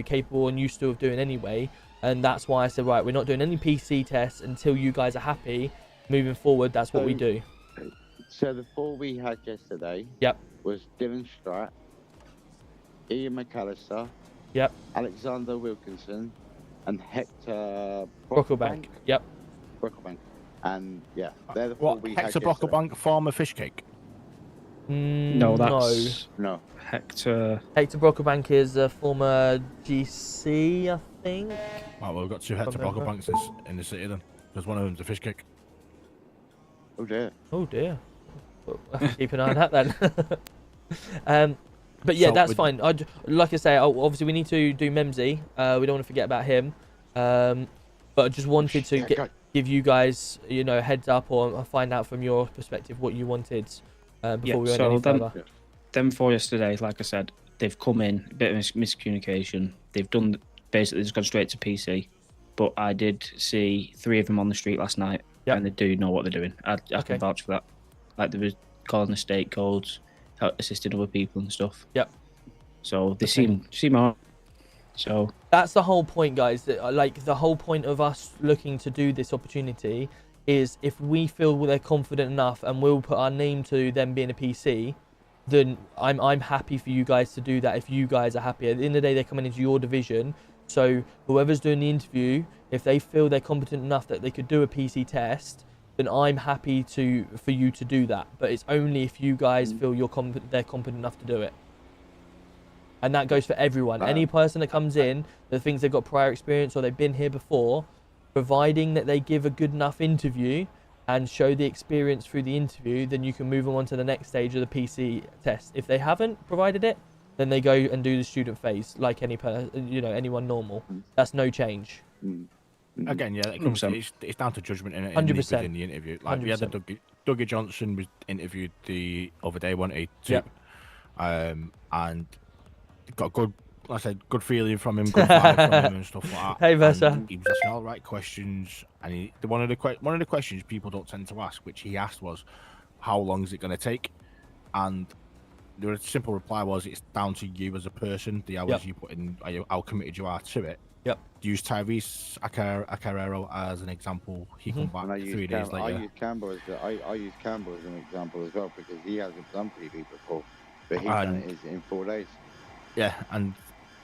Speaker 2: capable and used to of doing anyway. And that's why I said, right, we're not doing any PC tests until you guys are happy. Moving forward, that's what we do.
Speaker 11: So the 4 we had yesterday was Dylan Stratt, Ian McAllister, Alexander Wilkinson, and Hector
Speaker 2: Brocklebank.
Speaker 11: Brocklebank. And they're the 4 we had
Speaker 9: Hector Brocklebank, former Fishcake?
Speaker 8: No, that's
Speaker 11: no.
Speaker 8: Hector
Speaker 2: Brocklebank is a former GC, I think.
Speaker 9: Well, we've got 2 Hector Brocklebanks in the city then, because one of them's a Fishcake.
Speaker 11: Oh dear.
Speaker 2: Oh dear. Keep an eye on that then. But yeah, that's fine. Like I say, obviously we need to do Memsy. We don't want to forget about him. But I just wanted to give you guys, a heads up or find out from your perspective what you wanted before we went any further.
Speaker 8: Them 4 yesterday, like I said, they've come in, a bit of miscommunication. They've done, basically, it's gone straight to PC. But I did see 3 of them on the street last night, and they do know what they're doing. I can vouch for that. Like, they were calling the state codes, assisting other people and stuff. So they seem alright. So
Speaker 2: that's the whole point, guys. Like, the whole point of us looking to do this opportunity is if we feel they're confident enough and we'll put our name to them being a PC, then I'm happy for you guys to do that if you guys are happy. At the end of the day, they're coming into your division. So whoever's doing the interview, if they feel they're competent enough that they could do a PC test, then I'm happy for you to do that. But it's only if you guys feel they're competent enough to do it. And that goes for everyone. Any person that comes in that thinks they've got prior experience or they've been here before, providing that they give a good enough interview and show the experience through the interview, then you can move them on to the next stage of the PC test. If they haven't provided it, then they go and do the student phase like anyone normal. That's no change.
Speaker 9: Again, it's down to judgment in
Speaker 2: 100%
Speaker 9: in the interview. Like we had the Dougie Johnson was interviewed the other day, wasn't he? And got like I said, good feeling from him, good vibe from him, and stuff like that.
Speaker 2: Hey, Versa.
Speaker 9: And he was asking all the right questions, and one of the questions people don't tend to ask, which he asked, was, "How long is it going to take?" And the simple reply was, "It's down to you as a person, the hours you put in, how committed you are to it."
Speaker 2: Yep.
Speaker 9: Use Tyrese Acarero as an example. He come back 3 days later.
Speaker 11: I use Campbell as an example as well, because he hasn't done PD before, but he's done it in 4 days.
Speaker 9: Yeah, and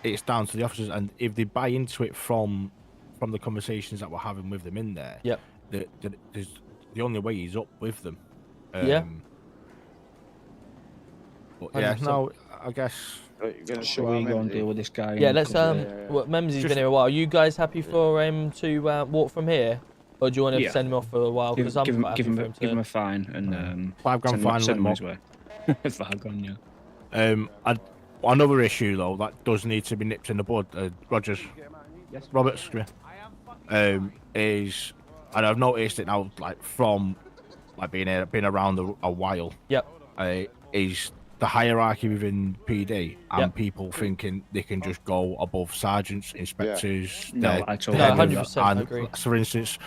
Speaker 9: it's down to the officers, and if they buy into it from the conversations that we're having with them in there, the only way is up with them.
Speaker 2: Yeah.
Speaker 9: But yeah,
Speaker 2: 100%.
Speaker 9: no, I guess.
Speaker 8: Should we go and deal with this guy?
Speaker 2: Yeah, let's well, Memsy's been here a while. Are you guys happy for him to walk from here, or do you want to send him off for a while? Because I'm
Speaker 8: give
Speaker 2: quite happy for him to...
Speaker 8: him a fine and
Speaker 9: £5 fine.
Speaker 8: Send him his way. £5, yeah.
Speaker 9: Another issue though that does need to be nipped in the bud. Roberts, is, and I've noticed it now, like from being around a while.
Speaker 2: Yep.
Speaker 9: Is the hierarchy within PD and people thinking they can just go above sergeants, inspectors.
Speaker 8: No, I totally
Speaker 2: 100% agree.
Speaker 9: So, for instance,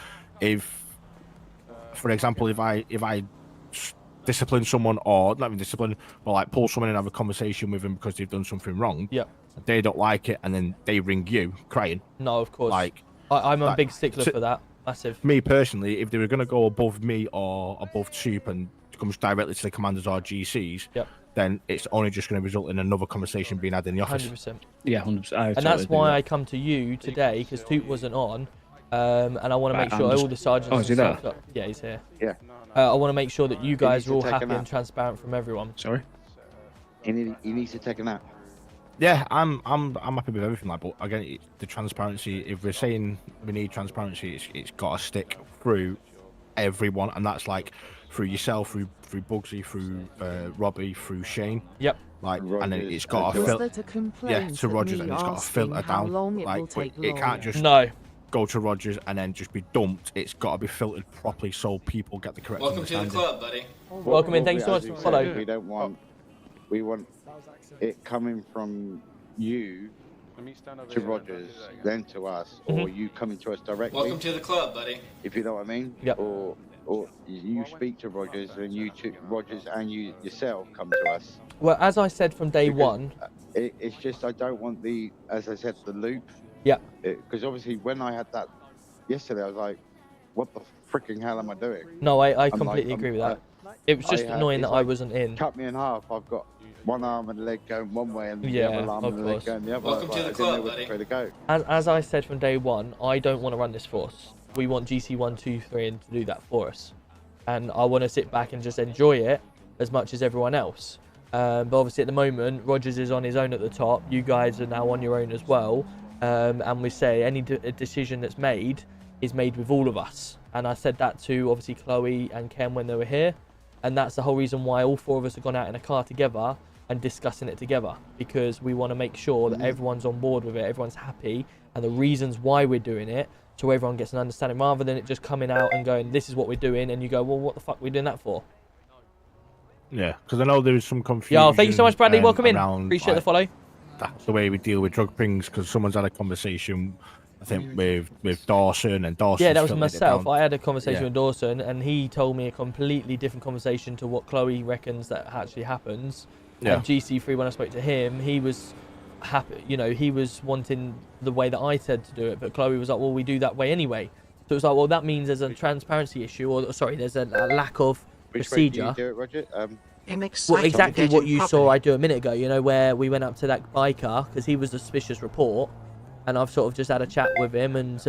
Speaker 9: for example, if I discipline someone, or not even discipline, but like pull someone and have a conversation with them because they've done something wrong, they don't like it, and then they ring you crying.
Speaker 2: No, of course.
Speaker 9: Like,
Speaker 2: I'm a big stickler for that. Massive.
Speaker 9: Me personally, if they were going to go above me or above Soup and comes directly to the commanders or GCs, then it's only just going to result in another conversation being had in the office.
Speaker 2: 100%.
Speaker 8: Yeah, 100%.
Speaker 2: And that's why I come to you today, because Toot wasn't on, and I want to make sure all the sergeants...
Speaker 8: Oh, is he there?
Speaker 2: Yeah, he's here.
Speaker 11: Yeah.
Speaker 2: I want to make sure that you guys are all happy and transparent from everyone.
Speaker 8: Sorry?
Speaker 11: He needs to take a nap.
Speaker 9: Yeah, I'm happy with everything. Like, but again, the transparency. If we're saying we need transparency, it's got to stick through everyone, and that's like through yourself, through Bugsy, through Robbie, through Shane.
Speaker 2: Yep.
Speaker 9: Like, Rogers, and then it's got to filter. Yeah, to Rogers, and it's got to filter down. Like, it can't just go to Rogers and then just be dumped. It's got to be filtered properly so people get the correct.
Speaker 12: Welcome to the club, buddy.
Speaker 2: Welcome in. Thanks so much for following.
Speaker 11: We want it coming from you to Rogers, then to us, or you coming to us directly.
Speaker 12: Welcome to the club, buddy.
Speaker 11: If you know what I mean.
Speaker 2: Yep.
Speaker 11: Or you speak to Rogers, and Rogers and you yourself come to us.
Speaker 2: Well, as I said from day one,
Speaker 11: it's just I don't want as I said, the loop.
Speaker 2: Yeah.
Speaker 11: Because obviously when I had that yesterday, I was like, what the freaking hell am I doing?
Speaker 2: No, I completely agree with that. It was just annoying that I wasn't in.
Speaker 11: Cut me in half. I've got one arm and leg going one way, and the other arm and leg going the other.
Speaker 12: Welcome to the club, buddy.
Speaker 11: To go.
Speaker 2: As I said from day one, I don't want to run this force. We want GC 1, 2, 3 and to do that for us, and I want to sit back and just enjoy it as much as everyone else. But obviously at the moment, Rogers is on his own at the top. You guys are now on your own as well. And we say any decision that's made is made with all of us. And I said that to obviously Chloe and Ken when they were here. And that's the whole reason why all four of us have gone out in a car together and discussing it together, because we want to make sure that everyone's on board with it, everyone's happy, and the reasons why we're doing it, so everyone gets an understanding, rather than it just coming out and going, this is what we're doing, and you go, well, what the fuck are we doing that for?
Speaker 9: Yeah, because I know there's some confusion.
Speaker 2: Yo, thank you so much, Bradley. Welcome in.
Speaker 9: Around,
Speaker 2: appreciate the follow.
Speaker 9: That's the way we deal with drug things, because someone's had a conversation, I think, with Dawson, and Dawson.
Speaker 2: Yeah, that was myself. I had a conversation with Dawson, and he told me a completely different conversation to what Chloe reckons that actually happens.
Speaker 9: Yeah.
Speaker 2: And GC3, when I spoke to him, he was happy. You know, he was wanting the way that I said to do it, but Chloe was like, well, we do that way anyway. So it was like, well, that means there's a transparency issue, or sorry, there's a lack of procedure.
Speaker 11: Which way do you do it, Roger?
Speaker 2: Well, exactly what you saw I do a minute ago, you know, where we went up to that biker because he was the suspicious report, and I've sort of just had a chat with him and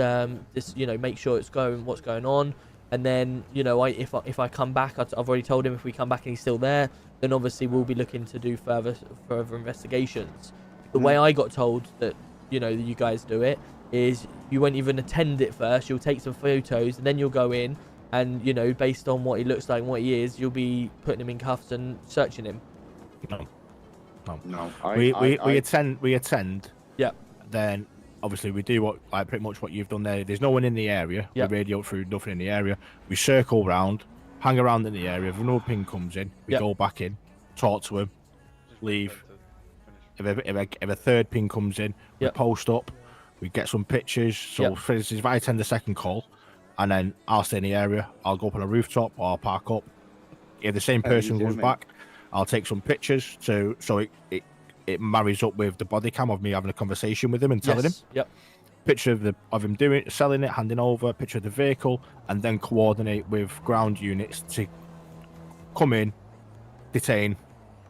Speaker 2: just, you know, make sure it's going, what's going on. And then, you know, if I come back, I've already told him if we come back and he's still there, then obviously we'll be looking to do further investigations. The way I got told that, you know, that you guys do it is you won't even attend it first. You'll take some photos and then you'll go in and, you know, based on what he looks like and what he is, you'll be putting him in cuffs and searching him.
Speaker 11: No.
Speaker 9: We attend.
Speaker 2: Yeah.
Speaker 9: Then obviously we do pretty much what you've done there. There's no one in the area.
Speaker 2: Yep.
Speaker 9: We radio through nothing in the area. We circle round, hang around in the area. If another ping comes in, we go back in, talk to him, leave. if a third ping comes in, we post up, we get some pictures. So for instance, if I attend the second call, and then I'll stay in the area, I'll go up on a rooftop or I'll park up. If the same person comes back, I'll take some pictures so it marries up with the body cam of me having a conversation with him and telling him.
Speaker 2: Yep.
Speaker 9: Picture of him doing it, selling it, handing over, picture of the vehicle, and then coordinate with ground units to come in, detain.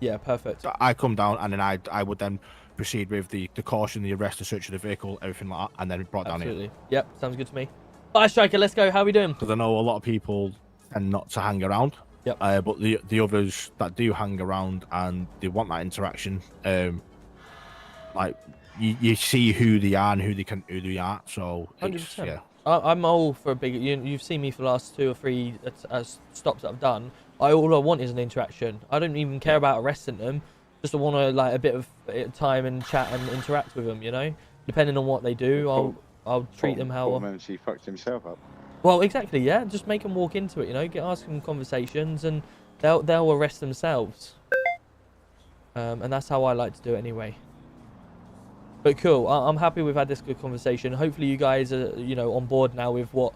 Speaker 2: Yeah, perfect.
Speaker 9: I come down, and then I would then proceed with the caution, the arrest, the search of the vehicle, everything like that, and then brought down here.
Speaker 2: Absolutely. Yep, sounds good to me. Bye, Striker, let's go. How are we doing?
Speaker 9: Because I know a lot of people tend not to hang around.
Speaker 2: Yep.
Speaker 9: But the others that do hang around and they want that interaction, like you see who they are and who they are. So
Speaker 2: 100%.
Speaker 9: Yeah.
Speaker 2: I'm all for a big. You've seen me for the last 2 or 3 stops that I've done. All I want is an interaction. I don't even care about arresting them. Just I want to like a bit of time and chat and interact with them. You know, depending on what they do, I'll treat them how.
Speaker 11: He fucked himself up.
Speaker 2: Well, exactly. Yeah, just make them walk into it. You know, ask them conversations, and they'll arrest themselves. And that's how I like to do it anyway. But cool. I'm happy we've had this good conversation. Hopefully, you guys are on board now with what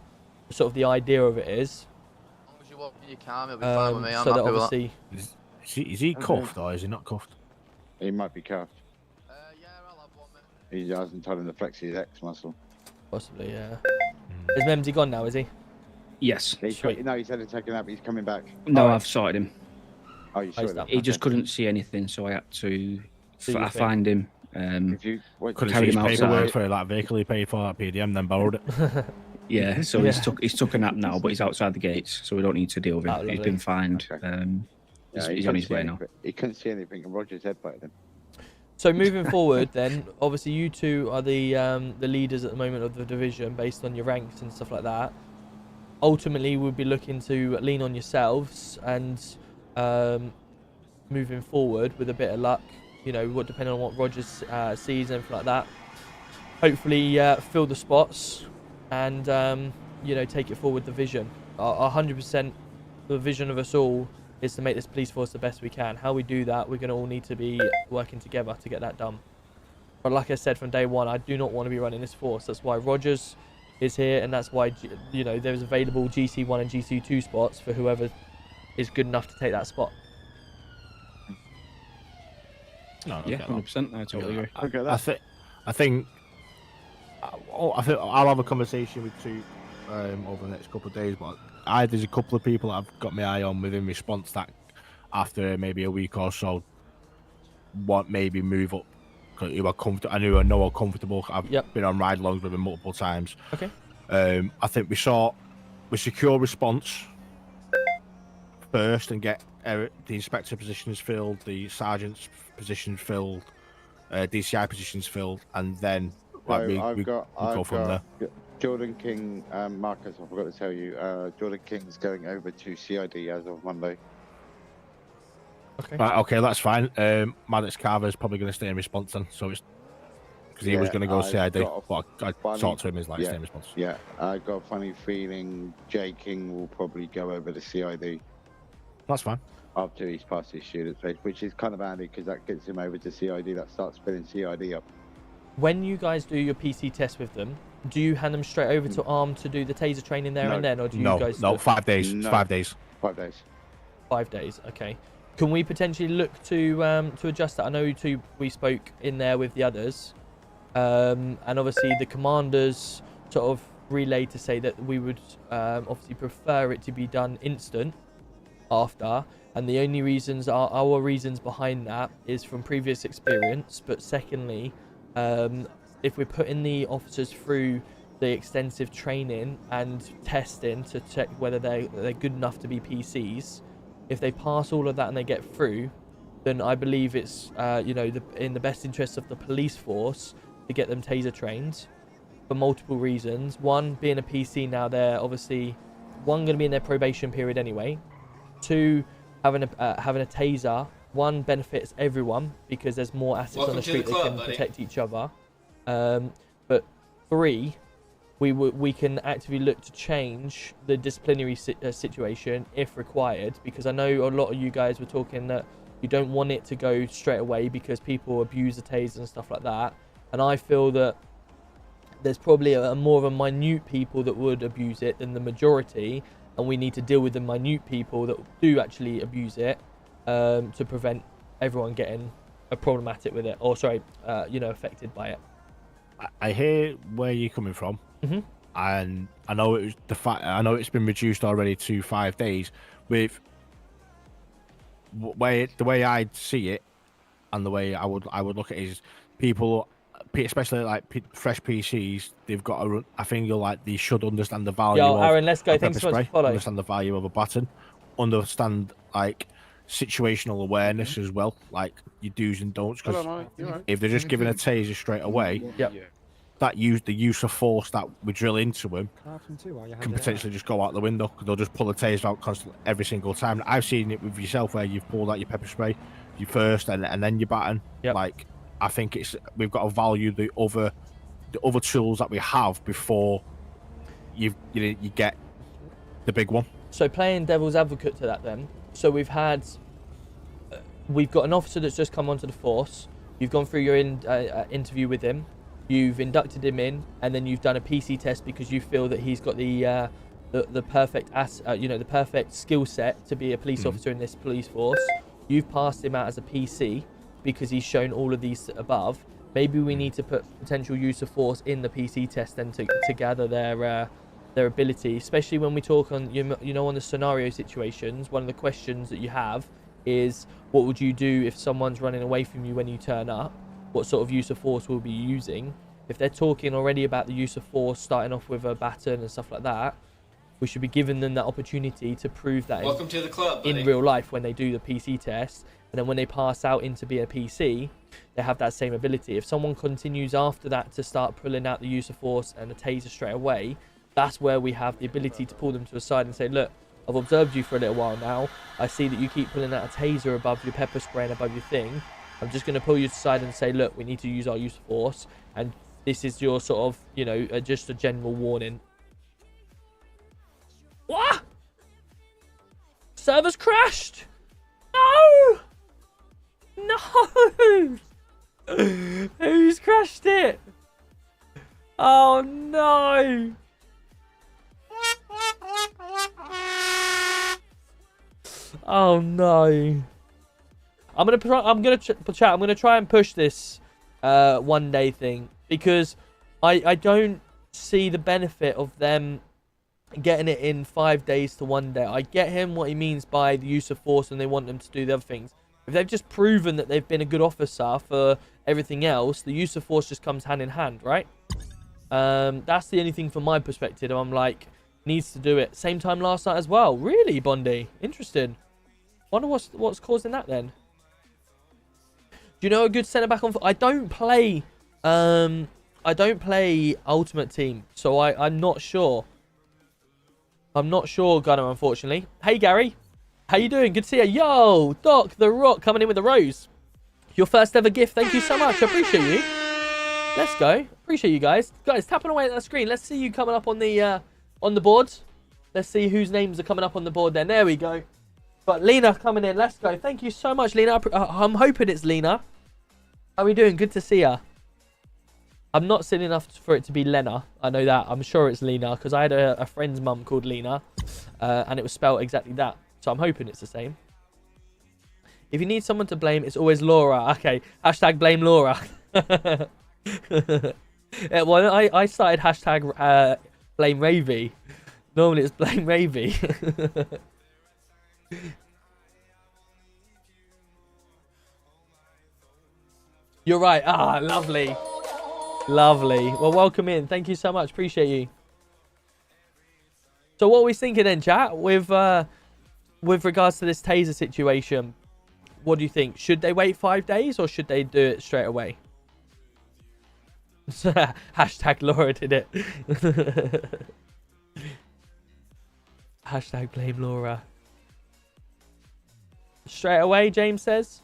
Speaker 2: sort of the idea of it is.
Speaker 3: As long as you calm, it'll be fine with me. I'm
Speaker 2: so that
Speaker 3: happy with
Speaker 2: obviously.
Speaker 9: Is he cuffed or is he not cuffed?
Speaker 11: He might be cuffed.
Speaker 3: Yeah, I'll have one, mate.
Speaker 11: He hasn't told him to flex his X muscle.
Speaker 2: Possibly, yeah. Is Memsy gone now, is he?
Speaker 8: Yes.
Speaker 11: No, he's had a second up. He's coming back.
Speaker 8: No, I've sorted him.
Speaker 11: Oh, you sorted him?
Speaker 8: He just couldn't see anything, so I had to
Speaker 2: I
Speaker 8: find him.
Speaker 9: Couldn't see
Speaker 8: carried
Speaker 9: his
Speaker 8: him
Speaker 9: paperwork
Speaker 8: outside.
Speaker 9: for that vehicle he paid for that PDM, then borrowed it.
Speaker 8: Yeah, so he's took a nap now, but he's outside the gates, so we don't need to deal with him. He's been fined. He's on his way now.
Speaker 11: He couldn't see anything, and Roger's headbutted him.
Speaker 2: So moving forward, then obviously you two are the leaders at the moment of the division, based on your ranks and stuff like that. Ultimately, we'll be looking to lean on yourselves, and moving forward with a bit of luck, depending on what Rogers sees and everything like that. Hopefully, fill the spots, and take it forward. The vision, 100%, the vision of us all is to make this police force the best we can. How we do that, we're going to all need to be working together to get that done. But like I said from day one, I do not want to be running this force. That's why Rogers is here, and that's why there's available GC1 and GC2 spots for whoever is good enough to take that spot.
Speaker 9: No,
Speaker 8: yeah, 100%. I totally agree.
Speaker 9: I think I'll have a conversation with two over the next couple of days, but there's a couple of people that I've got my eye on within response that after maybe a week or so want maybe move up, who are comfortable. I know are comfortable. I've been on ride-alongs with them multiple times.
Speaker 2: Okay.
Speaker 9: I think we secure response first and get the inspector positions filled, the sergeant's positions filled, DCI positions filled, and then we go from there.
Speaker 11: Jordan King, Marcus, I forgot to tell you, Jordan King's going over to CID as of Monday.
Speaker 2: Okay.
Speaker 9: Right, okay, that's fine. Maddox Carver's probably going to stay in response then, so it's because he was going to go CID, but I talked to him, he's like, stay in response.
Speaker 11: Yeah, I got a funny feeling Jay King will probably go over to CID.
Speaker 9: That's fine.
Speaker 11: After he's passed his student phase, which is kind of handy because that gets him over to CID, that starts filling CID up.
Speaker 2: When you guys do your PC test with them, do you hand them straight over to ARM to do the taser training there and then, or do you guys?
Speaker 9: No, 5 days.
Speaker 11: No.
Speaker 9: 5 days.
Speaker 11: 5 days.
Speaker 2: 5 days. Okay. Can we potentially look to adjust that? I know we spoke in there with the others, and obviously the commanders sort of relayed to say that we would obviously prefer it to be done instant after, and the only reasons are our reasons behind that is from previous experience, but secondly, if we're putting the officers through the extensive training and testing to check whether they're good enough to be PCs, if they pass all of that and they get through, then I believe it's in the best interest of the police force to get them taser trained for multiple reasons. One, being a PC now, they're obviously going to be in their probation period anyway. Two, having a taser, one, benefits everyone because there's more assets on the street that can protect each other. But three, we can actively look to change the disciplinary situation if required, because I know a lot of you guys were talking that You don't want it to go straight away because people abuse the taser and stuff like that. And I feel that there's probably a more of a minute people that would abuse it than the majority, and we need to deal with the minute people that do actually abuse it to prevent everyone getting problematic with it, or sorry, you know, affected by it.
Speaker 9: I hear where you're coming from,
Speaker 2: Mhm.
Speaker 9: and I know it was the fact. I know it's been reduced already to 5 days. With the way I see it, and the way I would look at it is people, especially like fresh PCs, they've got to. I think you're like they should understand the value.
Speaker 2: Yo,
Speaker 9: of
Speaker 2: Aaron, let's go.
Speaker 9: a
Speaker 2: Thanks
Speaker 9: pepper
Speaker 2: so much
Speaker 9: spray,
Speaker 2: for following.
Speaker 9: understand the value of a baton, understand like situational awareness as well, like your do's and don'ts. Because
Speaker 21: Hello, mate. You right?
Speaker 9: if they're just giving a taser straight away,
Speaker 2: yep.
Speaker 9: the use of force that we drill into them can potentially just go out the window, because they'll just pull the taser out constantly every single time. I've seen it with yourself where you've pulled out your pepper spray, you first and then your baton.
Speaker 2: Yep.
Speaker 9: Like, I think we've got to value the other tools that we have before you get the big one.
Speaker 2: So playing devil's advocate to that then, so we've got an officer that's just come onto the force. You've gone through your interview with him, you've inducted him in, and then you've done a PC test because you feel that he's got the perfect the perfect skill set to be a police officer in this police force. You've passed him out as a PC because he's shown all of these above. Maybe we need to put potential use of force in the PC test then to gather their ability, especially when we talk on on the scenario situations. One of the questions that you have is, what would you do if someone's running away from you when you turn up? What sort of use of force will be using? If they're talking already about the use of force, starting off with a baton and stuff like that, we should be giving them that opportunity to prove that
Speaker 12: Welcome to the club, buddy.
Speaker 2: in real life when they do the PC test. And then when they pass out into being a PC, they have that same ability. If someone continues after that to start pulling out the use of force and the taser straight away, that's where we have the ability to pull them to the side and say, look, I've observed you for a little while now. I see that you keep pulling out a taser above your pepper spray and above your thing. I'm just going to pull you to the side and say, look, we need to use our use of force. And this is your sort of, just a general warning. What? Server's crashed. No. No. Who's crashed it? Oh no. Oh no. I'm gonna try and push this 1 day thing, because I don't see the benefit of them getting it in 5 days to 1 day. I get him what he means by the use of force and they want them to do the other things. If they've just proven that they've been a good officer for everything else, the use of force just comes hand in hand, right? That's the only thing from my perspective. I'm like, needs to do it. Same time last night as well. Really, Bondi? Interesting. Wonder what's causing that then. Do you know a good centre back on? I don't play Ultimate Team, so I'm not sure. I'm not sure, Gunner, unfortunately. Hey, Gary. How you doing? Good to see you. Yo, Doc, The Rock, coming in with a rose. Your first ever gift. Thank you so much. I appreciate you. Let's go. Appreciate you guys. Guys, tapping away at that screen. Let's see you coming up on the board. Let's see whose names are coming up on the board then. There we go. But Lena coming in. Let's go. Thank you so much, Lena. I'm hoping it's Lena. How are we doing? Good to see ya. I'm not silly enough for it to be Lena. I know that. I'm sure it's Lena, because I had a friend's mum called Lena, and it was spelled exactly that. So I'm hoping it's the same. If you need someone to blame, it's always Laura. Okay. Hashtag blame Laura. Yeah, well, I started hashtag blame Ravy. Normally it's blame Ravy. You're right. Ah, lovely. Lovely. Well, welcome in. Thank you so much. Appreciate you. So what are we thinking then, chat? With regards to this taser situation, what do you think? Should they wait 5 days or should they do it straight away? Hashtag Laura did it. Hashtag blame Laura. Straight away, James says.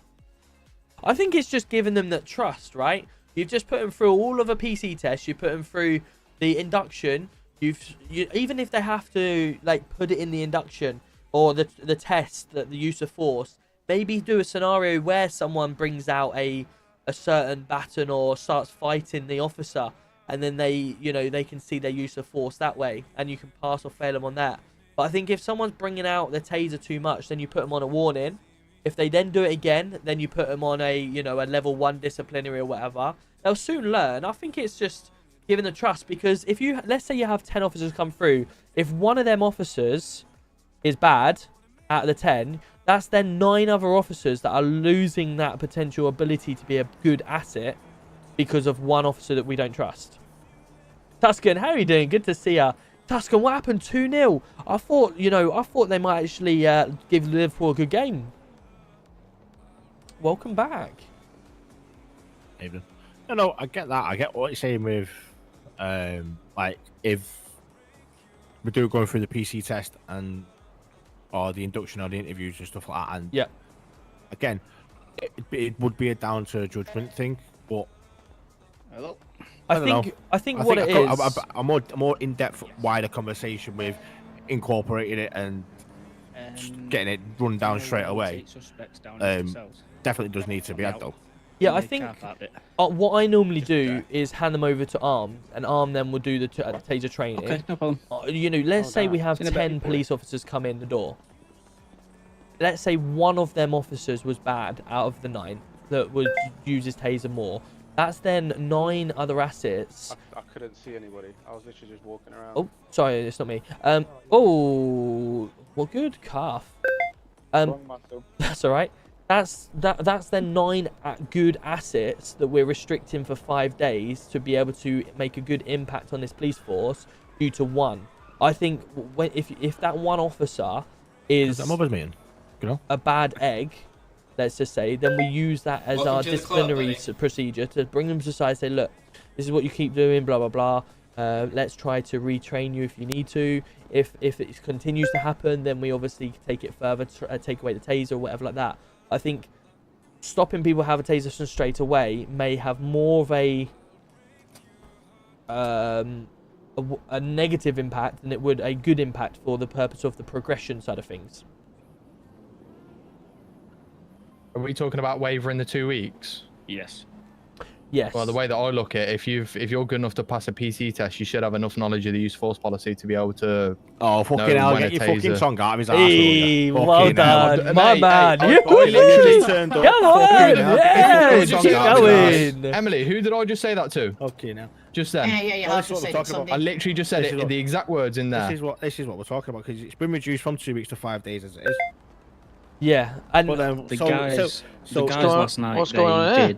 Speaker 2: I think it's just giving them that trust, right? You've just put them through all of a PC test. You put them through the induction. Even if they have to like put it in the induction or the test, the use of force, maybe do a scenario where someone brings out a certain baton or starts fighting the officer, and then they, you know, they can see their use of force that way, and you can pass or fail them on that. But I think if someone's bringing out the taser too much, then you put them on a warning. If they then do it again, then you put them on a, you know, a level 1 disciplinary or whatever. They'll soon learn. I think it's just giving the trust, because if you, let's say you have 10 officers come through, if one of them officers is bad out of the 10, that's then 9 other officers that are losing that potential ability to be a good asset because of one officer that we don't trust. Tuscan, how are you doing? Good to see ya. Tuscan, what happened? 2-0. I thought, you know, I thought they might actually give Liverpool a good game. Welcome back.
Speaker 9: Evening. No, I get that. I get what you're saying with, like, if we do going through the PC test and or the induction or the interviews and stuff like that, and
Speaker 2: yeah,
Speaker 9: again, it would be a down to judgment thing, but
Speaker 8: hello.
Speaker 2: I think what it is,
Speaker 9: a more in-depth, wider conversation with incorporating it and getting it run down straight away. Definitely does need to be had though.
Speaker 2: Yeah, I think what I normally do is hand them over to Arm, and Arm then will do the taser training.
Speaker 8: Okay, no problem.
Speaker 2: You know, let's say we have 10 police officers come in the door. Let's say one of them officers was bad out of the 9 that would use his taser more. That's then 9 other assets.
Speaker 21: I couldn't see anybody. I was literally just walking around.
Speaker 2: Oh, sorry, it's not me. Oh, well, good calf. That's all right. That's then 9 good assets that we're restricting for 5 days to be able to make a good impact on this police force due to 1. I think if that one officer is a bad egg, let's just say, then we use that as our disciplinary procedure to bring them to the side, say, look, this is what you keep doing, blah, blah, blah. Let's try to retrain you if you need to. If it continues to happen, then we obviously take it further, take away the taser or whatever like that. I think stopping people have a taser straight away may have more of a negative impact than it would a good impact for the purpose of the progression side of things.
Speaker 1: Are we talking about wavering the 2 weeks?
Speaker 8: Yes.
Speaker 2: Yes.
Speaker 1: Well, the way that I look at it, if you're good enough to pass a PC test, you should have enough knowledge of the use force policy to be able to.
Speaker 9: Oh, fucking hell! Get your fucking tongue out of his
Speaker 2: Hey,
Speaker 9: arsehole.
Speaker 2: well done, my man.
Speaker 1: I
Speaker 2: You
Speaker 1: literally turned up.
Speaker 2: Come on, yeah, keep going.
Speaker 1: Emily, who did I just say that to?
Speaker 9: Okay, now.
Speaker 1: Just then.
Speaker 22: Yeah.
Speaker 9: Well, that's what we're talking about.
Speaker 1: I literally just said it, the exact words in there.
Speaker 9: This is what we're talking about, because it's been reduced from 2 weeks to 5 days as it is.
Speaker 2: Yeah, and
Speaker 8: the guys last night,
Speaker 3: what's going on here?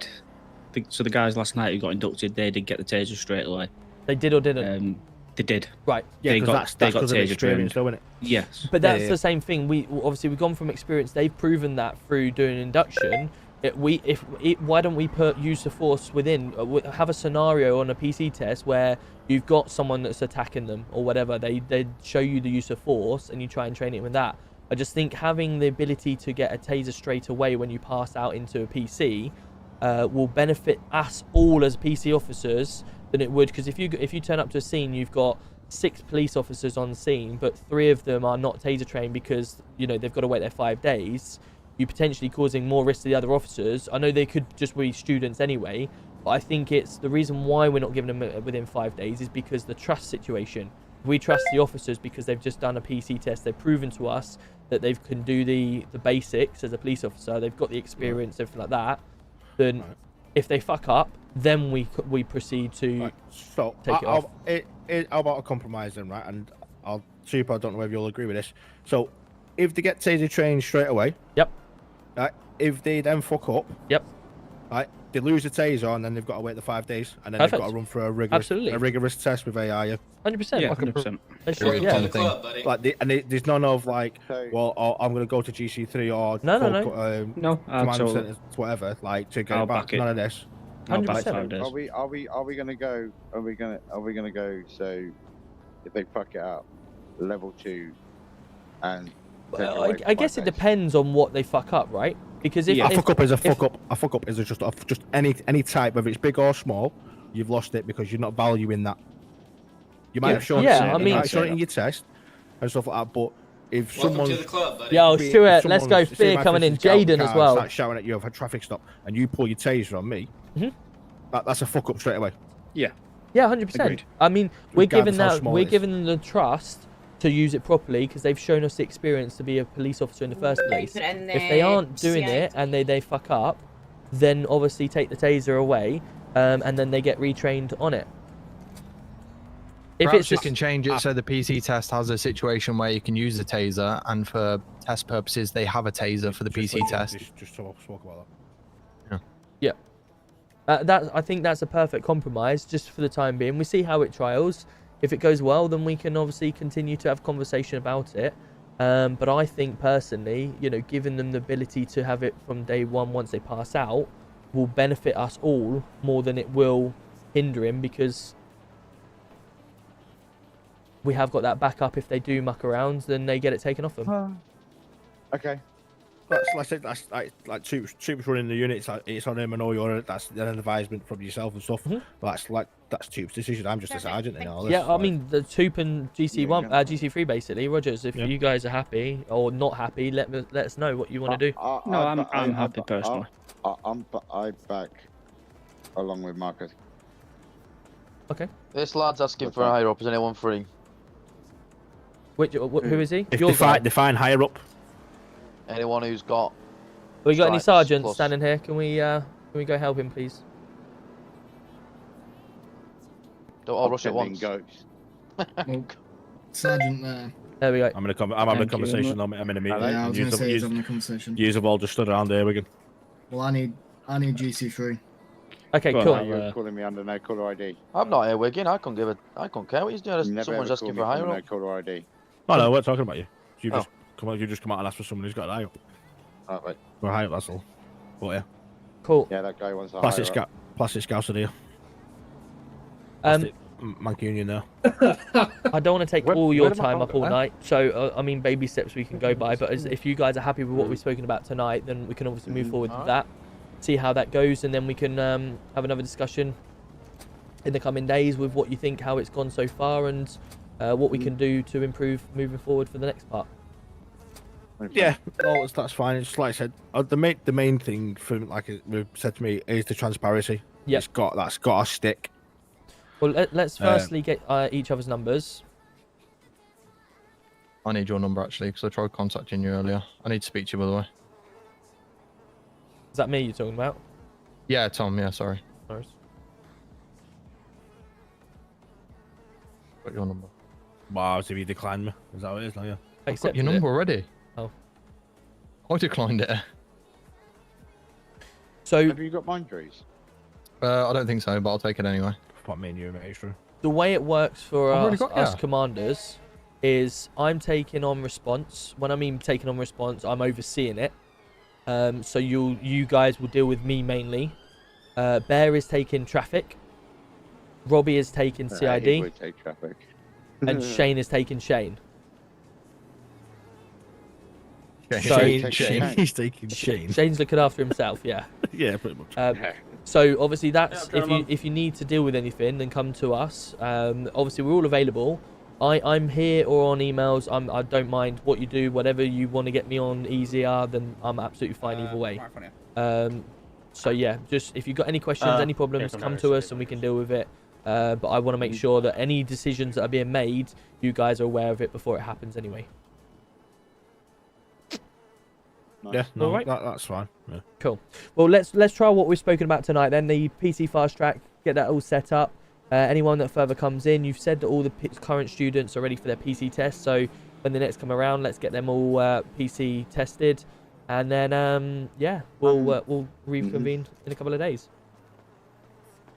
Speaker 8: So the guys last night who got inducted, they did get the taser straight away.
Speaker 2: They did or didn't?
Speaker 8: They did.
Speaker 2: Right.
Speaker 9: Yeah,
Speaker 8: they got
Speaker 9: taser
Speaker 8: trained,
Speaker 9: though, isn't it?
Speaker 8: Yes.
Speaker 2: But that's the same thing. We've gone from experience. They've proven that through doing induction. Why don't we put use of force within? Have a scenario on a PC test where you've got someone that's attacking them or whatever. They show you the use of force and you try and train it with that. I just think having the ability to get a taser straight away when you pass out into a PC will benefit us all as PC officers than it would, because if you turn up to a scene, you've got 6 police officers on scene, but 3 of them are not taser trained because, you know, they've got to wait their 5 days. You're potentially causing more risk to the other officers. I know they could just be students anyway, but I think it's the reason why we're not giving them within 5 days is because the trust situation. We trust the officers because they've just done a PC test. They've proven to us that they can do the basics as a police officer. They've got the experience, everything like that. Then if they fuck up, then we proceed to take it off.
Speaker 9: How about a compromise then, right? And I don't know whether you'll agree with this. So if they get taser trained straight away,
Speaker 2: yep.
Speaker 9: Right, if they then fuck up,
Speaker 2: yep.
Speaker 9: Right, they lose the taser and then they've got to wait the 5 days, and then they've got to run through a rigorous test with AI.
Speaker 2: 100%.
Speaker 8: Yeah, 100%.
Speaker 9: There's none of like, well, I'm going to go to GC3 or command centers, whatever, like to get back. None of this.
Speaker 2: 100%.
Speaker 11: Are we going to go? Are we going to go? So if they fuck it up, level 2, and
Speaker 2: well, I guess it depends on what they fuck up, right? Because if
Speaker 9: a fuck up is a fuck up, a fuck up is just any type, whether it's big or small, you've lost it because you're not valuing that. You might have shown it, you might have shown it in your test and stuff like that, but if
Speaker 12: Welcome
Speaker 9: someone's
Speaker 12: to the club, buddy.
Speaker 2: Yo,
Speaker 9: being-
Speaker 2: Stuart,
Speaker 9: if
Speaker 2: let's go.
Speaker 9: someone's- say
Speaker 2: Fear
Speaker 9: my
Speaker 2: coming in.
Speaker 9: friends get out of the
Speaker 2: Jaden
Speaker 9: car
Speaker 2: as
Speaker 9: and
Speaker 2: well.
Speaker 9: start shouting at you over a traffic stop, and you pull your taser on me, that's a fuck up straight away.
Speaker 8: Yeah.
Speaker 2: Yeah, 100%.
Speaker 9: Agreed.
Speaker 2: I mean, we're
Speaker 9: Regardless
Speaker 2: giving
Speaker 9: how
Speaker 2: that
Speaker 9: small
Speaker 2: we're
Speaker 9: it is.
Speaker 2: giving them the trust to use it properly because they've shown us the experience to be a police officer in the first place.
Speaker 4: put it in
Speaker 2: If they
Speaker 4: there,
Speaker 2: aren't doing it and they fuck up, then obviously take the taser away, and then they get retrained on it. If
Speaker 1: Perhaps
Speaker 2: it's
Speaker 1: you
Speaker 2: just
Speaker 1: can change it so the PC test has a situation where you can use the taser, and for test purposes, they have a taser for the PC test.
Speaker 9: Just talk about
Speaker 2: Yeah. I think that's a perfect compromise just for the time being. We see how it trials. If it goes well, then we can obviously continue to have conversation about it. But I think personally, you know, giving them the ability to have it from day one once they pass out will benefit us all more than it will hinder him, because we have got that backup. If they do muck around, then they get it taken off them.
Speaker 11: Okay.
Speaker 9: That's like I said, that's like Tubes running the unit. It's on him and all your. That's an advisement from yourself and stuff. But that's Tubes' decision. I'm just a sergeant in all this.
Speaker 2: Yeah, I mean the Toop and GC1, GC3 basically. Rogers, if you guys are happy or not happy, let us know what you want to do.
Speaker 8: I'm happy personally.
Speaker 11: I back along with Marcus.
Speaker 2: Okay.
Speaker 3: This lad's asking for a higher up. Is anyone free?
Speaker 2: Who is he?
Speaker 9: If
Speaker 2: Your guy?
Speaker 9: define higher up.
Speaker 3: Anyone who's got.
Speaker 2: We got any
Speaker 3: stripes
Speaker 2: sergeants
Speaker 3: plus-
Speaker 2: standing here? Can we go help him, please?
Speaker 3: Don't all rush at once.
Speaker 15: Sergeant there.
Speaker 2: There we go.
Speaker 9: I'm having a
Speaker 15: Thank you.
Speaker 9: conversation. I'm in a meeting.
Speaker 15: Yeah, I was going to say he's having a conversation.
Speaker 9: Yous have all just stood around there again.
Speaker 15: Well, I need GC3.
Speaker 2: Okay,
Speaker 11: Well,
Speaker 2: cool.
Speaker 11: You're calling me under no caller ID.
Speaker 3: I'm not here, Wiggin. I couldn't care what he's doing.
Speaker 11: Never
Speaker 3: Someone's
Speaker 11: ever
Speaker 3: asking
Speaker 11: call
Speaker 3: for a
Speaker 11: me
Speaker 3: higher
Speaker 11: under
Speaker 3: up.
Speaker 11: no caller ID.
Speaker 9: Oh no, we're talking about you. You
Speaker 3: Oh.
Speaker 9: just come out and ask for someone who's got an eye up.
Speaker 11: Oh, wait.
Speaker 9: For a high up, that's all. But yeah.
Speaker 2: Cool.
Speaker 11: Yeah, that guy wants a
Speaker 9: Plastic
Speaker 11: higher up.
Speaker 9: Plastic scouser deal. Monkey Union now.
Speaker 2: I don't want to take all
Speaker 9: where
Speaker 2: your
Speaker 9: am I
Speaker 2: time up all
Speaker 9: going?
Speaker 2: night, so I mean baby steps we can go by. But if you guys are happy with what we've spoken about tonight, then we can obviously move forward with that, see how that goes, and then we can have another discussion in the coming days with what you think, how it's gone so far, and what we can do to improve moving forward for the next part.
Speaker 9: Yeah, no, that's fine. It's like I said, the main thing for like it said to me is the transparency.
Speaker 2: Yep.
Speaker 9: That's got to stick.
Speaker 2: Well, let's firstly get each other's numbers.
Speaker 1: I need your number actually, because I tried contacting you earlier. I need to speak to you, by the way.
Speaker 2: Is that me you're talking about?
Speaker 1: Yeah, Tom. Yeah, sorry.
Speaker 2: No worries.
Speaker 1: Got your number.
Speaker 9: Wow, so you declined me. Is that what it is now? Yeah.
Speaker 1: I've got your number already.
Speaker 2: Oh.
Speaker 1: I declined it.
Speaker 2: So
Speaker 11: Have you got mine, Drews?
Speaker 1: I don't think so, but I'll take it anyway.
Speaker 9: What me and you, mate? True.
Speaker 2: the way it works for
Speaker 1: I've already
Speaker 2: us,
Speaker 1: got-
Speaker 2: us
Speaker 1: yeah.
Speaker 2: commanders is I'm taking on response. When I mean taking on response, I'm overseeing it. So you guys will deal with me mainly. Bear is taking traffic. Robbie is taking
Speaker 11: He
Speaker 2: CID.
Speaker 11: would take traffic.
Speaker 2: And Shane is taking Shane.
Speaker 9: Shane. He's taking Shane.
Speaker 2: Shane's looking after himself, yeah.
Speaker 9: Yeah, pretty much.
Speaker 2: So obviously that's if you need to deal with anything, then come to us. Obviously we're all available. I'm here or on emails. I don't mind what you do, whatever you want to get me on easier, then I'm absolutely fine either way. So yeah, just if you've got any questions, any problems, come to us and we can deal with it. But I want to make sure that any decisions that are being made, you guys are aware of it before it happens anyway.
Speaker 9: Yeah, no,
Speaker 2: Alright.
Speaker 9: that's fine. Yeah.
Speaker 2: Cool. Well, let's try what we've spoken about tonight. Then the PC fast track, get that all set up. Anyone that further comes in, you've said that all the current students are ready for their PC test. So when the next come around, let's get them all PC tested, and then yeah, we'll reconvene in a couple of days.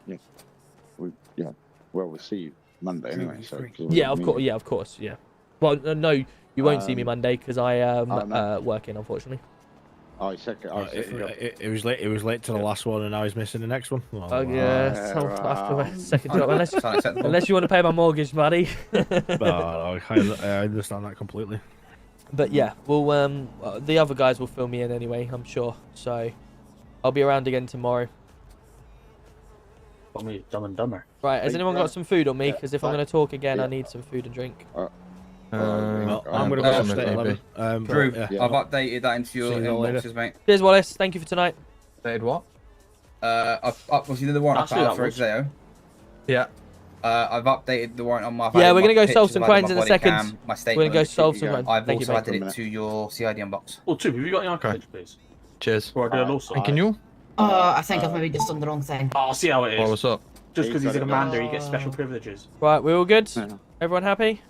Speaker 11: Yeah. Well, we'll see you Monday anyway. So
Speaker 2: Yeah, of course. Yeah, of course. Yeah. Well, no, you won't see me Monday because I am working, unfortunately.
Speaker 11: Oh,
Speaker 9: It was late. It was late to the last one, and now he's missing the next one.
Speaker 2: Oh yeah, so after my second job, unless you want to pay my mortgage, buddy.
Speaker 9: No, I understand that completely.
Speaker 2: But yeah, we'll the other guys will fill me in anyway, I'm sure. So I'll be around again tomorrow.
Speaker 8: Me Dumb and Dumber.
Speaker 2: Right, has anyone got some food on me? Because if I'm going to talk again, I need some food and drink.
Speaker 9: Well, I'm going to go upstate 11.
Speaker 4: Drew,
Speaker 9: Yeah.
Speaker 4: I've updated that into your
Speaker 9: See you later.
Speaker 4: inboxes, mate.
Speaker 2: Cheers, Wallace. Thank you for tonight.
Speaker 1: Updated what?
Speaker 4: I've obviously the warrant I put out for Exeo.
Speaker 1: Yeah.
Speaker 4: I've updated the warrant on my.
Speaker 2: Yeah, we're
Speaker 4: going
Speaker 2: gonna
Speaker 4: to
Speaker 2: go solve some crimes in a second.
Speaker 4: My
Speaker 2: We're
Speaker 4: statement.
Speaker 2: gonna go solve some crimes.
Speaker 4: I've
Speaker 2: Thank you,
Speaker 4: also
Speaker 2: mate.
Speaker 4: added it to your CID inbox.
Speaker 22: Oh, Tube, have you got any archives, please?
Speaker 1: Cheers.
Speaker 22: Before I do a lawsuit.
Speaker 1: And can you?
Speaker 23: I think I've maybe just done the wrong thing.
Speaker 22: I'll see how it is.
Speaker 1: Well, what's up?
Speaker 22: Just because he's a commander, he gets special privileges.
Speaker 2: Right, we're all good? Everyone happy?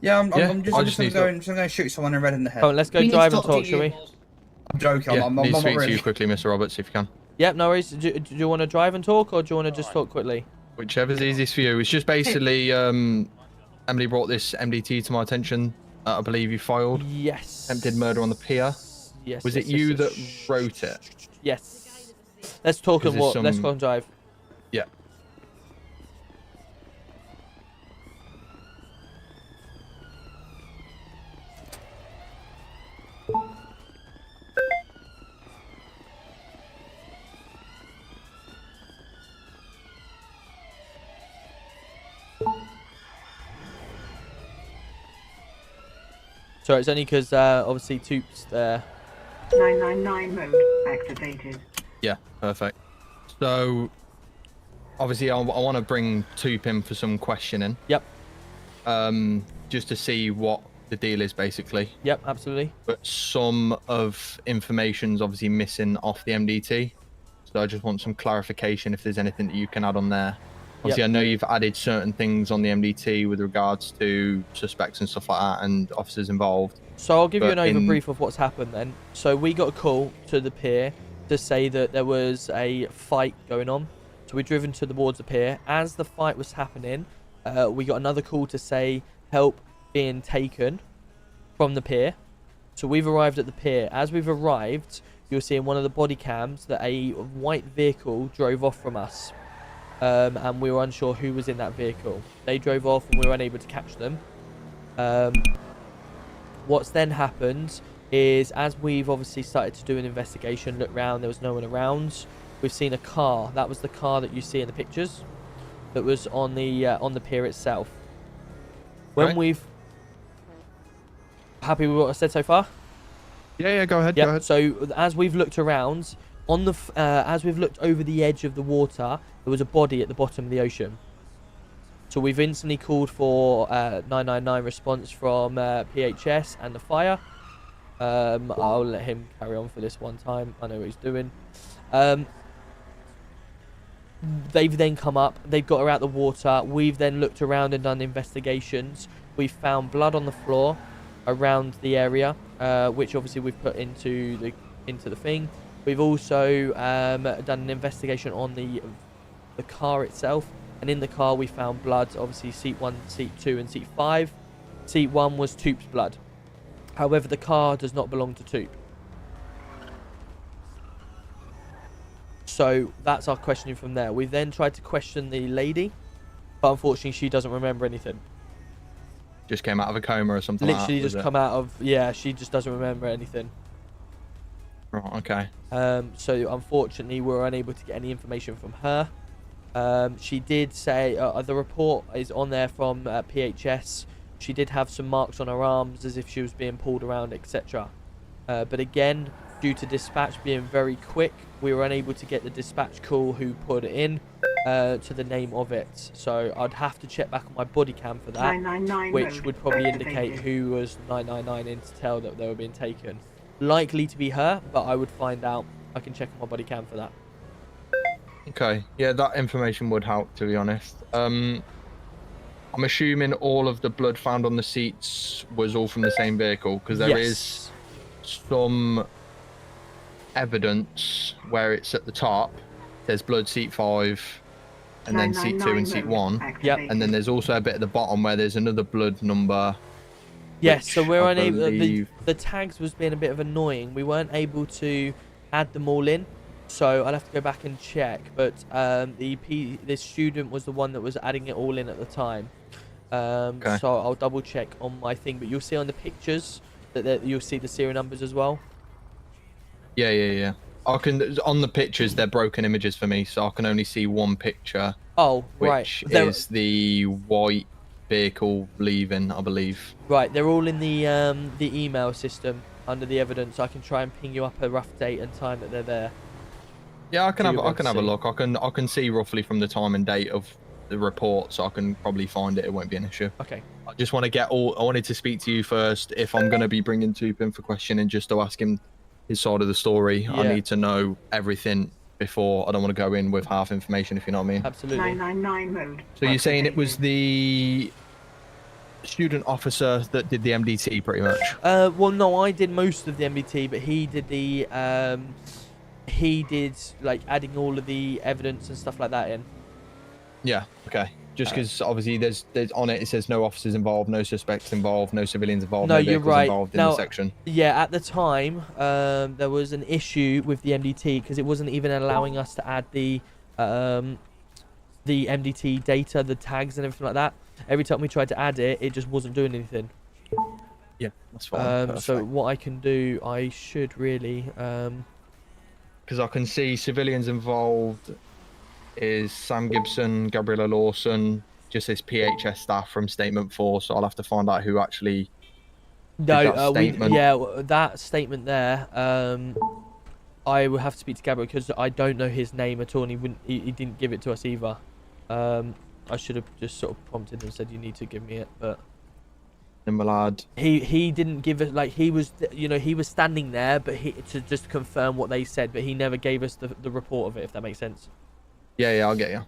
Speaker 4: Yeah, I'm
Speaker 1: I just
Speaker 4: just going to shoot someone in red in the head.
Speaker 2: Come on, let's go drive and talk, shall we?
Speaker 4: I'm joking.
Speaker 1: Yeah,
Speaker 4: I'm
Speaker 1: need to
Speaker 4: not
Speaker 1: speak to
Speaker 4: really.
Speaker 1: you quickly, Mr. Roberts, if you can.
Speaker 2: Yep, no worries. Do you want to drive and talk, or do you want to just talk quickly?
Speaker 1: Whichever's easiest for you. It's just basically, Emily brought this MDT to my attention. I believe you filed.
Speaker 2: Yes.
Speaker 1: Attempted murder on the pier.
Speaker 2: Yes.
Speaker 1: Was it you that wrote it?
Speaker 2: Yes. Let's talk and walk. Let's
Speaker 1: some-
Speaker 2: go and drive.
Speaker 1: Yeah.
Speaker 2: Sorry, it's only because obviously Toop's there.
Speaker 13: 999 mode activated.
Speaker 1: Yeah, perfect. So, obviously, I want to bring Toop in for some questioning.
Speaker 2: Yep.
Speaker 1: Just to see what the deal is, basically.
Speaker 2: Yep, absolutely.
Speaker 1: But some of information's obviously missing off the MDT. So I just want some clarification if there's anything that you can add on there. Obviously, I know you've added certain things on the MDT with regards to suspects and stuff like that and officers involved.
Speaker 2: So I'll give you an overbrief of what's happened then. So we got a call to the pier to say that there was a fight going on. So we're driven towards the pier. As the fight was happening, we got another call to say help being taken from the pier. So we've arrived at the pier. As we've arrived, you'll see in one of the body cams that a white vehicle drove off from us. And we were unsure who was in that vehicle. They drove off and we were unable to catch them. What's then happened is, as we've obviously started to do an investigation, look around, there was no one around. We've seen a car. That was the car that you see in the pictures that was on the pier itself. When we've... Happy with what I said so far?
Speaker 1: Yeah, go ahead.
Speaker 2: Yep.
Speaker 1: Go ahead.
Speaker 2: So as we've looked around, as we've looked over the edge of the water, there was a body at the bottom of the ocean. So we've instantly called for 999 response from PHS and the fire. I'll let him carry on for this one time. I know what he's doing. They've then come up. They've got her out the water. We've then looked around and done investigations. We've found blood on the floor around the area, which obviously we've put into the thing. We've also done an investigation on the car itself, and in the car we found blood, obviously seat 1, seat 2 and seat 5. Seat 1 was Toop's blood. However, the car does not belong to Toop. So that's our questioning from there. We then tried to question the lady, but unfortunately she doesn't remember anything.
Speaker 1: Just came out of a coma or something
Speaker 2: Literally
Speaker 1: like that,
Speaker 2: just come out of, yeah, she just doesn't remember anything.
Speaker 1: Right, okay.
Speaker 2: So unfortunately we were unable to get any information from her. She did say, the report is on there from PHS. She did have some marks on her arms as if she was being pulled around, etc. But again, due to dispatch being very quick, we were unable to get the dispatch call who put it in to the name of it. So I'd have to check back on my body cam for that,
Speaker 13: 999
Speaker 2: which would probably indicate who was 999 in to tell that they were being taken. Likely to be her, but I would find out. I can check on my body cam for that.
Speaker 1: Okay, yeah, that information would help, to be honest. I'm assuming all of the blood found on the seats was all from the same vehicle, because there is some evidence where it's at the top. There's blood seat 5, and then seat 2 and seat 1.
Speaker 2: Yep.
Speaker 1: And then there's also a bit at the bottom where there's another blood number.
Speaker 2: Yes, so we're
Speaker 1: I
Speaker 2: unable.
Speaker 1: believe-
Speaker 2: The tags was being a bit of annoying. We weren't able to add them all in, so I'll have to go back and check. But this student was the one that was adding it all in at the time.
Speaker 1: Okay.
Speaker 2: So I'll double check on my thing. But you'll see on the pictures that you'll see the serial numbers as well.
Speaker 1: Yeah. I can, on the pictures, they're broken images for me, so I can only see one picture.
Speaker 2: Oh, right.
Speaker 1: Which is the white vehicle leaving, I believe.
Speaker 2: Right, they're all in the email system under the evidence. I can try and ping you up a rough date and time that they're there.
Speaker 1: Yeah, I can
Speaker 2: So
Speaker 1: have
Speaker 2: you'll be
Speaker 1: I
Speaker 2: able
Speaker 1: can
Speaker 2: to
Speaker 1: have a
Speaker 2: see.
Speaker 1: look. I can see roughly from the time and date of the report, so I can probably find it. It won't be an issue.
Speaker 2: Okay.
Speaker 1: I just want to get all. I wanted to speak to you first. If I'm going to be bringing Toop in for questioning, just to ask him his side of the story, I
Speaker 2: Yeah.
Speaker 1: need to know everything before. I don't want to go in with half information, if you know what I mean.
Speaker 2: Absolutely.
Speaker 13: 999 mode.
Speaker 1: So you're saying it was the student officer that did the MDT, pretty much?
Speaker 2: Well, no, I did most of the MBT, but he did he did like adding all of the evidence and stuff like that in.
Speaker 1: Yeah. Okay. Just because obviously there's on it says no officers involved, no suspects involved, no civilians involved,
Speaker 2: No,
Speaker 1: no
Speaker 2: you're
Speaker 1: vehicles
Speaker 2: right.
Speaker 1: involved in
Speaker 2: Now,
Speaker 1: the section.
Speaker 2: yeah, at the time, there was an issue with the MDT because it wasn't even allowing us to add the MDT data, the tags and everything like that. Every time we tried to add it, it just wasn't doing anything.
Speaker 1: Yeah, that's fine.
Speaker 2: So what I can do, I should really
Speaker 1: Because I can see civilians involved is Sam Gibson, Gabriella Lawson, just this PHS staff from Statement 4, so I'll have to find out who actually did that statement.
Speaker 2: That statement there, I will have to speak to Gabriel because I don't know his name at all, and he didn't give it to us either. I should have just sort of prompted and said you need to give me it, but he didn't give it. Like, he was, you know, he was standing there, but to just confirm what they said, but he never gave us the report of it, if that makes sense.
Speaker 1: Yeah, I'll get you.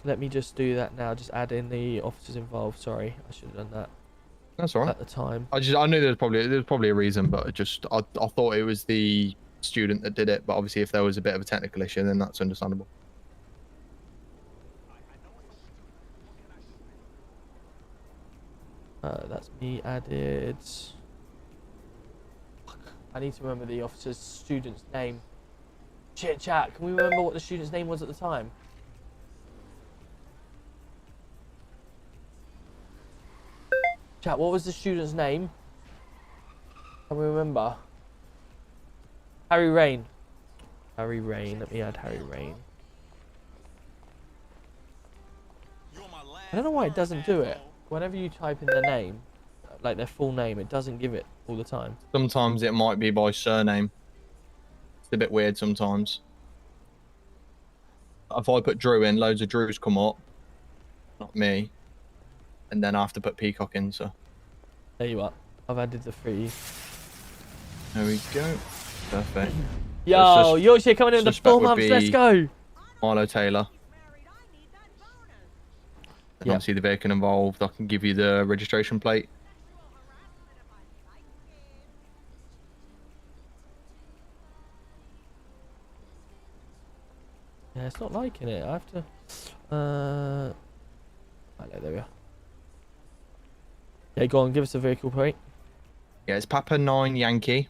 Speaker 2: Let me just do that now. Just add in the officers involved. Sorry, I should have done that.
Speaker 1: That's all right.
Speaker 2: At the time.
Speaker 1: I knew there's probably a reason, but I thought it was the student that did it. But obviously, if there was a bit of a technical issue, then that's understandable.
Speaker 2: That's me added. Fuck. I need to remember the officer's student's name. Shit, chat. Can we remember what the student's name was at the time? Chat, what was the student's name? Can we remember? Harry Rain. Harry Rain. Let me add Harry Rain. I don't know why it doesn't do it. Whenever you type in their name, like their full name, it doesn't give it all the time.
Speaker 1: Sometimes it might be by surname. It's a bit weird sometimes. If I put Drew in, loads of Drews come up. Not me. And then I have to put Peacock in, so.
Speaker 2: There you are. I've added the 3.
Speaker 1: There we go. Perfect.
Speaker 2: Yo, Yorkshire coming in with the full months. Let's go.
Speaker 1: Milo Taylor. And obviously the vehicle involved. I can give you the registration plate.
Speaker 2: Yeah, it's not liking it. I have to. Right, there we are. Yeah, go on. Give us a vehicle plate.
Speaker 1: Yeah, it's Papa 9 Yankee.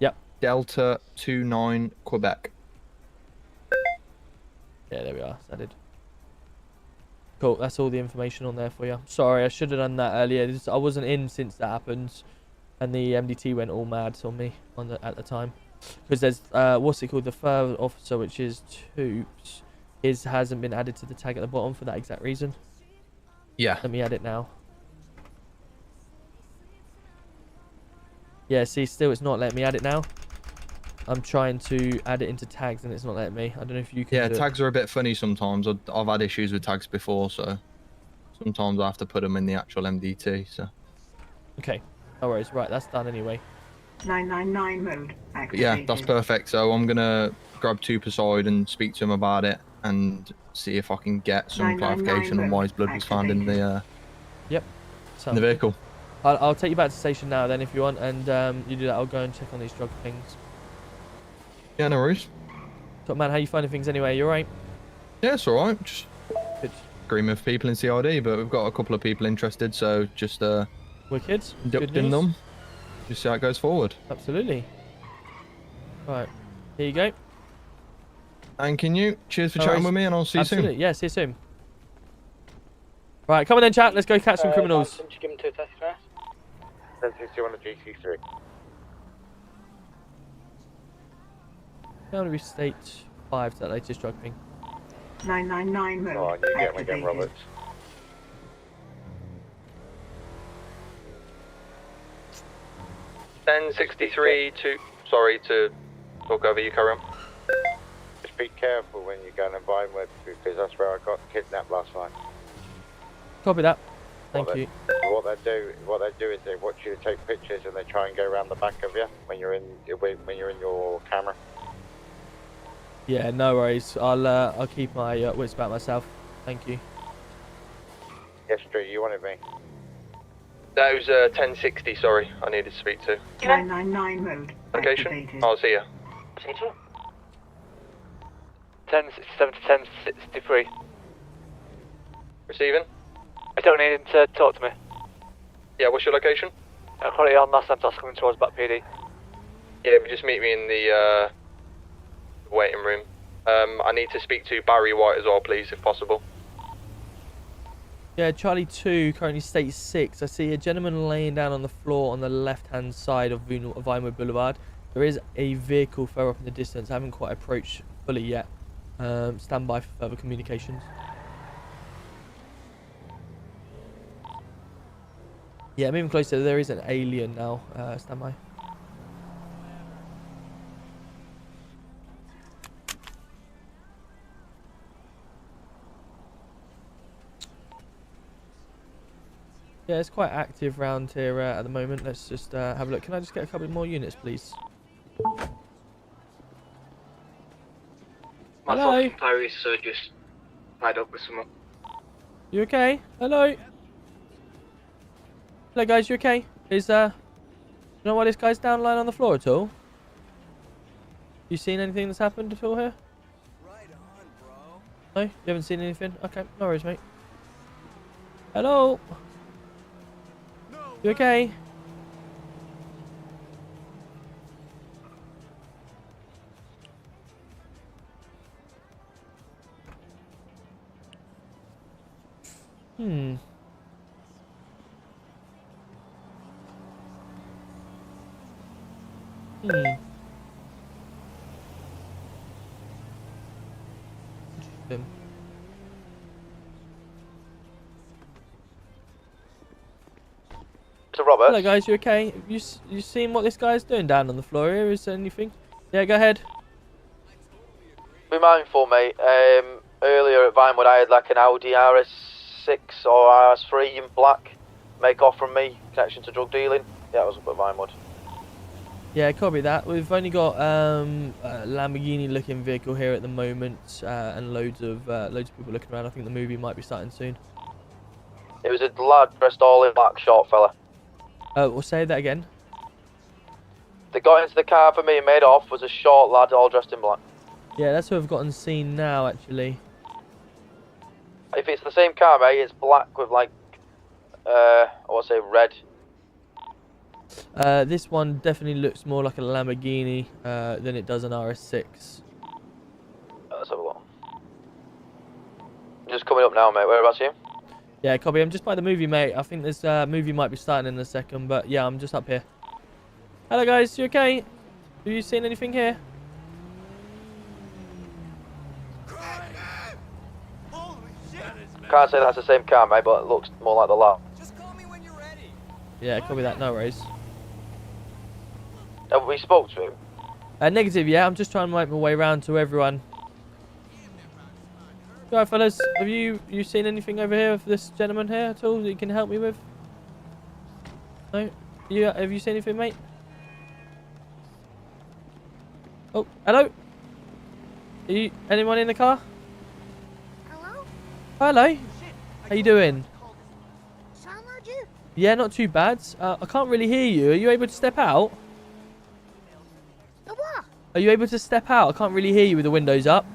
Speaker 2: Yep.
Speaker 1: Delta 29 Quebec.
Speaker 2: Yeah, there we are. It's added. Cool. That's all the information on there for you. Sorry, I should have done that earlier. I wasn't in since that happened, and the MDT went all mad on me at the time. Because there's what's it called, the third officer, which is Toops. His hasn't been added to the tag at the bottom for that exact reason.
Speaker 1: Yeah.
Speaker 2: Let me add it now. Yeah, see, still it's not letting me add it now. I'm trying to add it into tags and it's not letting me. I don't know if you can.
Speaker 1: Yeah,
Speaker 2: do
Speaker 1: tags are a bit funny sometimes. I've had issues with tags before, so sometimes I have to put them in the actual MDT. So.
Speaker 2: Okay, no worries. Right, that's done anyway.
Speaker 13: 999 mode
Speaker 1: But
Speaker 13: activated.
Speaker 1: yeah, that's perfect. So I'm gonna grab Toop aside and speak to him about it and see if I can get some
Speaker 13: 999
Speaker 1: clarification on why his blood was found in the
Speaker 2: Yep.
Speaker 1: in the vehicle.
Speaker 2: I'll take you back to the station now then if you want, and you do that. I'll go and check on these drug things.
Speaker 1: Yeah, no worries.
Speaker 2: Top man, how you finding things anyway? You alright?
Speaker 1: Yeah, it's alright. Just
Speaker 2: good.
Speaker 1: Agreeing with people in CRD, but we've got a couple of people interested, so just
Speaker 2: wicked.
Speaker 1: induct in them. Just see how it goes forward.
Speaker 2: Absolutely. Right. Here you go.
Speaker 1: Thanking you. Cheers for chatting with me, and I'll see you soon.
Speaker 2: Absolutely. Yeah, see you soon. Right, come on then, chat. Let's go catch some criminals.
Speaker 5: Just give him 2 tests first.
Speaker 6: 1062 on the GC3.
Speaker 2: How do we state 5 to that latest drug thing?
Speaker 13: 999 mode.
Speaker 6: Oh, you get me again,
Speaker 13: activated.
Speaker 6: Roberts.
Speaker 1: (1063) to talk over you, carry on.
Speaker 6: Just be careful when you go in Vinewood, because that's where I got kidnapped last night.
Speaker 2: Copy that. Thank you.
Speaker 6: What they do is they watch you take pictures and they try and go around the back of you when you're in your camera.
Speaker 2: Yeah, no worries. I'll keep my wits about myself. Thank you.
Speaker 6: Yes, Drew, you wanted me.
Speaker 1: That was 1060, sorry, I needed to speak to.
Speaker 13: 999 mode.
Speaker 1: Location?
Speaker 13: Activated.
Speaker 1: I'll see ya.
Speaker 5: 1067 to 1063.
Speaker 1: Receiving?
Speaker 5: I don't need him to talk to me.
Speaker 1: Yeah, what's your location?
Speaker 5: I'm currently on Los Santos coming towards Back PD.
Speaker 1: Yeah, but just meet me in the waiting room. I need to speak to Barry White as well, please, if possible.
Speaker 2: Yeah, Charlie 2, currently state 6. I see a gentleman laying down on the floor on the left-hand side of Vinewood Boulevard. There is a vehicle further up in the distance. I haven't quite approached fully yet. Stand by for further communications. Yeah, moving closer. There is an alien now. Stand by. Yeah, it's quite active around here at the moment. Let's just have a look. Can I just get a couple more units, please? Hello?
Speaker 5: Paris, so just tied up with someone.
Speaker 2: You okay? Hello? Hello, guys. You okay? Is you know why this guy's down lying on the floor at all? You seen anything that's happened at all here? Right on, bro. No? You haven't seen anything? Okay, no worries, mate. Hello? You okay? Hmm. Interesting.
Speaker 5: So Robert.
Speaker 2: Hello guys, you okay? You seen what this guy's doing down on the floor here? Is there anything? Yeah, go ahead.
Speaker 3: Be mindful, mate. Earlier at Vinewood, I had like an Audi RS6 or RS3 in black. Make off from me. Connection to drug dealing. Yeah, I was up at Vinewood.
Speaker 2: Yeah, copy that. We've only got a Lamborghini-looking vehicle here at the moment, and loads of people looking around. I think the movie might be starting soon.
Speaker 3: It was a lad dressed all in black, short fella.
Speaker 2: We'll say that again.
Speaker 3: They got into the car for me and made off. Was a short lad, all dressed in black.
Speaker 2: Yeah, that's what we've gotten seen now, actually.
Speaker 3: If it's the same car, mate, it's black with like, I want to say red.
Speaker 2: This one definitely looks more like a Lamborghini than it does an RS6.
Speaker 3: Let's have a look. Just coming up now, mate. Whereabouts are you?
Speaker 2: Yeah, copy. I'm just by the movie, mate. I think this movie might be starting in a second, but yeah, I'm just up here. Hello, guys. You okay? Have you seen anything here?
Speaker 3: Can't say that's the same car, mate, but it looks more like the lab.
Speaker 2: Yeah, copy that. No worries.
Speaker 3: Have we spoke to him?
Speaker 2: Negative, yeah. I'm just trying to make my way around to everyone. Alright, fellas. Have you seen anything over here of this gentleman here at all that you can help me with? No? Have you seen anything, mate? Oh, hello? Anyone in the car?
Speaker 7: Hello?
Speaker 2: Hello. How you doing?
Speaker 7: Sound like you?
Speaker 2: Yeah, not too bad. I can't really hear you. Are you able to step out?
Speaker 7: The what?
Speaker 2: Are you able to step out? I can't really hear you with the windows up.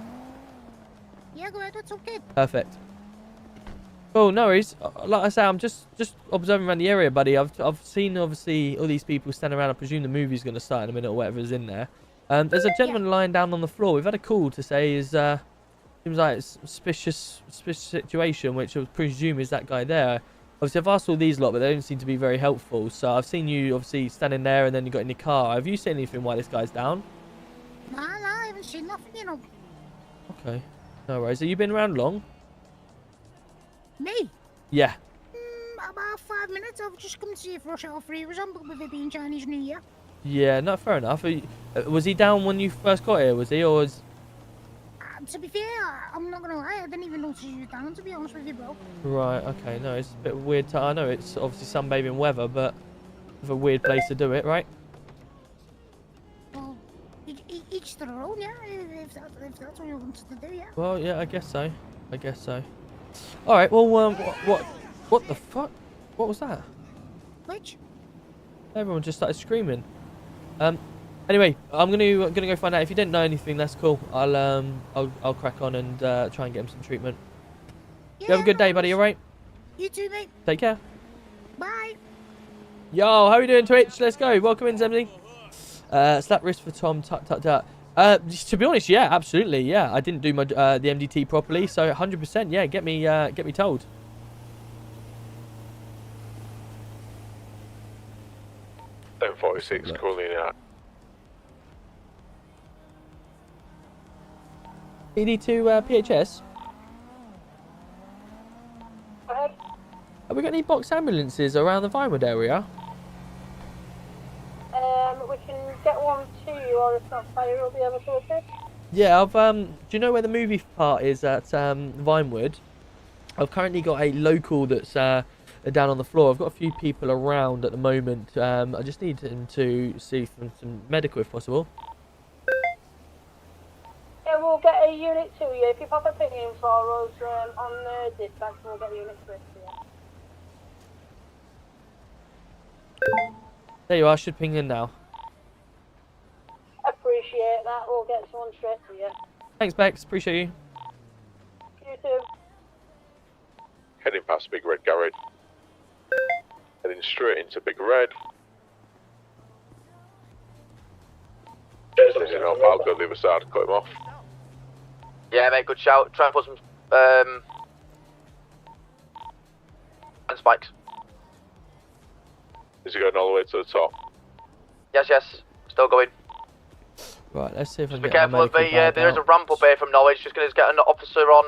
Speaker 7: Yeah, go ahead. That's okay.
Speaker 2: Perfect. Cool, no worries. Like I say, I'm just observing around the area, buddy. I've seen, obviously, all these people standing around. I presume the movie's going to start in a minute or whatever's in there. There's a gentleman lying down on the floor. We've had a call to say seems like it's a suspicious situation, which I presume is that guy there. Obviously, I've asked all these lot, but they don't seem to be very helpful. So I've seen you, obviously, standing there, and then you got in your car. Have you seen anything while this guy's down?
Speaker 7: Nah, I haven't seen nothing, you know.
Speaker 2: Okay. No worries. Have you been around long?
Speaker 7: Me?
Speaker 2: Yeah.
Speaker 7: About 5 minutes. I've just come to see if Rush Hour 3 was on, but with it being Chinese New Year.
Speaker 2: Yeah, no, fair enough. Was he down when you first got here, was he? Or was...
Speaker 7: To be fair, I'm not gonna lie, I didn't even notice you were down, to be honest with you, bro.
Speaker 2: Right, okay. No, it's a bit weird. I know it's obviously sunbathing weather, but it's a weird place to do it, right?
Speaker 7: Well, each to their own, yeah, if that's what you wanted to do, yeah.
Speaker 2: Well, yeah, I guess so. I guess so. All right, well, what the fuck? What was that?
Speaker 7: Which?
Speaker 2: Everyone just started screaming. Anyway, I'm gonna go find out. If you didn't know anything, that's cool. I'll crack on and try and get him some treatment.
Speaker 7: Yeah,
Speaker 2: You have a good day, buddy. All right?
Speaker 7: You too, mate.
Speaker 2: Take care.
Speaker 7: Bye.
Speaker 2: Yo, how you doing, Twitch? Let's go. Welcome in, Zemley. Slap wrist for Tom. Tut tut tut. To be honest, yeah, absolutely, yeah. I didn't do my the MDT properly, so 100%, yeah. Get me told.
Speaker 10: Don't 46 calling out.
Speaker 2: ED2 PHS.
Speaker 14: Go ahead.
Speaker 2: Have we got any box ambulances around the Vinewood area?
Speaker 14: We can get one to you, or if not, fire will be able to assist.
Speaker 2: Yeah, I've do you know where the movie part is at Vinewood? I've currently got a local that's down on the floor. I've got a few people around at the moment. I just need him to see some medical if possible.
Speaker 14: Yeah, we'll get a unit to you. If you pop a ping in for us on the dispatch, we'll get a unit to you.
Speaker 2: There you are, should ping in now.
Speaker 14: Appreciate that. We'll get someone straight to you.
Speaker 2: Thanks, Bex. Appreciate you.
Speaker 14: You too.
Speaker 10: Heading past Big Red Garage. Heading straight into Big Red. Listen up, I'll go the other side, cut him off.
Speaker 3: Yeah, mate, good shout. Try and put some and spikes.
Speaker 10: Is he going all the way to the top?
Speaker 3: Yes, still going.
Speaker 2: Right, let's see if I can
Speaker 3: Be
Speaker 2: get
Speaker 3: careful
Speaker 2: my
Speaker 3: of me.
Speaker 2: medical bag
Speaker 3: There is
Speaker 2: out.
Speaker 3: a ramp up here from Norwich. Just gonna get an officer on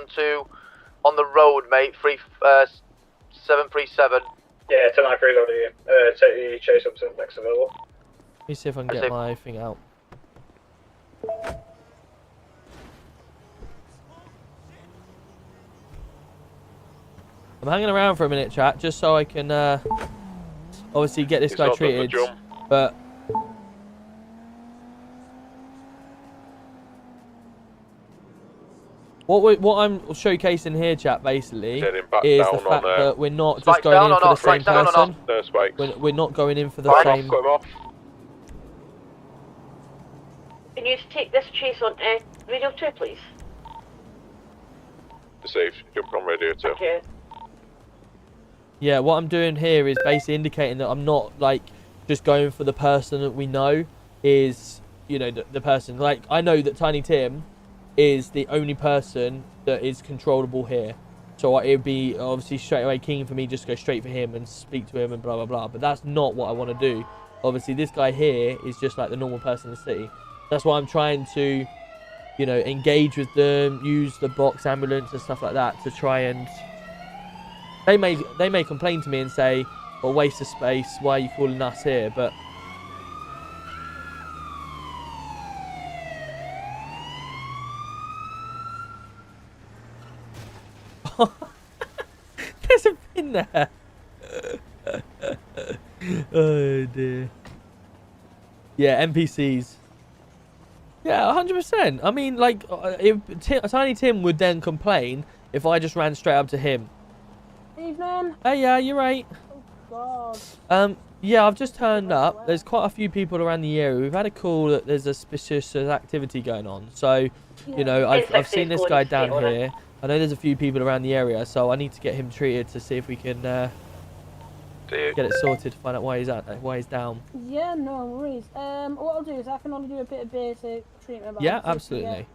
Speaker 3: the road, mate. 737.
Speaker 5: Yeah, 10-9 crews over here. Take the chase up to the next available.
Speaker 2: Let me see if I can get my thing out. I'm hanging around for a minute, chat, just so I can obviously get this
Speaker 10: He's
Speaker 2: guy
Speaker 10: not done the
Speaker 2: treated.
Speaker 10: jump.
Speaker 2: But what I'm showcasing here, chat, basically,
Speaker 10: Heading back
Speaker 2: is
Speaker 10: down
Speaker 2: the fact
Speaker 10: on,
Speaker 2: that we're not
Speaker 3: Spikes
Speaker 2: just going
Speaker 3: down
Speaker 2: in
Speaker 3: or
Speaker 2: for the
Speaker 3: not?
Speaker 2: same
Speaker 3: Spikes down or
Speaker 2: person.
Speaker 10: No spikes.
Speaker 2: We're not going in for the
Speaker 10: Cut him
Speaker 2: same.
Speaker 10: off, cut him off.
Speaker 14: Can you take this chase on radio 2, please?
Speaker 10: Safe, jump on radio 2.
Speaker 14: Okay.
Speaker 2: Yeah, what I'm doing here is basically indicating that I'm not like just going for the person that we know is, you know, the person. Like, I know that Tiny Tim is the only person that is controllable here. So it would be obviously straight away keen for me just to go straight for him and speak to him and blah, blah, blah. But that's not what I want to do. Obviously, this guy here is just like the normal person in the city. That's why I'm trying to, you know, engage with them, use the box ambulance and stuff like that to try and... They may complain to me and say, well, waste of space, why are you calling us here? But... There's a pin there. Oh, dear. Yeah, NPCs. Yeah, 100%. I mean, like, Tiny Tim would then complain if I just ran straight up to him.
Speaker 14: Evening.
Speaker 2: Hey, yeah, you're right.
Speaker 14: Oh, God.
Speaker 2: Yeah, I've just turned up. There's quite a few people around the area. We've had a call that there's a suspicious activity going on. So, you know, I've seen this guy down here. I know there's a few people around the area, so I need to get him treated to see if we can get it sorted to find out why he's down.
Speaker 14: Yeah, no worries. What I'll do is I can only do a bit of basic treatment.
Speaker 2: Yeah, absolutely.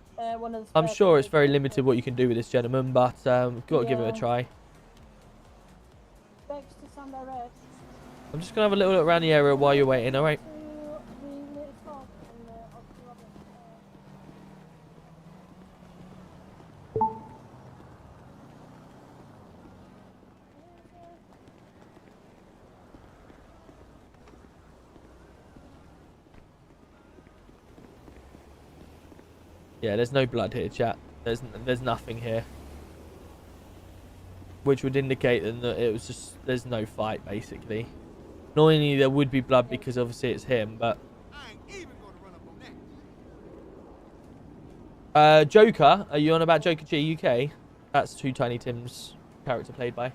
Speaker 2: I'm sure it's very limited what you can do with this gentleman, but got to give it a try.
Speaker 14: Thanks to Sam Direct.
Speaker 2: I'm just going to have a little look around the area while you're waiting, alright? Yeah, there's no blood here, chat. There's nothing here. Which would indicate that it was just, there's no fight, basically. Normally there would be blood because obviously it's him, but... Joker, are you on about Joker G UK? That's who Tiny Tim's character played by.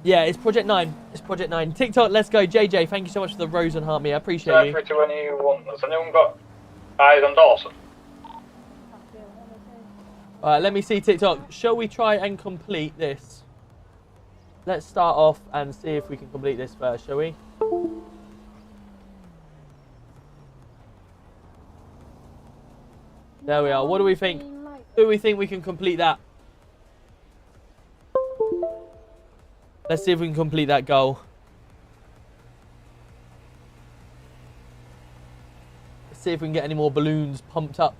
Speaker 2: Yeah, it's Project 9. It's Project 9. TikTok, let's go. JJ, thank you so much for the rose and heart me. I appreciate you.
Speaker 5: When you want. Has anyone got eyes on Dawson?
Speaker 2: Alright, let me see TikTok. Shall we try and complete this? Let's start off and see if we can complete this first, shall we? There we are. What do we think? Do we think we can complete that? Let's see if we can complete that goal. Let's see if we can get any more balloons pumped up.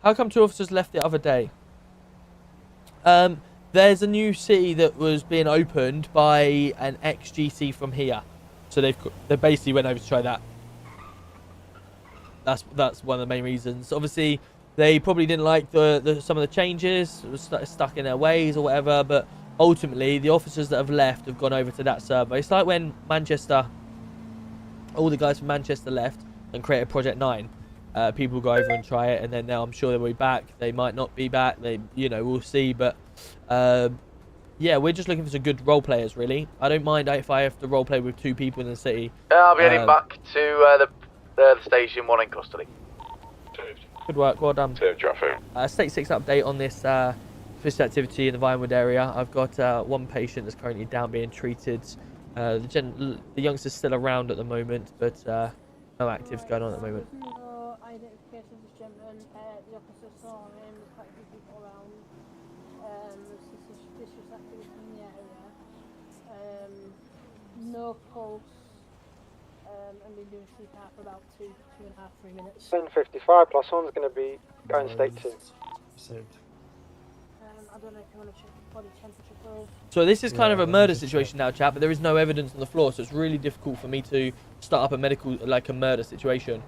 Speaker 2: How come 2 officers left the other day? There's a new city that was being opened by an ex-GC from here. So they basically went over to try that. That's one of the main reasons. Obviously, they probably didn't like some of the changes, was stuck in their ways or whatever, but ultimately the officers that have left have gone over to that server. It's like when Manchester, all the guys from Manchester left and created Project 9. People go over and try it, and then now I'm sure they'll be back. They might not be back. We'll see. But yeah, we're just looking for some good role players, really. I don't mind if I have to role play with 2 people in the city.
Speaker 3: Yeah, I'll be heading back to the station 1 in custody.
Speaker 2: Good work, well done.
Speaker 10: Traffic.
Speaker 2: State 6 update on this suspicious activity in the Vinewood area. I've got 1 patient that's currently down being treated. The youngster's still around at the moment, but no actives going on at the moment.
Speaker 14: Identification of this gentleman, the officer saw him, there's quite a few people around, there's suspicious activity in the area, no pulse, and been doing CPAP for about 2.5, 3 minutes.
Speaker 5: 10:55 plus 1's going to be going state 2.
Speaker 14: I don't know if you want to check the body temperature first.
Speaker 2: So this is kind of a murder situation now, chat, but there is no evidence on the floor, so it's really difficult for me to start up a murder situation.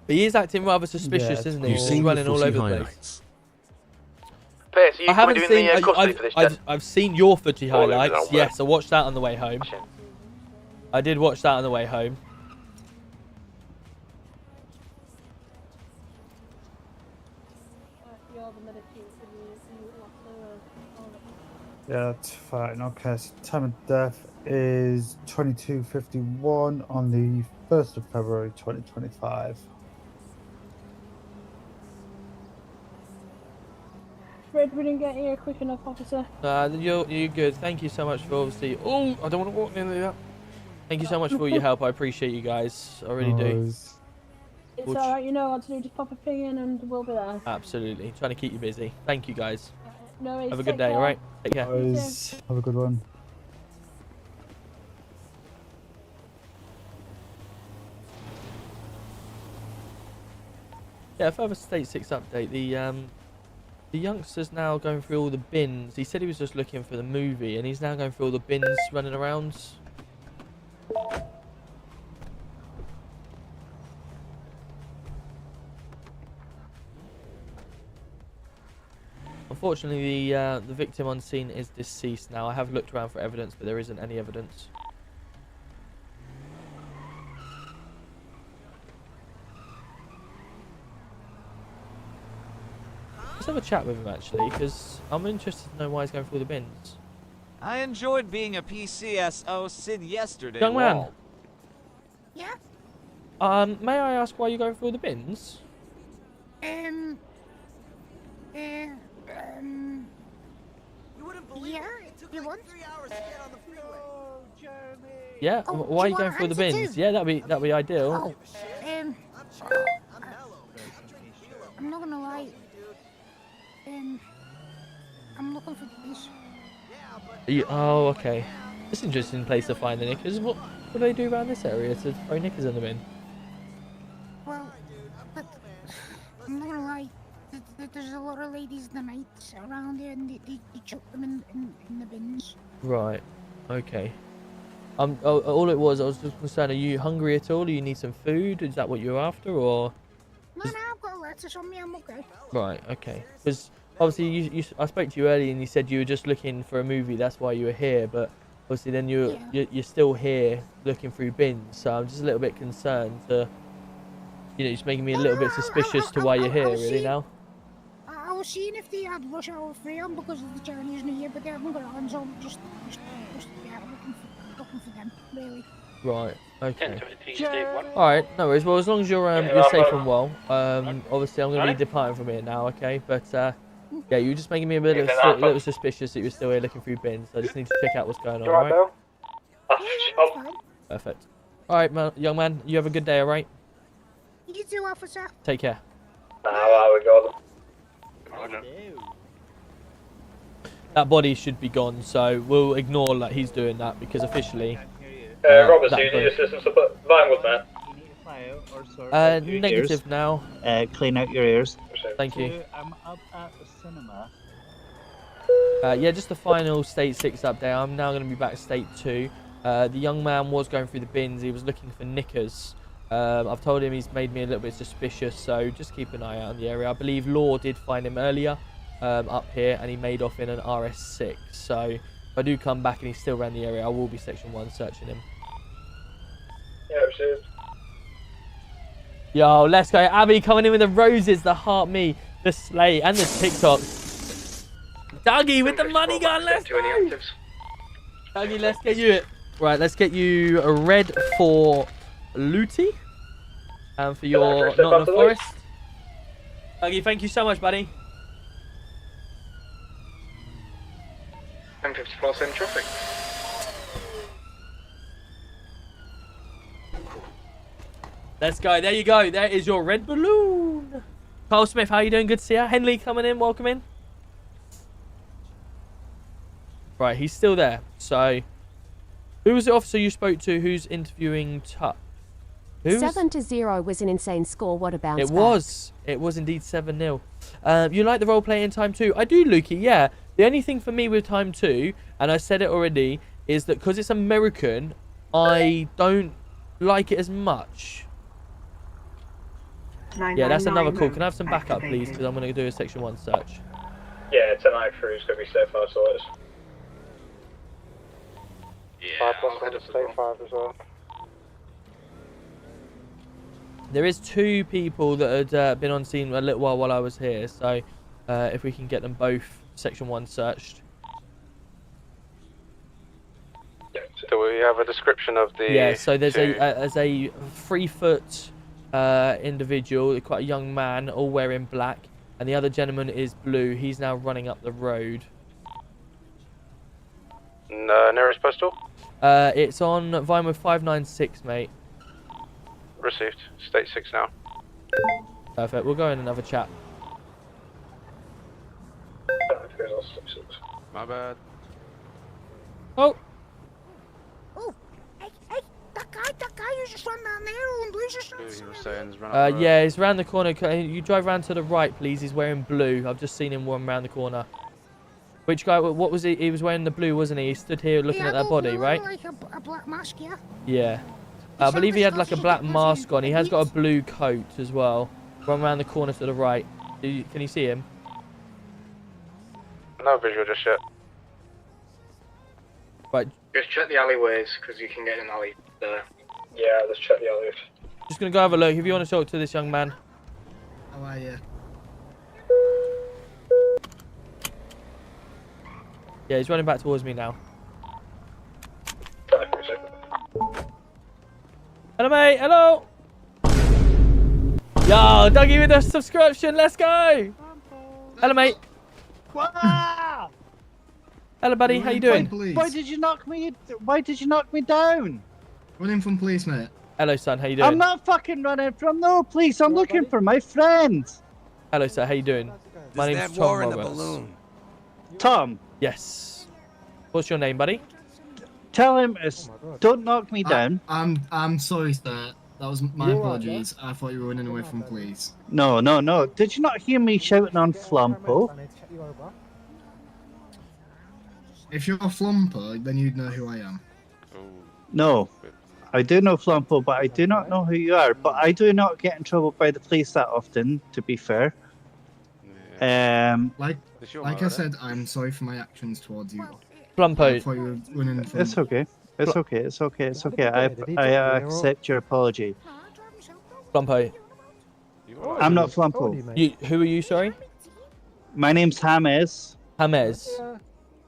Speaker 2: But he is acting rather suspicious, isn't he? He's running all over the place.
Speaker 3: Pierce, are you doing the custody for this, Jen?
Speaker 2: I've seen your footy highlights. Yes, I watched that on the way home. I did watch that on the way home.
Speaker 17: Yeah, that's fine. Okay, so time of death is 22:51 on the 1st of February 2025.
Speaker 14: Fred, we didn't get here quick enough, officer.
Speaker 2: You're good. Thank you so much for obviously... Oh, I don't want to walk near that. Thank you so much for all your help. I appreciate you guys. I really do.
Speaker 14: It's alright, you know what to do. Just pop a ping in and we'll be there.
Speaker 2: Absolutely. Trying to keep you busy. Thank you, guys.
Speaker 14: No worries.
Speaker 2: Have a good day, alright? Take care.
Speaker 17: Have a good one.
Speaker 2: Yeah, further State 6 update. The youngster's now going through all the bins. He said he was just looking for the movie, and he's now going through all the bins running around. Unfortunately, the victim on scene is deceased now. I have looked around for evidence, but there isn't any evidence. Let's have a chat with him, actually, because I'm interested to know why he's going through the bins.
Speaker 18: I enjoyed being a PCSO Sid yesterday.
Speaker 2: Young man.
Speaker 7: Yeah?
Speaker 2: May I ask why you're going through the bins?
Speaker 7: Yeah, you want?
Speaker 2: Yeah, why are you going through the bins? Yeah, that'd be ideal.
Speaker 7: I'm not gonna lie. I'm looking for these.
Speaker 2: Oh, okay. It's an interesting place to find the knickers. What do they do around this area to throw knickers in the bin?
Speaker 7: Well, but I'm not gonna lie. There's a lot of ladies in the night around here, and they chuck them in the bins.
Speaker 2: Right. Okay. All it was, I was just concerned. Are you hungry at all? Do you need some food? Is that what you're after, or?
Speaker 7: No, I've got lettuce on me. I'm okay.
Speaker 2: Right. Okay. Because obviously, I spoke to you earlier, and you said you were just looking for a movie. That's why you were here. But obviously, then you're still here looking through bins. So I'm just a little bit concerned. It's making me a little bit suspicious to why you're here, really now.
Speaker 7: I was seeing if they had rush hour free on because of the Chinese New Year, but they haven't got it on, so I'm just yeah, looking for them, really.
Speaker 2: Right. Okay. All right. No worries. Well, as long as you're safe and well. Obviously, I'm going to be departing from here now. Okay. But yeah, you're just making me a little suspicious that you're still here looking through bins. I just need to check out what's going on. All right. Perfect. All right, young man. You have a good day. All right.
Speaker 7: You too, officer.
Speaker 2: Take care.
Speaker 5: Now we got them.
Speaker 2: That body should be gone, so we'll ignore that he's doing that because officially.
Speaker 5: Robert, do you need assistance to put Vinewood there?
Speaker 2: Negative now.
Speaker 16: Clean out your ears.
Speaker 2: Thank you.
Speaker 16: I'm up at the cinema.
Speaker 2: Yeah, just the final State 6 update. I'm now going to be back State 2. The young man was going through the bins. He was looking for knickers. I've told him he's made me a little bit suspicious, so just keep an eye out on the area. I believe Law did find him earlier up here, and he made off in an RS6. So if I do come back and he's still around the area, I will be Section 1 searching him.
Speaker 5: Yeah, received.
Speaker 2: Yo, let's go. Abby coming in with the roses, the heart me, the slay, and the TikTok. Dougie with the money gun, let's go. Dougie, let's get you it. Right, let's get you a red for Looty. And for your Not in the Forest. Dougie, thank you so much, buddy.
Speaker 5: M54 in traffic.
Speaker 2: Let's go. There you go. There is your red balloon. Carl Smith, how you doing? Good to see you. Henley coming in. Welcome in. Right, he's still there. So, who was the officer you spoke to who's interviewing Tuck?
Speaker 19: 7-0 was an insane score. What a bounce
Speaker 2: It
Speaker 19: back.
Speaker 2: was. It was indeed 7-0. You like the roleplay in time 2? I do, Lukey, yeah. The only thing for me with time 2, and I said it already, is that because it's American, I don't like it as much. Yeah, that's another call. Can I have some backup, please? Because I'm going to do a Section 1 search.
Speaker 5: Yeah, tonight crew's going to be safe for us. Yeah, 5 plus State 5 as well.
Speaker 2: There is 2 people that had been on scene a little while I was here, so if we can get them both Section 1 searched.
Speaker 21: Do we have a description of the...
Speaker 2: Yeah, so there's a 3-foot individual, quite a young man, all wearing black, and the other gentleman is blue. He's now running up the road.
Speaker 21: Nearest postal?
Speaker 2: It's on Vinewood 596, mate.
Speaker 21: Received. State 6 now.
Speaker 2: Perfect. We'll go in another chat.
Speaker 21: My bad.
Speaker 2: Oh!
Speaker 7: Oh! Hey! That guy who just ran down there on blue just
Speaker 2: yeah, he's round the corner. You drive round to the right, please. He's wearing blue. I've just seen him run round the corner. Which guy? What was he? He was wearing the blue, wasn't he? He stood here looking at that body, right?
Speaker 7: Like a black mask, yeah.
Speaker 2: Yeah. I believe he had like a black mask on. He has got a blue coat as well. Run around the corner to the right. Can you see him?
Speaker 21: No visual just yet.
Speaker 2: Right.
Speaker 5: Just check the alleyways, because you can get an alley there. Yeah, let's check the alleyways.
Speaker 2: Just gonna go have a look. If you want to talk to this young man.
Speaker 15: How are you?
Speaker 2: Yeah, he's running back towards me now. Hello, mate. Hello. Yo, Dougie with a subscription. Let's go. Hello, mate. Hello, buddy. How you doing?
Speaker 16: Why did you knock me? Why did you knock me down?
Speaker 15: Running from police, mate.
Speaker 2: Hello, son. How you doing?
Speaker 16: I'm not fucking running from no police. I'm looking for my friend.
Speaker 2: Hello, sir. How you doing? My name's Tom Roberts.
Speaker 16: Tom.
Speaker 2: Yes. What's your name, buddy?
Speaker 16: Tell him don't knock me down.
Speaker 15: I'm sorry, sir. That was my apologies. I thought you were running away from police.
Speaker 16: No, no, no. Did you not hear me shouting on Flumpo?
Speaker 15: If you're a flumper, then you'd know who I am.
Speaker 16: No. I do know Flumpo, but I do not know who you are. But I do not get in trouble by the police that often, to be fair.
Speaker 15: Like I said, I'm sorry for my actions towards you.
Speaker 2: Flumpo.
Speaker 15: I thought you were running from...
Speaker 16: It's okay. It's okay. It's okay. It's okay. I accept your apology.
Speaker 2: Flumpo.
Speaker 16: I'm not Flumpo.
Speaker 2: Who are you, sorry?
Speaker 16: My name's James.
Speaker 2: James.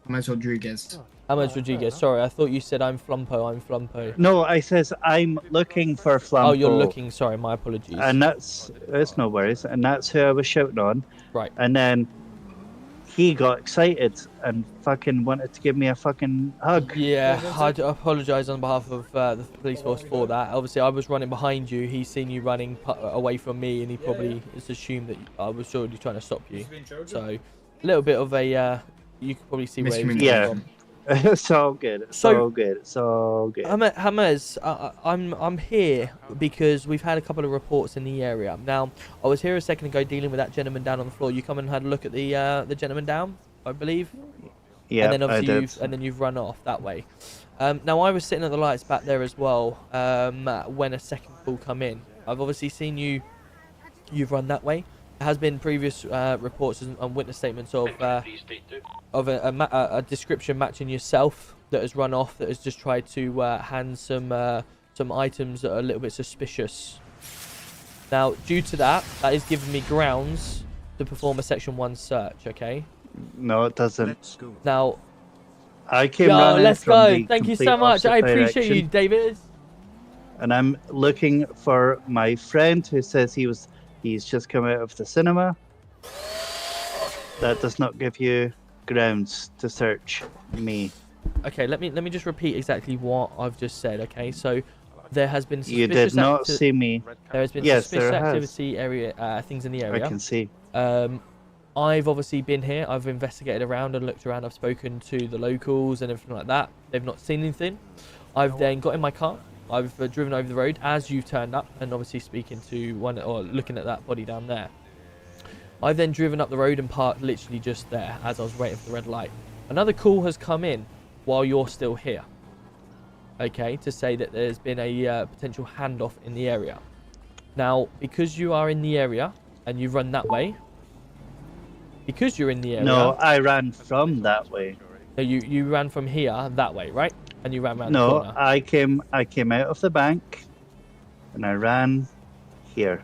Speaker 15: James Rodriguez.
Speaker 2: James Rodriguez. Sorry, I thought you said I'm Flumpo. I'm Flumpo.
Speaker 16: No, I says I'm looking for Flumpo.
Speaker 2: Oh, you're looking. Sorry, my apologies.
Speaker 16: And it's no worries. And that's who I was shouting on.
Speaker 2: Right.
Speaker 16: And then he got excited and fucking wanted to give me a fucking hug.
Speaker 2: Yeah, I apologise on behalf of the police force for that. Obviously, I was running behind you. He's seen you running away from me, and he probably has assumed that I was already trying to stop you. So, a little bit of a, you can probably see where he was coming from.
Speaker 16: It's all good. It's all good. It's all good.
Speaker 2: James, I'm here because we've had a couple of reports in the area. Now, I was here a second ago dealing with that gentleman down on the floor. You come and had a look at the gentleman down, I believe.
Speaker 16: Yeah,
Speaker 2: and then obviously
Speaker 16: I did.
Speaker 2: you've run off that way. Now I was sitting at the lights back there as well when a second call come in. I've obviously seen you've run that way. There has been previous reports and witness statements of a description matching yourself that has run off, that has just tried to hand some items that are a little bit suspicious. Now, due to that is giving me grounds to perform a Section 1 search, okay?
Speaker 16: No, it doesn't.
Speaker 2: Now,
Speaker 16: I came running
Speaker 2: let's
Speaker 16: from
Speaker 2: go.
Speaker 16: the
Speaker 2: Thank you
Speaker 16: complete
Speaker 2: so much.
Speaker 16: opposite
Speaker 2: I appreciate you,
Speaker 16: direction.
Speaker 2: David.
Speaker 16: And I'm looking for my friend who says he's just come out of the cinema. That does not give you grounds to search me.
Speaker 2: Okay, let me just repeat exactly what I've just said. Okay, so there has been suspicious
Speaker 16: You did not see me.
Speaker 2: There has been
Speaker 16: Yes,
Speaker 2: suspicious
Speaker 16: there has.
Speaker 2: activity things in the area.
Speaker 16: I can see.
Speaker 2: I've obviously been here. I've investigated around and looked around. I've spoken to the locals and everything like that. They've not seen anything. I've then got in my car. I've driven over the road as you've turned up, and obviously speaking to one or looking at that body down there. I've then driven up the road and parked literally just there as I was waiting for the red light. Another call has come in while you're still here. Okay, to say that there's been a potential handoff in the area. Now, because you are in the area and you've run that way, because you're in the area.
Speaker 16: No, I ran from that way.
Speaker 2: No, you ran from here that way, right? And you ran around the
Speaker 16: No,
Speaker 2: corner.
Speaker 16: I came out of the bank, and I ran here.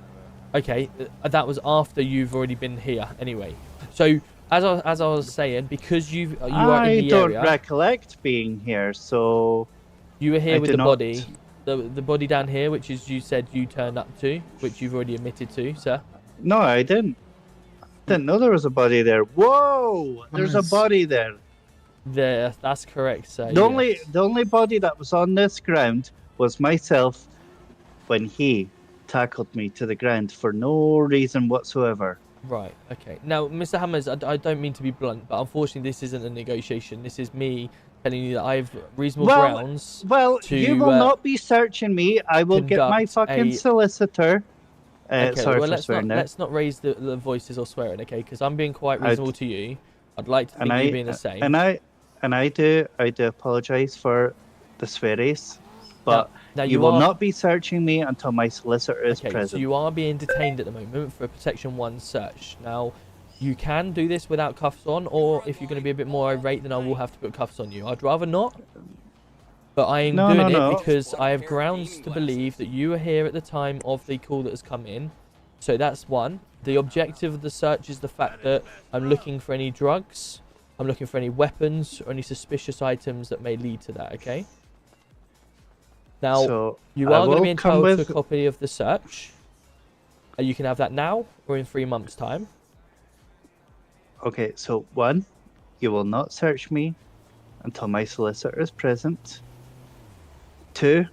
Speaker 2: Okay, that was after you've already been here anyway. So as I was saying, because you are in
Speaker 16: I
Speaker 2: the
Speaker 16: don't
Speaker 2: area,
Speaker 16: recollect being here, so
Speaker 2: you were here
Speaker 16: I
Speaker 2: with
Speaker 16: do
Speaker 2: the
Speaker 16: not-
Speaker 2: body, the body down here, which is you said you turned up to, which you've already admitted to, sir.
Speaker 16: No, I didn't. Didn't know there was a body there. Whoa! There's a body there.
Speaker 2: There, that's correct, sir.
Speaker 16: The
Speaker 2: yes.
Speaker 16: only body that was on this ground was myself when he tackled me to the ground for no reason whatsoever.
Speaker 2: Right, okay. Now, Mr. Hammers, I don't mean to be blunt, but unfortunately this isn't a negotiation. This is me telling you that I have reasonable grounds to...
Speaker 16: you will not be searching me. I will get my
Speaker 2: conduct
Speaker 16: fucking
Speaker 2: a-
Speaker 16: solicitor.
Speaker 2: Okay,
Speaker 16: Sorry
Speaker 2: well,
Speaker 16: for swearing there.
Speaker 2: let's not raise the voices or swearing, okay? Because I'm being quite reasonable to you. I'd like to think you being the same.
Speaker 16: And I do apologise for the swearies, but
Speaker 2: now
Speaker 16: you
Speaker 2: you
Speaker 16: will
Speaker 2: are-
Speaker 16: not be searching me until my solicitor is
Speaker 2: Okay,
Speaker 16: present.
Speaker 2: so you are being detained at the moment for a Protection 1 search. Now, you can do this without cuffs on, or if you're going to be a bit more irate, then I will have to put cuffs on you. I'd rather not, but I am doing it because I have grounds to believe that you were here at the time of the call that has come in. So that's one. The objective of the search is the fact that I'm looking for any drugs, I'm looking for any weapons, or any suspicious items that may lead to that, okay? Now,
Speaker 16: So,
Speaker 2: you
Speaker 16: I
Speaker 2: are going to
Speaker 16: will
Speaker 2: be
Speaker 16: come
Speaker 2: entitled to
Speaker 16: with-
Speaker 2: a copy of the search. You can have that now or in 3 months' time.
Speaker 16: Okay, so one, you will not search me until my solicitor is present. Two,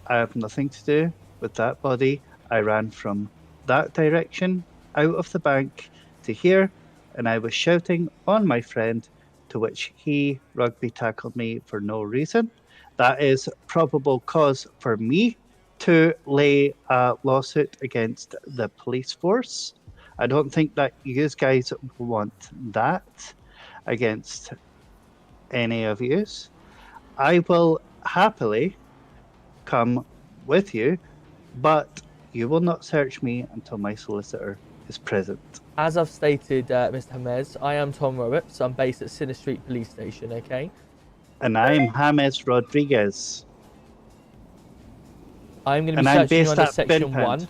Speaker 16: I have nothing to do with that body. I ran from that direction out of the bank to here, and I was shouting on my friend, to which he rugby tackled me for no reason. That is probable cause for me to lay a lawsuit against the police force. I don't think that you guys want that against any of you. I will happily come with you, but you will not search me until my solicitor is present.
Speaker 2: As I've stated, Mr. James, I am Tom Roberts. I'm based at Center Street Police Station, okay?
Speaker 16: And I'm James Rodriguez.
Speaker 2: I'm going to
Speaker 16: And
Speaker 2: be
Speaker 16: I'm
Speaker 2: searching you
Speaker 16: based
Speaker 2: under
Speaker 16: at
Speaker 2: Section
Speaker 16: Binpant.
Speaker 2: 1.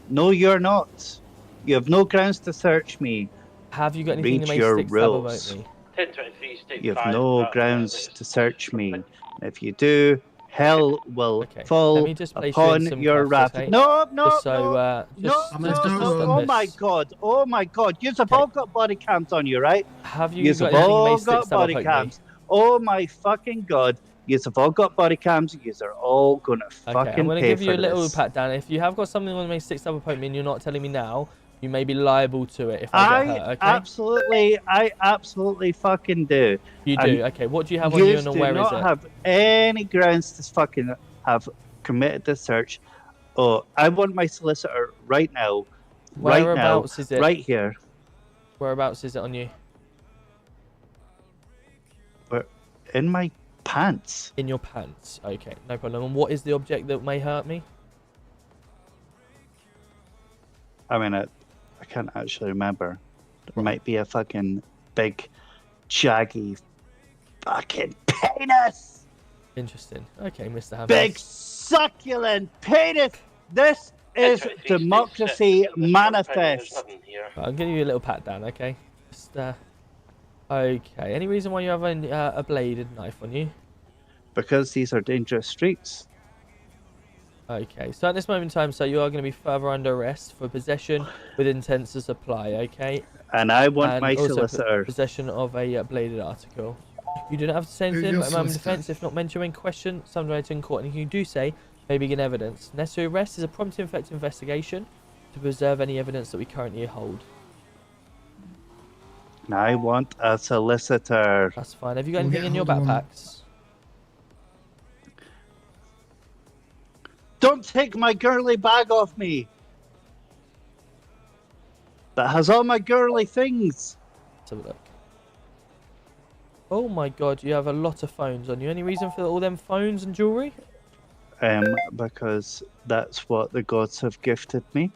Speaker 16: No, you're not. You have no grounds to search me.
Speaker 2: Have you got anything
Speaker 16: Read
Speaker 2: that may
Speaker 16: your
Speaker 2: stick tab about
Speaker 16: rules.
Speaker 2: me?
Speaker 5: 1023 State
Speaker 16: You have
Speaker 5: 5.
Speaker 16: no grounds to search me. If you do, hell will fall
Speaker 2: Let me just place you in
Speaker 16: upon
Speaker 2: some
Speaker 16: your
Speaker 2: cuffs,
Speaker 16: wrath.
Speaker 2: okay?
Speaker 16: No, no,
Speaker 2: Just so,
Speaker 16: no,
Speaker 2: just
Speaker 16: no,
Speaker 2: stop
Speaker 16: oh my
Speaker 2: this.
Speaker 16: god, oh my god. You've all got body cams on you, right?
Speaker 2: Have you
Speaker 16: You've
Speaker 2: got anything that may
Speaker 16: all
Speaker 2: stick
Speaker 16: got
Speaker 2: stab
Speaker 16: body
Speaker 2: about me?
Speaker 16: cams. Oh my fucking god. You've all got body cams. You're all gonna
Speaker 2: Okay,
Speaker 16: fucking
Speaker 2: I'm going to
Speaker 16: pay
Speaker 2: give you
Speaker 16: for
Speaker 2: a little
Speaker 16: this.
Speaker 2: pat down. If you have got something on the may stick stab about me and you're not telling me now, you may be liable to it if I get hurt, okay?
Speaker 16: I absolutely fucking do.
Speaker 2: You
Speaker 16: And
Speaker 2: do? Okay, what do you have on you and
Speaker 16: do
Speaker 2: where is
Speaker 16: not
Speaker 2: it?
Speaker 16: have any grounds to fucking have committed this search. Oh, I want my solicitor right now.
Speaker 2: Whereabouts is it?
Speaker 16: Right here.
Speaker 2: Whereabouts is it on you?
Speaker 16: In my pants.
Speaker 2: In your pants. Okay, no problem. And what is the object that may hurt me?
Speaker 16: I mean, I can't actually remember. There might be a fucking big, jaggy fucking penis.
Speaker 2: Interesting. Okay, Mr. Hammond.
Speaker 16: Big, succulent penis. This is democracy manifest.
Speaker 2: I'll give you a little pat down, okay? Just, okay. Any reason why you have a bladed knife on you?
Speaker 16: Because these are dangerous streets.
Speaker 2: Okay, so at this moment in time, sir, you are going to be further under arrest for possession with intent to supply, okay?
Speaker 16: And I want
Speaker 2: and
Speaker 16: my
Speaker 2: also
Speaker 16: solicitor.
Speaker 2: Possession of a bladed article. You do not have to say anything
Speaker 15: your
Speaker 2: but a moment of
Speaker 15: solicitor?
Speaker 2: defence. If not mentioned in question, summoned in court, and you do say may begin evidence. Necessary arrest is a prompt and effective investigation to preserve any evidence that we currently hold.
Speaker 16: And I want a solicitor.
Speaker 2: That's fine. Have you got
Speaker 15: We'll
Speaker 2: anything
Speaker 15: get
Speaker 2: in your
Speaker 15: hold of one.
Speaker 2: backpacks?
Speaker 16: Don't take my girly bag off me. That has all my girly things.
Speaker 2: Let's have a look. Oh my god, you have a lot of phones on you. Any reason for all them phones and jewellery?
Speaker 16: Because that's what the gods have gifted me.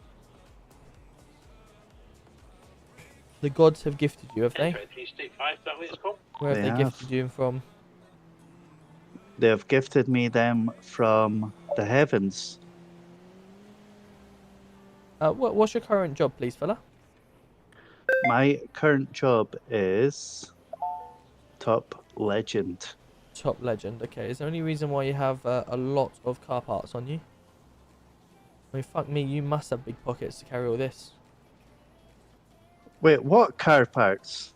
Speaker 2: The gods have gifted you, have they?
Speaker 5: 1023 State 5, is that what it's called?
Speaker 2: Where have
Speaker 16: They
Speaker 2: they gifted you from?
Speaker 16: They have gifted me them from the heavens.
Speaker 2: What's your current job, please, fella?
Speaker 16: My current job is top legend.
Speaker 2: Top legend. Okay, is there any reason why you have a lot of car parts on you? I mean, fuck me, you must have big pockets to carry all this.
Speaker 16: Wait, what car parts?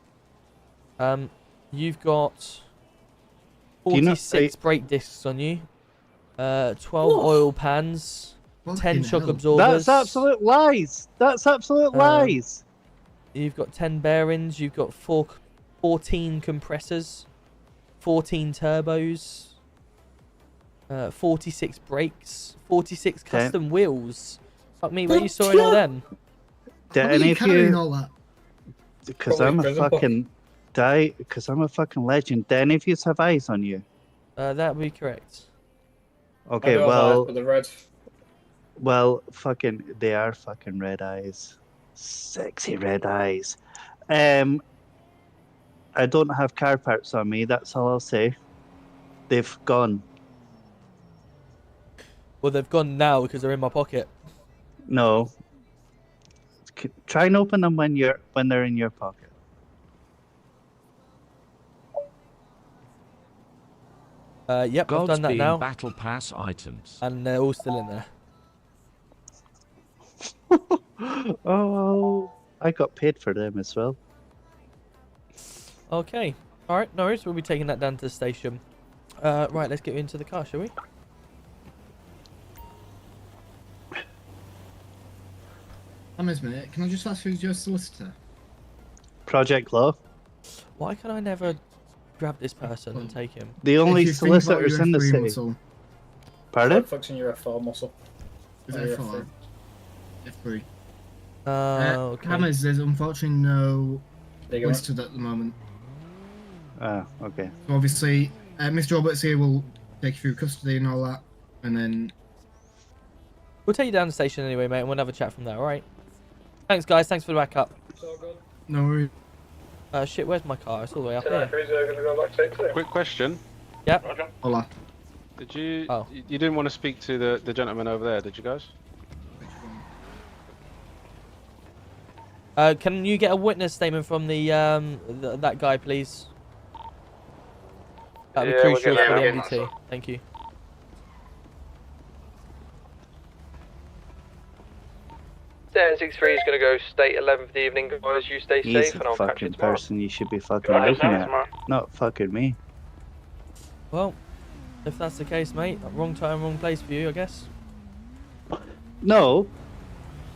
Speaker 2: You've got
Speaker 16: Do you know-
Speaker 2: 46 brake discs on you, 12 oil pans, 10 shock absorbers.
Speaker 16: That's absolute lies. That's absolute lies.
Speaker 2: You've got 10 bearings, you've got 14 compressors, 14 turbos, 46 brakes, 46 custom wheels. Fuck me, where are you storing all them?
Speaker 16: Do
Speaker 15: How are
Speaker 16: any
Speaker 15: you
Speaker 16: of
Speaker 15: carrying
Speaker 16: you?
Speaker 15: all that?
Speaker 16: Because
Speaker 15: Probably
Speaker 16: I'm a
Speaker 15: prison book.
Speaker 16: fucking Because I'm a fucking legend. Do any of you have eyes on you?
Speaker 2: That would be correct.
Speaker 16: Okay,
Speaker 5: I do have
Speaker 16: well,
Speaker 5: eyes, but they're red.
Speaker 16: fucking, they are fucking red eyes. Sexy red eyes. I don't have car parts on me, that's all I'll say. They've gone.
Speaker 2: Well, they've gone now because they're in my pocket.
Speaker 16: No. Try and open them when they're in your pocket.
Speaker 2: Yep,
Speaker 11: Gods
Speaker 2: I've done that
Speaker 11: being
Speaker 2: now.
Speaker 11: battle pass items.
Speaker 2: And they're all still in there.
Speaker 16: Oh, I got paid for them as well.
Speaker 2: Okay. Alright, no worries. We'll be taking that down to the station. Right, let's get you into the car, shall we?
Speaker 15: Mate, can I just ask who's your solicitor?
Speaker 16: Project Law.
Speaker 2: Why can I never grab this person and take him?
Speaker 16: The only
Speaker 15: If you think about
Speaker 16: solicitors
Speaker 15: your
Speaker 16: in the
Speaker 15: F3
Speaker 16: city.
Speaker 15: muscle.
Speaker 16: Pardon?
Speaker 5: Flexing your F4 muscle.
Speaker 15: Is it F4? F3.
Speaker 2: Okay.
Speaker 15: Hammers, there's unfortunately no
Speaker 16: There you go.
Speaker 15: listed at the moment.
Speaker 16: Ah, okay.
Speaker 15: So obviously, Mr. Roberts here will take you through custody and all that, and then
Speaker 2: We'll take you down to the station anyway, mate, and we'll have a chat from there, alright? Thanks, guys. Thanks for the backup.
Speaker 15: no worries.
Speaker 2: Shit, where's my car? It's all the way up here.
Speaker 21: Quick question.
Speaker 2: Yep.
Speaker 15: Hola.
Speaker 21: Did you?
Speaker 2: Oh.
Speaker 21: You didn't want to speak to the gentleman over there, did you guys?
Speaker 2: Can you get a witness statement from the that guy, please? That'd be
Speaker 3: Yeah, we'll
Speaker 2: crucial
Speaker 3: get
Speaker 2: for the
Speaker 3: that.
Speaker 2: MDT. Thank you.
Speaker 3: Dan 63 is going to go state 11 for the evening, guys. You stay
Speaker 16: He's
Speaker 3: safe,
Speaker 16: a
Speaker 3: and I'll catch you
Speaker 16: fucking
Speaker 3: tomorrow.
Speaker 16: person you should be fucking looking at, not fucking me.
Speaker 2: Well, if that's the case, mate, wrong time, wrong place for you, I guess.
Speaker 16: No,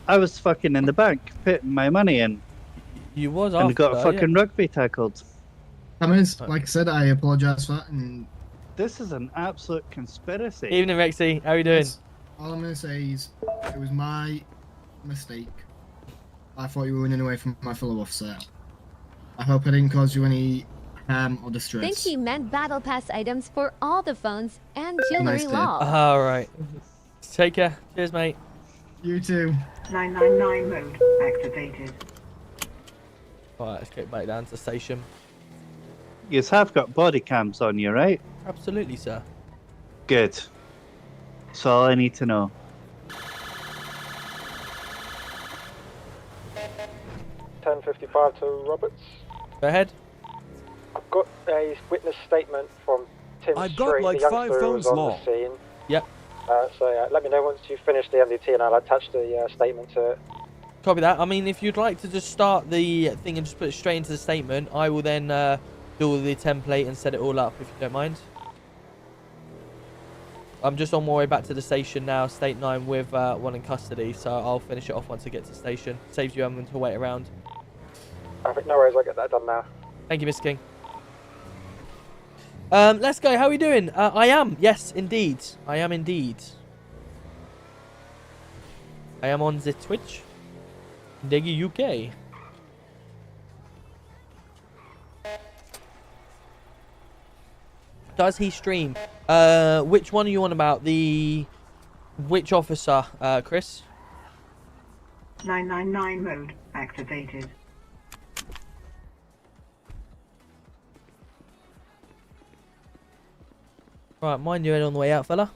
Speaker 16: I was fucking in the bank putting my money in.
Speaker 2: You was
Speaker 16: and
Speaker 2: after
Speaker 16: got
Speaker 2: that,
Speaker 16: fucking
Speaker 2: yeah.
Speaker 16: rugby tackled.
Speaker 15: Hammers, like I said, I apologise for that. And
Speaker 16: This is an absolute conspiracy.
Speaker 2: Evening, Rexy. How are you doing?
Speaker 15: Yes, all I'm going to say is it was my mistake. I thought you were running away from my fellow officer. I hope I didn't cause you any harm or distress.
Speaker 11: Think he meant battle pass items for all the phones and jewelry
Speaker 15: Nice day.
Speaker 11: law.
Speaker 2: All right. Take care. Cheers, mate.
Speaker 15: You too.
Speaker 13: 999 mode activated.
Speaker 2: Alright, let's get back down to the station.
Speaker 16: You have got body cams on you, right?
Speaker 2: Absolutely, sir.
Speaker 16: Good. That's all I need to know.
Speaker 5: $10.55 to Roberts.
Speaker 2: Go ahead.
Speaker 5: I've got a witness statement from Tim
Speaker 12: I've got,
Speaker 5: Street,
Speaker 12: like,
Speaker 5: the
Speaker 12: 5
Speaker 5: youngster who
Speaker 12: phones
Speaker 5: was on
Speaker 12: long.
Speaker 5: the scene.
Speaker 2: Yep.
Speaker 5: So let me know once you finish the MDT and I'll attach the statement to it.
Speaker 2: Copy that. I mean, if you'd like to just start the thing and just put it straight into the statement, I will then do the template and set it all up, if you don't mind. I'm just on my way back to the station now, State 9 with one in custody, so I'll finish it off once I get to the station. Saves you having to wait around.
Speaker 5: Perfect, no worries, I'll get that done now.
Speaker 2: Thank you, Mr. King. Let's go. How are we doing? I am. Yes, indeed. I am indeed. I am on the Twitch. DeggyUK. Does he stream? Which one are you on about? Which officer, Chris?
Speaker 13: 999 mode activated.
Speaker 2: Right, mind your head on the way out, fella.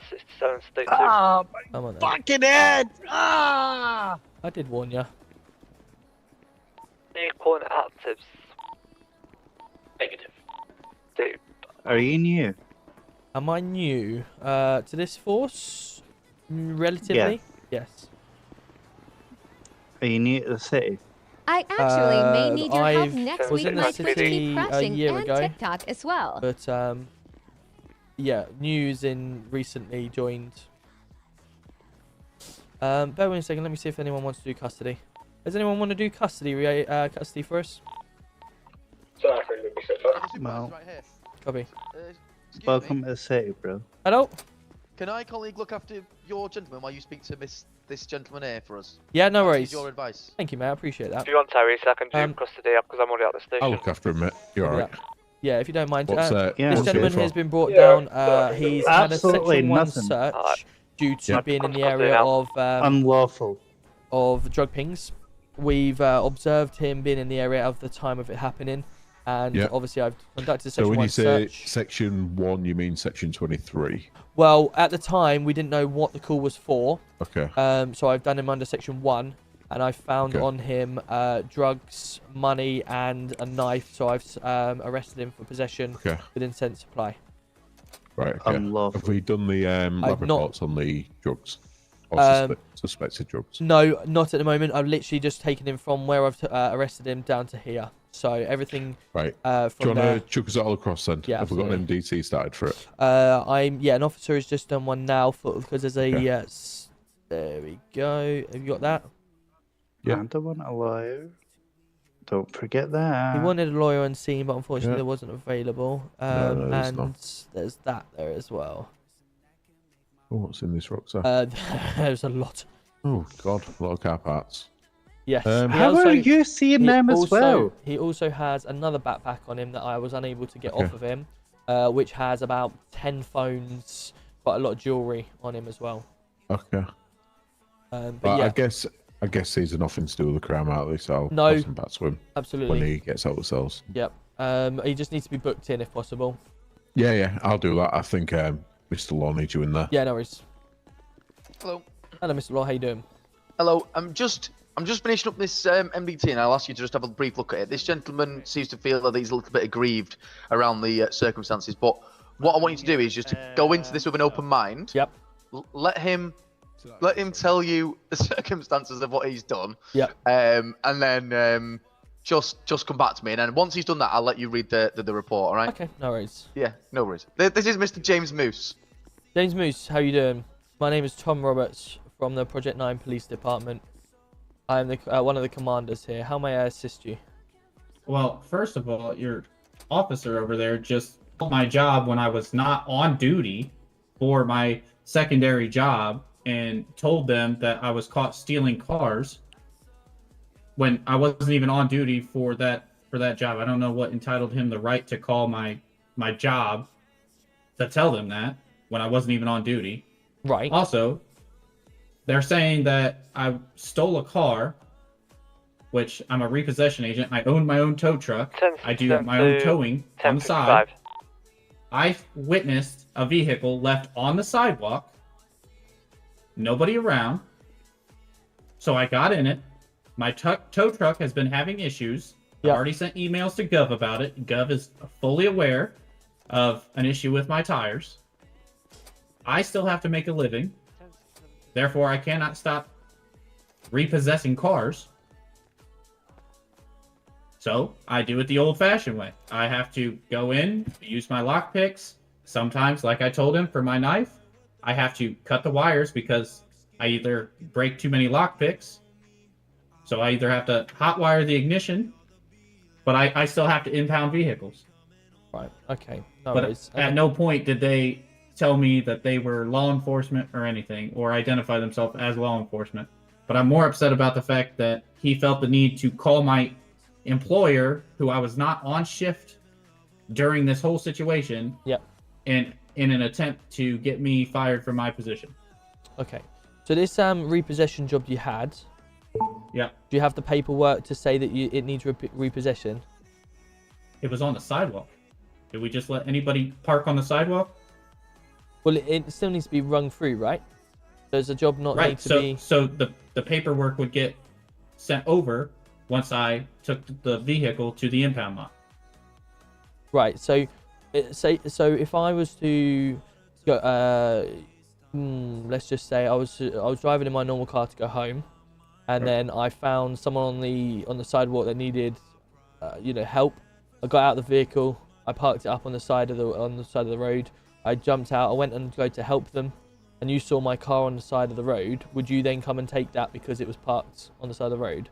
Speaker 3: 67 state 2.
Speaker 12: Ah,
Speaker 2: Come on, then.
Speaker 12: fucking head! Ah!
Speaker 2: I did warn you.
Speaker 3: Equal actives. Negative. Dude.
Speaker 16: Are you new?
Speaker 2: Am I new to this force? Relatively? Yes.
Speaker 16: Are you new to the city?
Speaker 11: I actually may need your help
Speaker 2: I've
Speaker 11: next
Speaker 2: was
Speaker 11: week.
Speaker 2: in the
Speaker 11: My Twitch
Speaker 2: city
Speaker 11: keep
Speaker 2: a
Speaker 11: crashing
Speaker 2: year
Speaker 11: and
Speaker 2: ago.
Speaker 11: TikTok as well.
Speaker 2: But yeah, news in recently joined. Bear with me a second. Let me see if anyone wants to do custody. Does anyone want to do custody custody for us?
Speaker 16: Well,
Speaker 2: Copy.
Speaker 16: welcome to the city, bro.
Speaker 2: Hello.
Speaker 20: Can I, colleague, look after your gentleman while you speak to this gentleman here for us?
Speaker 2: Yeah, no
Speaker 20: Need
Speaker 2: worries.
Speaker 20: your advice.
Speaker 2: Thank you, mate. I appreciate that.
Speaker 3: If you want Tyrese, I can do custody because I'm already at the station.
Speaker 24: I'll look after him, mate. You're
Speaker 2: Copy
Speaker 24: alright.
Speaker 2: that. Yeah, if you don't mind.
Speaker 24: What's
Speaker 2: This
Speaker 24: what's
Speaker 2: gentleman
Speaker 24: it
Speaker 2: has
Speaker 24: for?
Speaker 2: been brought down. He's had a
Speaker 16: Absolutely
Speaker 2: Section 1
Speaker 16: nothing.
Speaker 2: search due to
Speaker 24: Yep.
Speaker 2: being in the area of
Speaker 16: Unlawful.
Speaker 2: of drug pings. We've observed him being in the area of the time of it happening, and
Speaker 24: Yep.
Speaker 2: obviously I've conducted a
Speaker 24: So
Speaker 2: Section
Speaker 24: when
Speaker 2: 1
Speaker 24: you say
Speaker 2: search.
Speaker 24: Section 1, you mean Section 23?
Speaker 2: Well, at the time we didn't know what the call was for.
Speaker 24: Okay.
Speaker 2: So I've done him under Section 1, and I found
Speaker 24: Okay.
Speaker 2: on him drugs, money, and a knife. So I've arrested him for possession
Speaker 24: Okay.
Speaker 2: with intent to supply.
Speaker 24: Right, okay.
Speaker 16: Unlawful.
Speaker 24: Have we done the lab
Speaker 2: I've not-
Speaker 24: reports on the drugs? Or suspected drugs?
Speaker 2: No, not at the moment. I've literally just taken him from where I've arrested him down to here. So everything
Speaker 24: Right.
Speaker 2: from
Speaker 24: Do you
Speaker 2: there.
Speaker 24: want to chuck us all across then?
Speaker 2: Yeah,
Speaker 24: Have we got an
Speaker 2: absolutely.
Speaker 24: MDT started for it?
Speaker 2: An officer has just done one now because there's a
Speaker 24: Okay.
Speaker 2: there we go. Have you got that?
Speaker 24: Yeah.
Speaker 16: And I want a lawyer. Don't forget that.
Speaker 2: He wanted a lawyer on scene, but unfortunately
Speaker 24: Yeah.
Speaker 2: there wasn't available.
Speaker 24: No, there's
Speaker 2: and
Speaker 24: not.
Speaker 2: there's that there as well.
Speaker 24: Oh, what's in this rucksack?
Speaker 2: There's a lot.
Speaker 24: Oh God, a lot of car parts.
Speaker 2: Yes.
Speaker 16: How are you seeing them as well?
Speaker 2: He also has another backpack on him that I was unable to get
Speaker 24: Okay.
Speaker 2: off of him, which has about 10 phones, quite a lot of jewelry on him as well.
Speaker 24: Okay.
Speaker 2: But
Speaker 24: Well,
Speaker 2: yeah.
Speaker 24: I guess these are nothing to do with the crime out there, so
Speaker 2: No,
Speaker 24: I'll pass them back to him
Speaker 2: absolutely.
Speaker 24: when he gets out of the cells.
Speaker 2: Yep. He just needs to be booked in if possible.
Speaker 24: Yeah, I'll do that. I think Mr. Law needs you in there.
Speaker 2: Yeah, no worries.
Speaker 20: Hello.
Speaker 2: Hello, Mr. Law. How you doing?
Speaker 20: Hello. I'm just finishing up this MDT, and I'll ask you to just have a brief look at it. This gentleman seems to feel that he's a little bit aggrieved around the circumstances, but what I want you to do is just to go into this with an open mind.
Speaker 2: Yep.
Speaker 20: Let him tell you the circumstances of what he's done.
Speaker 2: Yep.
Speaker 20: And then just come back to me, and then once he's done that, I'll let you read the report. All right?
Speaker 2: Okay. No worries.
Speaker 20: Yeah. No worries. This is Mr. James Moose.
Speaker 2: James Moose, how you doing? My name is Tom Roberts from the Project 9 Police Department. I am one of the commanders here. How may I assist you?
Speaker 8: Well, first of all, your officer over there just took my job when I was not on duty for my secondary job and told them that I was caught stealing cars when I wasn't even on duty for that job. I don't know what entitled him the right to call my job to tell them that when I wasn't even on duty.
Speaker 2: Right.
Speaker 8: Also, they're saying that I stole a car, which I'm a repossession agent. I own my own tow truck. I do my own towing on the side. I witnessed a vehicle left on the sidewalk, nobody around, so I got in it. My tow truck has been having issues. I've already sent emails to Gov about it. Gov is fully aware of an issue with my tires. I still have to make a living. Therefore, I cannot stop repossessing cars. So, I do it the old-fashioned way. I have to go in, use my lockpicks. Sometimes, like I told him, for my knife, I have to cut the wires because I either break too many lockpicks. So I either have to hotwire the ignition, but I still have to impound vehicles.
Speaker 2: Right, okay. No
Speaker 8: But
Speaker 2: worries.
Speaker 8: at no point did they tell me that they were law enforcement or anything, or identify themselves as law enforcement. But I'm more upset about the fact that he felt the need to call my employer, who I was not on shift during this whole situation, and in an attempt to get me fired from my position.
Speaker 2: Okay. So this repossession job you had,
Speaker 8: yeah.
Speaker 2: Do you have the paperwork to say that it needs repossession?
Speaker 8: It was on the sidewalk. Did we just let anybody park on the sidewalk?
Speaker 2: Well, it still needs to be rung through, right? Does the job not need to be...
Speaker 8: So the paperwork would get sent over once I took the vehicle to the impound lot.
Speaker 2: Right. So if I was to go, let's just say I was driving in my normal car to go home, and then I found someone on the sidewalk that needed, help. I got out of the vehicle. I parked it up on the side of the road. I jumped out. I went and tried to help them, and you saw my car on the side of the road. Would you then come and take that because it was parked on the side of the road?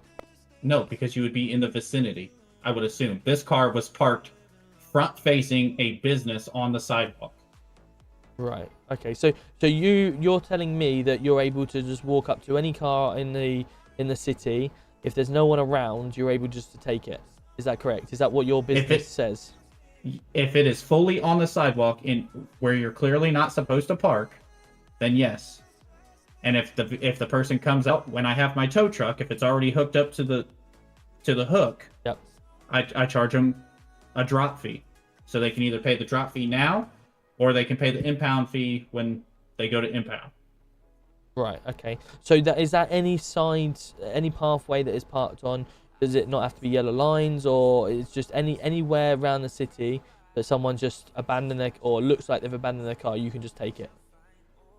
Speaker 8: No, because you would be in the vicinity, I would assume. This car was parked front-facing a business on the sidewalk.
Speaker 2: Right. Okay. So you're telling me that you're able to just walk up to any car in the city. If there's no one around, you're able just to take it. Is that correct? Is that what your business says?
Speaker 8: If it is fully on the sidewalk in where you're clearly not supposed to park, then yes. And if the person comes out when I have my tow truck, if it's already hooked up to the hook, I charge them a drop fee. So they can either pay the drop fee now, or they can pay the impound fee when they go to impound.
Speaker 2: Right. Okay. So is that any pathway that is parked on? Does it not have to be yellow lines, or it's just anywhere around the city that someone just abandoned or looks like they've abandoned their car? You can just take it.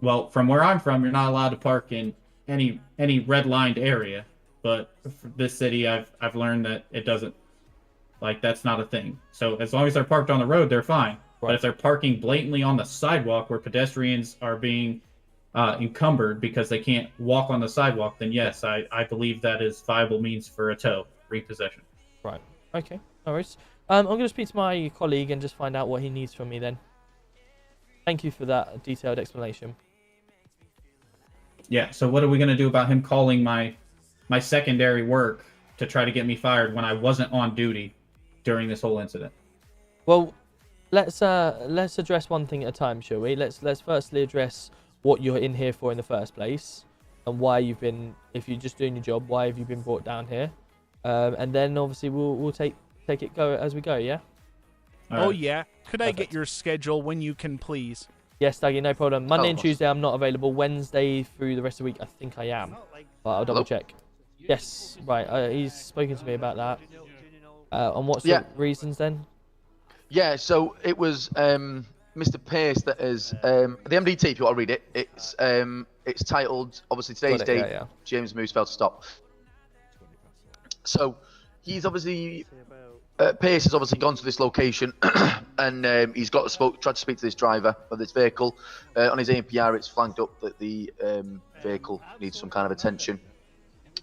Speaker 8: Well, from where I'm from, you're not allowed to park in any red-lined area. But for this city, I've learned that it doesn't. Like, that's not a thing. So as long as they're parked on the road, they're fine. Right. But if they're parking blatantly on the sidewalk where pedestrians are being encumbered because they can't walk on the sidewalk, then yes, I believe that is viable means for a tow repossession.
Speaker 2: Right. Okay. No worries. I'm going to speak to my colleague and just find out what he needs from me then. Thank you for that detailed explanation.
Speaker 8: Yeah. So what are we gonna do about him calling my secondary work to try to get me fired when I wasn't on duty during this whole incident?
Speaker 2: Well, let's address one thing at a time, shall we? Let's firstly address what you're in here for in the first place, and why you've been. If you're just doing your job, why have you been brought down here? And then obviously we'll take it go as we go. Yeah.
Speaker 4: Oh yeah. Could I get your schedule when you can, please?
Speaker 2: Yes, Dougie, no problem. Monday and Tuesday I'm not available. Wednesday through the rest of the week I think I am, but I'll double check. Yes, right. He's spoken to me about that. On what sort of reasons then?
Speaker 20: Yeah, so it was Mr. Pierce that is the MDT. If you want to read it, it's titled. Obviously today's date. James Moose failed to stop. So he's obviously Pierce has obviously gone to this location and he's tried to speak to this driver of this vehicle. On his ANPR, it's flagged up that the vehicle needs some kind of attention.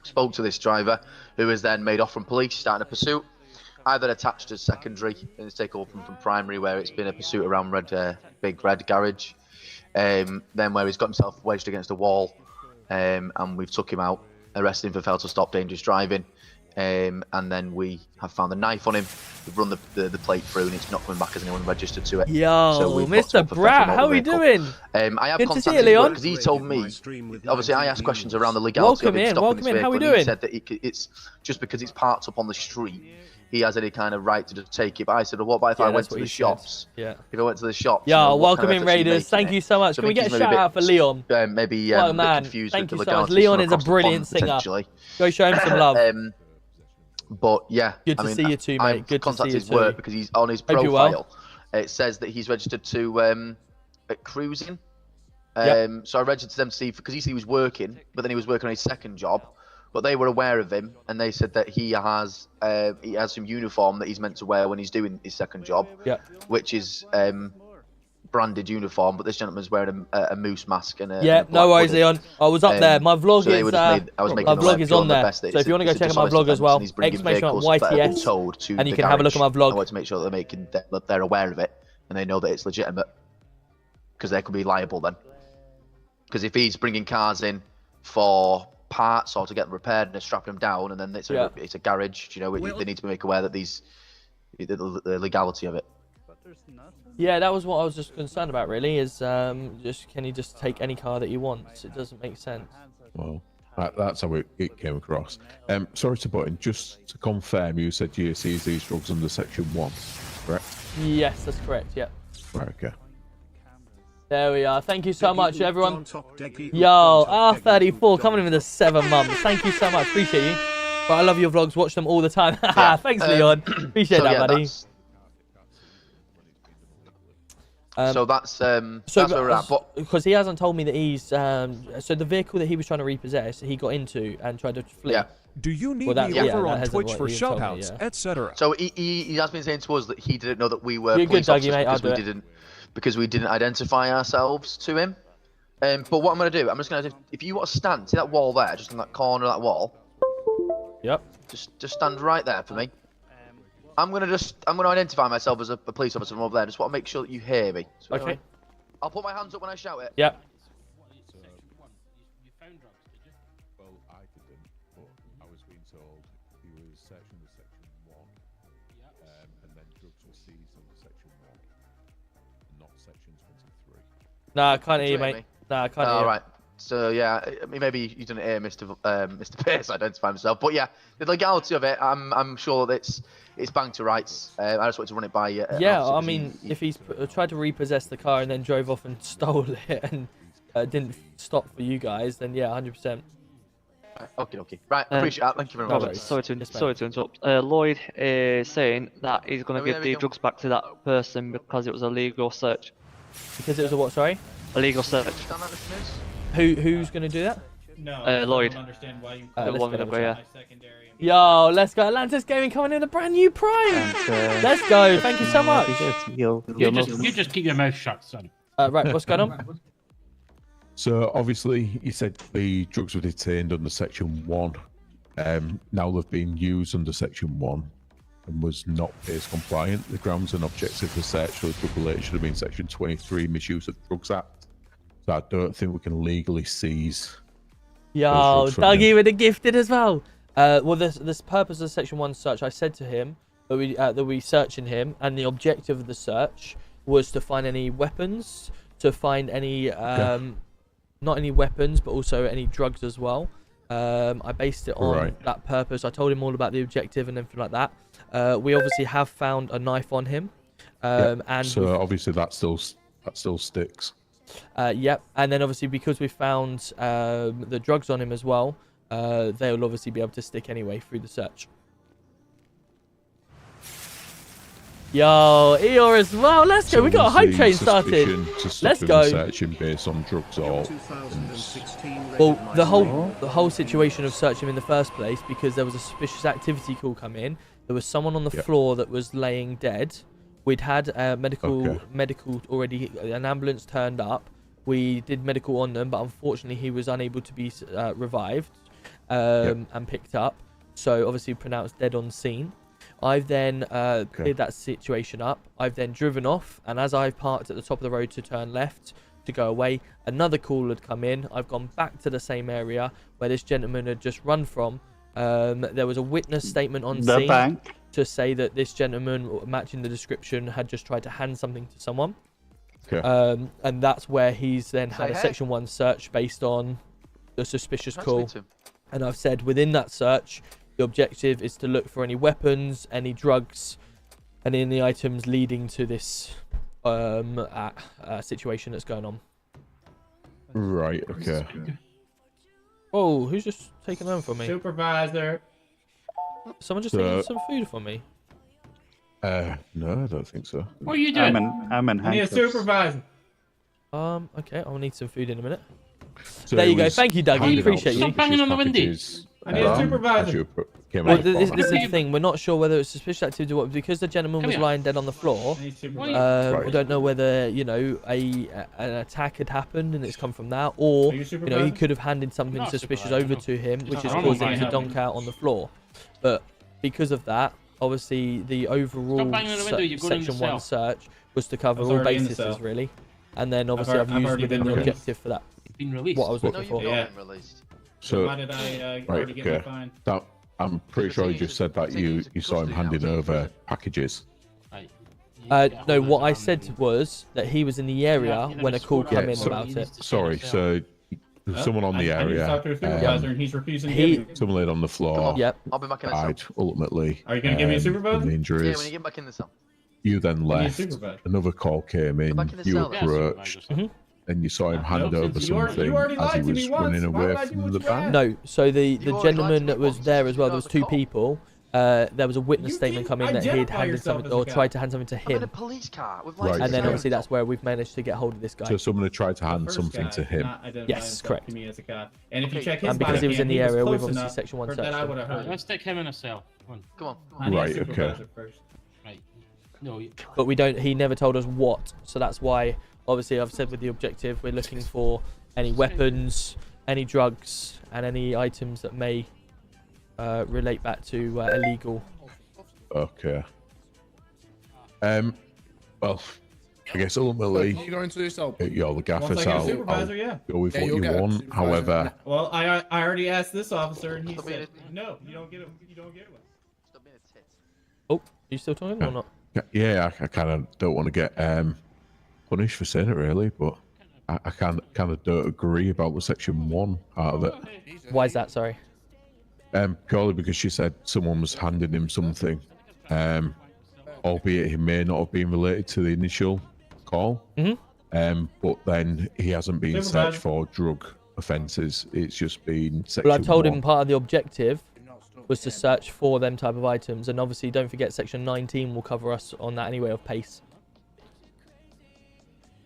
Speaker 20: Spoke to this driver, who was then made off from police, starting a pursuit. I then attached as secondary, and it's taken over from primary, where it's been a pursuit around Big Red Garage. Then where he's got himself wedged against a wall, and we've took him out, arrested him for failure to stop dangerous driving. And then we have found a knife on him. We've run the plate through, and it's not coming back as anyone registered to it.
Speaker 2: Yo,
Speaker 20: so
Speaker 2: Mr. Brat, how are we doing?
Speaker 20: I have
Speaker 2: Good to see
Speaker 20: contacted
Speaker 2: you, Leon.
Speaker 20: because he told me. Obviously, I asked questions around the legality of him stopping this vehicle.
Speaker 2: How are we
Speaker 20: and
Speaker 2: doing?
Speaker 20: He said that it's just because it's parked up on the street, he has any kind of right to just take it. But I said, well, what about if I went to the shops?
Speaker 2: Yeah.
Speaker 20: If I went to the shops.
Speaker 2: Yo, welcome in, Raiders. Thank you so much. Can we get a shout out for Leon?
Speaker 20: Maybe
Speaker 2: oh, man.
Speaker 20: confused
Speaker 2: Thank
Speaker 20: with
Speaker 2: you
Speaker 20: the
Speaker 2: so much.
Speaker 20: legality.
Speaker 2: Leon is a brilliant singer. Go show him some love.
Speaker 20: But yeah,
Speaker 2: good to see you too, mate.
Speaker 20: I've
Speaker 2: good to see
Speaker 20: contacted
Speaker 2: you
Speaker 20: his work because he's on his profile.
Speaker 2: Well.
Speaker 20: It says that he's registered to at cruising. So I registered them to see because he said he was working, but then he was working on his second job. But they were aware of him, and they said that he has some uniform that he's meant to wear when he's doing his second job, which is branded uniform. But this gentleman's wearing a moose mask and a
Speaker 2: no worries, Leon. I was up there. My vlog is on there. So if you want to go check out my vlog as well, exclamation mark YTS, and you can have a look at my vlog.
Speaker 20: I want to make sure that they're aware of it and they know that it's legitimate, because they could be liable then. Because if he's bringing cars in for parts or to get them repaired and they're strapping them down, and then it's a garage, you know, they need to make aware that the legality of it.
Speaker 2: Yeah, that was what I was just concerned about, really, is just can he just take any car that he wants? It doesn't make sense.
Speaker 24: Well, that's how it came across. Sorry to butt in, just to confirm, you said you sees these drugs under Section 1, correct?
Speaker 2: Yes, that's correct, yeah.
Speaker 24: Right, okay.
Speaker 2: There we are. Thank you so much, everyone. Yo, R34 coming in with the 7 months. Thank you so much. Appreciate you. But I love your vlogs. Watch them all the time. Thanks, Leon. Appreciate that, buddy.
Speaker 20: So that's where we're at. But
Speaker 2: because he hasn't told me that he's so the vehicle that he was trying to repossess, he got into and tried to flee.
Speaker 20: Yeah.
Speaker 4: Do you need me over on Twitch for shoutouts, etc.?
Speaker 20: So he has been saying to us that he didn't know that we were
Speaker 2: police
Speaker 20: officers
Speaker 2: mate,
Speaker 20: because we didn't identify ourselves to him. But what I'm going to do, I'm just going to, if you want to stand, see that wall there, just in that corner of that wall.
Speaker 2: Yep.
Speaker 20: Just stand right there for me. I'm going to identify myself as a police officer from over there. Just want to make sure that you hear me. So
Speaker 2: okay.
Speaker 20: I'll put my hands up when I shout it.
Speaker 2: Yep.
Speaker 24: Well, I didn't, but I was being told he was searched under Section 1, and then drugs were seized under Section 1, not Section 23.
Speaker 2: Nah, I can't hear you, mate. Nah, I can't hear you.
Speaker 20: All right. So yeah, I mean, maybe you didn't hear Mr. Pierce identify himself, but yeah, the legality of it, I'm sure that it's bang to rights. I just wanted to run it by you.
Speaker 2: Yeah, I mean, if he's tried to repossess the car and then drove off and stole it and didn't stop for you guys, then yeah, 100%.
Speaker 20: Okay. Right, appreciate that. Thank you very much.
Speaker 9: Sorry to interrupt. Lloyd is saying that he's going to give the drugs back to that person because it was a legal search.
Speaker 2: Because it was a what? Sorry.
Speaker 9: A legal search.
Speaker 2: Who's going to do that?
Speaker 8: No,
Speaker 9: Lloyd.
Speaker 8: I don't understand why you
Speaker 2: Yo, let's go. Atlantis Gaming coming in with a brand new Prime. Let's go. Thank you so much.
Speaker 22: You just keep your mouth shut, son.
Speaker 2: Right, what's going on?
Speaker 24: So obviously, you said the drugs were detained under Section 1. Now they've been used under Section 1 and was not PACE compliant. The grounds and objective for search for the drug related should have been Section 23, Misuse of Drugs Act. So I don't think we can legally seize
Speaker 2: Yo,
Speaker 24: drugs from
Speaker 2: Dougie
Speaker 24: him.
Speaker 2: with a gifted as well. Well, this purpose of Section 1 search, I said to him that we searching him, and the objective of the search was to find any weapons, to find any not any weapons, but also any drugs as well. I based it on that purpose. I told him all about the objective and everything like that. We obviously have found a knife on him, and
Speaker 24: so obviously that still sticks.
Speaker 2: Yep, and then obviously because we found the drugs on him as well, they'll obviously be able to stick anyway through the search. Yo, Eeyore as well. Let's go. We got a hype train started. Let's go.
Speaker 24: Searching based on drugs or.
Speaker 2: Well, the whole situation of searching him in the first place, because there was a suspicious activity call come in. There was someone on the floor that was laying dead. We'd had medical already. An ambulance turned up. We did medical on them, but unfortunately he was unable to be revived and picked up. So obviously pronounced dead on scene. I've then cleared that situation up. I've then driven off, and as I've parked at the top of the road to turn left to go away, another call had come in. I've gone back to the same area where this gentleman had just run from. There was a witness statement on scene to say that this gentleman, matching the description, had just tried to hand something to someone. And that's where he's then had a Section 1 search based on the suspicious call. And I've said within that search, the objective is to look for any weapons, any drugs, and any items leading to this situation that's going on.
Speaker 24: Right, okay.
Speaker 2: Oh, who's just taking over for me?
Speaker 8: Supervisor.
Speaker 2: Someone just taking some food for me?
Speaker 24: No, I don't think so.
Speaker 22: What are you doing?
Speaker 8: I need a supervisor.
Speaker 2: Okay, I'll need some food in a minute.
Speaker 24: So
Speaker 2: there you go. Thank you, Dougie. Appreciate you.
Speaker 22: Stop banging on the windows.
Speaker 8: I need a supervisor.
Speaker 2: Well, this is the thing. We're not sure whether it's suspicious activity or what, because the gentleman was lying dead on the floor. We don't know whether an attack had happened and it's come from that, or he could have handed something suspicious over to him, which has caused him to donk out on the floor. But because of that, obviously the overall Section 1 search was to cover all bases, really. And then obviously I've used within the objective for that what I was looking for.
Speaker 24: So,
Speaker 8: why did I
Speaker 24: right,
Speaker 8: already get my fine?
Speaker 24: That, I'm pretty sure you just said that you saw him handing over packages.
Speaker 2: No, what I said was that he was in the area when a call came in about it.
Speaker 24: Sorry, so there's someone on the area.
Speaker 8: And he's refusing to give me.
Speaker 24: Someone laid on the floor.
Speaker 2: Yep.
Speaker 20: I'll be back in the cell.
Speaker 24: Died ultimately.
Speaker 8: Are you going to give me a supervisor?
Speaker 24: The injuries.
Speaker 20: Yeah, when you get back in the cell.
Speaker 24: You then left. Another call came in. You approached. And you saw him hand over something as he was running away from the van?
Speaker 2: No, so the gentleman that was there as well, there was two people. There was a witness statement coming in that he had handed something or tried to hand something to him.
Speaker 20: I'm in a police car with
Speaker 24: Right.
Speaker 2: And then obviously that's where we've managed to get hold of this guy.
Speaker 24: So someone had tried to hand something to him.
Speaker 2: Yes, correct.
Speaker 8: And if you check his
Speaker 2: And because he was in the
Speaker 8: body cam,
Speaker 2: area,
Speaker 8: was
Speaker 2: we've
Speaker 8: close
Speaker 2: obviously
Speaker 8: enough
Speaker 2: Section 1
Speaker 8: for that I
Speaker 2: searched
Speaker 8: would
Speaker 2: him.
Speaker 8: have heard.
Speaker 22: Let's take him in a cell.
Speaker 20: Come on.
Speaker 8: I need a
Speaker 24: Right,
Speaker 8: supervisor first.
Speaker 22: Right. No,
Speaker 2: But we don't. He never told us what, so that's why. Obviously, I've said with the objective, we're looking for any weapons, any drugs, and any items that may relate back to illegal.
Speaker 24: Okay. Well, I guess ultimately,
Speaker 1: You going to do so?
Speaker 24: you're the gaffer,
Speaker 8: Once I
Speaker 24: so
Speaker 8: get a
Speaker 24: I'll
Speaker 8: supervisor, yeah.
Speaker 24: go with
Speaker 1: Yeah,
Speaker 24: what
Speaker 1: you'll
Speaker 24: you
Speaker 1: get a
Speaker 24: want.
Speaker 1: supervisor.
Speaker 24: However,
Speaker 8: Well, I already asked this officer, and he said, no, you don't get it. You don't get one.
Speaker 20: Stop being a tit.
Speaker 2: Oh, are you still talking or not?
Speaker 24: yeah, I kind of don't want to get punished for saying it really, but I kind of don't agree about the Section 1 part of it.
Speaker 2: Why is that? Sorry.
Speaker 24: Purely because she said someone was handing him something, albeit he may not have been related to the initial call. But then he hasn't been searched for drug offences. It's just been Section
Speaker 2: Well, I've told
Speaker 24: 1.
Speaker 2: him part of the objective was to search for them type of items, and obviously don't forget Section 19 will cover us on that anyway of PACE,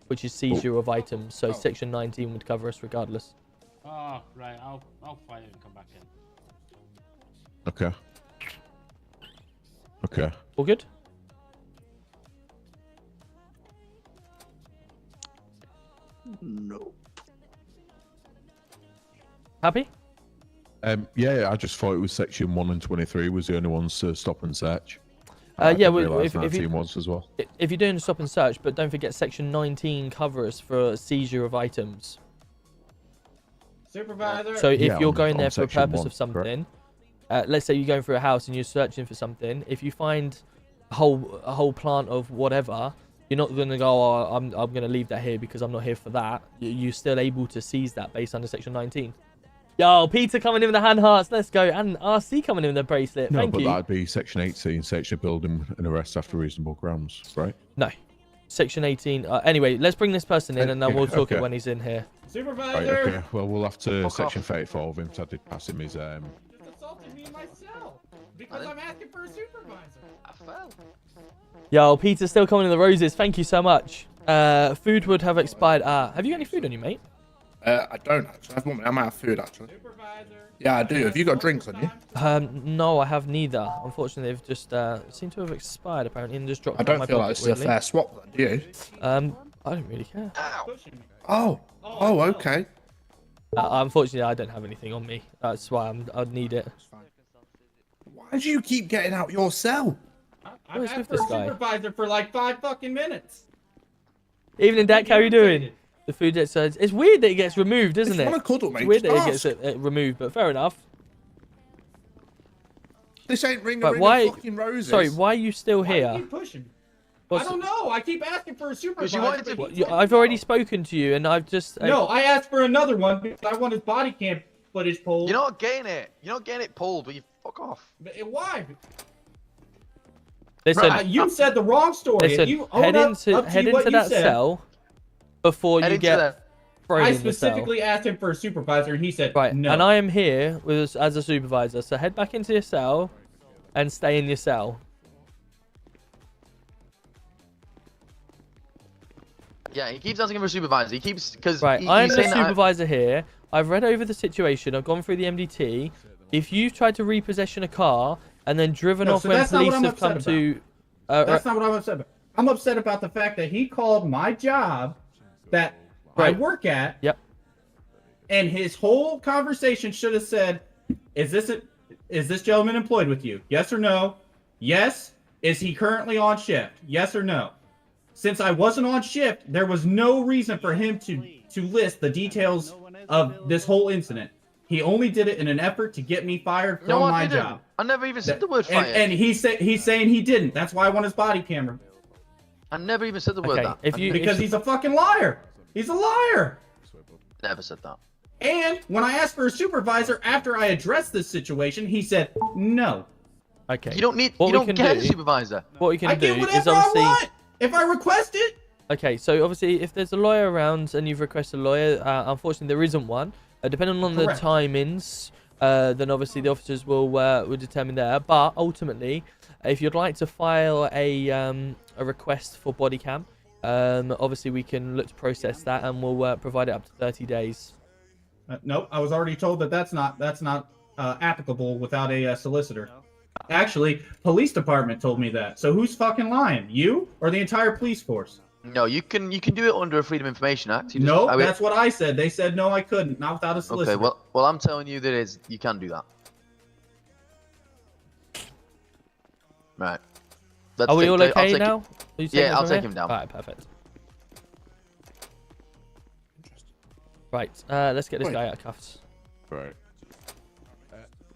Speaker 2: which is seizure of items. So Section 19 would cover us regardless.
Speaker 22: Oh, right. I'll fight it and come back in.
Speaker 24: Okay. Okay.
Speaker 2: All good?
Speaker 16: No.
Speaker 2: Happy?
Speaker 24: Yeah, I just thought it was Section 1 and 23 was the only ones to stop and search.
Speaker 2: Yeah,
Speaker 24: didn't
Speaker 2: well,
Speaker 24: realise
Speaker 2: if
Speaker 24: 19
Speaker 2: you
Speaker 24: was as well.
Speaker 2: if you're doing a stop and search, but don't forget Section 19 covers for seizure of items.
Speaker 15: Supervisor.
Speaker 2: So if
Speaker 24: Yeah,
Speaker 2: you're
Speaker 24: on-
Speaker 2: going
Speaker 24: on
Speaker 2: there for a
Speaker 24: section
Speaker 2: purpose
Speaker 24: one,
Speaker 2: of something, let's say you're going through a house and you're searching for something. If you find a whole plant of whatever, you're not going to go, oh, I'm going to leave that here because I'm not here for that. You're still able to seize that based under section 19. Yo, Peter coming in with the hand hearts. Let's go. And RC coming in with the bracelet.
Speaker 24: No,
Speaker 2: Thank
Speaker 24: but
Speaker 2: you.
Speaker 24: that'd be section 18, section building and arrest after reasonable grounds, right?
Speaker 2: No. Section 18. Anyway, let's bring this person in and then we'll talk it
Speaker 24: Okay.
Speaker 2: when he's in here.
Speaker 15: Supervisor.
Speaker 24: Right, okay. Well, we'll have to
Speaker 15: Fuck
Speaker 24: section
Speaker 15: off.
Speaker 24: 34 of him, so I did pass him his
Speaker 15: Assaulted me myself because I'm asking for a supervisor.
Speaker 20: I fell.
Speaker 2: Yo, Peter's still coming in the roses. Thank you so much. Food would have expired. Have you got any food on you, mate?
Speaker 1: I don't actually. I'm out of food actually. Yeah, I do. Have you got drinks on you?
Speaker 2: No, I have neither. Unfortunately, they've just seem to have expired apparently and just dropped.
Speaker 1: I
Speaker 2: out my
Speaker 1: don't feel like
Speaker 2: pocket,
Speaker 1: this is a
Speaker 2: weirdly.
Speaker 1: fair swap, then, do you?
Speaker 2: I don't really care.
Speaker 1: Oh, okay.
Speaker 2: Unfortunately, I don't have anything on me. That's why I'd need it.
Speaker 1: Why do you keep getting out your cell?
Speaker 15: I've
Speaker 2: Where's
Speaker 15: asked
Speaker 2: with
Speaker 15: for a
Speaker 2: this guy?
Speaker 15: supervisor for like 5 fucking minutes.
Speaker 2: Evening, Dak. How you doing? The food that says it's weird that it gets removed, isn't
Speaker 1: If you
Speaker 2: it?
Speaker 1: wanna cuddle, mate,
Speaker 2: It's weird that it
Speaker 1: just
Speaker 2: gets removed, but fair enough.
Speaker 1: This ain't ring
Speaker 2: But
Speaker 1: of
Speaker 2: why?
Speaker 1: fucking roses.
Speaker 2: Sorry, why are you still
Speaker 15: Why do
Speaker 2: here?
Speaker 15: you keep pushing?
Speaker 2: What's-
Speaker 15: I don't know. I keep asking for a supervisor.
Speaker 2: I've already spoken to you, and I've just.
Speaker 15: No, I asked for another one because I want his body cam footage pulled.
Speaker 20: You're not getting it. You're not getting it pulled, but you fuck off.
Speaker 15: Why?
Speaker 2: Listen,
Speaker 15: Right, you said the wrong story.
Speaker 2: Listen,
Speaker 15: you own
Speaker 2: head
Speaker 15: up
Speaker 2: into
Speaker 15: to
Speaker 2: head
Speaker 15: what
Speaker 2: into
Speaker 15: you
Speaker 2: that
Speaker 15: said.
Speaker 2: cell before
Speaker 15: Head
Speaker 2: you
Speaker 15: into
Speaker 2: get
Speaker 15: that.
Speaker 2: thrown
Speaker 15: I
Speaker 2: in the cell.
Speaker 15: specifically asked him for a supervisor, and he said
Speaker 2: Right,
Speaker 15: no.
Speaker 2: and I am here as a supervisor, so head back into your cell and stay in your cell.
Speaker 20: Yeah, he keeps asking for a supervisor. He keeps because
Speaker 2: Right, I'm
Speaker 20: he's
Speaker 2: the
Speaker 20: saying that
Speaker 2: supervisor here. I've read over the situation. I've gone through the MDT. If you've tried to repossession a car and then driven
Speaker 15: No,
Speaker 2: off
Speaker 15: so
Speaker 2: when
Speaker 15: that's not what
Speaker 2: police
Speaker 15: I'm
Speaker 2: have come
Speaker 15: upset
Speaker 2: to,
Speaker 15: That's not what I'm upset about. I'm upset about the fact that he called my job that I work at.
Speaker 2: Yep.
Speaker 15: And his whole conversation should have said, is this gentleman employed with you? Yes or no? Yes. Is he currently on shift? Yes or no? Since I wasn't on shift, there was no reason for him to list the details of this whole incident. He only did it in an effort to get me fired from
Speaker 20: No, I
Speaker 15: my
Speaker 20: didn't.
Speaker 15: job.
Speaker 20: I never even said the word
Speaker 15: And,
Speaker 20: fired.
Speaker 15: and he's saying he didn't. That's why I want his body camera.
Speaker 20: I never even said the word that.
Speaker 15: Because he's a fucking liar. He's a liar.
Speaker 20: Never said that.
Speaker 15: And when I asked for a supervisor after I addressed this situation, he said no.
Speaker 2: Okay.
Speaker 20: You don't need.
Speaker 2: What
Speaker 20: You
Speaker 2: we
Speaker 20: don't
Speaker 2: can
Speaker 20: get
Speaker 2: do-
Speaker 20: a supervisor.
Speaker 2: What we can
Speaker 15: I
Speaker 2: do
Speaker 15: get
Speaker 2: is
Speaker 15: whatever
Speaker 2: obviously.
Speaker 15: I want if I request it.
Speaker 2: Okay, so obviously, if there's a lawyer around and you've requested a lawyer, unfortunately there isn't one. Depending on
Speaker 15: Correct.
Speaker 2: the timings, then obviously the officers will determine there. But ultimately, if you'd like to file a request for body cam, obviously we can look to process that and we'll provide it up to 30 days.
Speaker 15: Nope, I was already told that that's not applicable without a solicitor. Actually, police department told me that. So who's fucking lying? You or the entire police force?
Speaker 20: No, you can do it under a Freedom of Information Act. You just,
Speaker 15: No,
Speaker 20: I mean-
Speaker 15: that's what I said. They said no, I couldn't. Not without a solicitor.
Speaker 20: Okay, well, I'm telling you that you can do that. Right.
Speaker 2: Are we all
Speaker 20: I'll
Speaker 2: okay
Speaker 20: take
Speaker 2: now?
Speaker 20: it-
Speaker 2: Are you taking
Speaker 20: Yeah,
Speaker 2: us
Speaker 20: I'll
Speaker 2: from
Speaker 20: take
Speaker 2: here?
Speaker 20: him down.
Speaker 2: Alright, perfect. Right, let's get this
Speaker 24: Wait.
Speaker 2: guy out of cuffs.
Speaker 24: Right.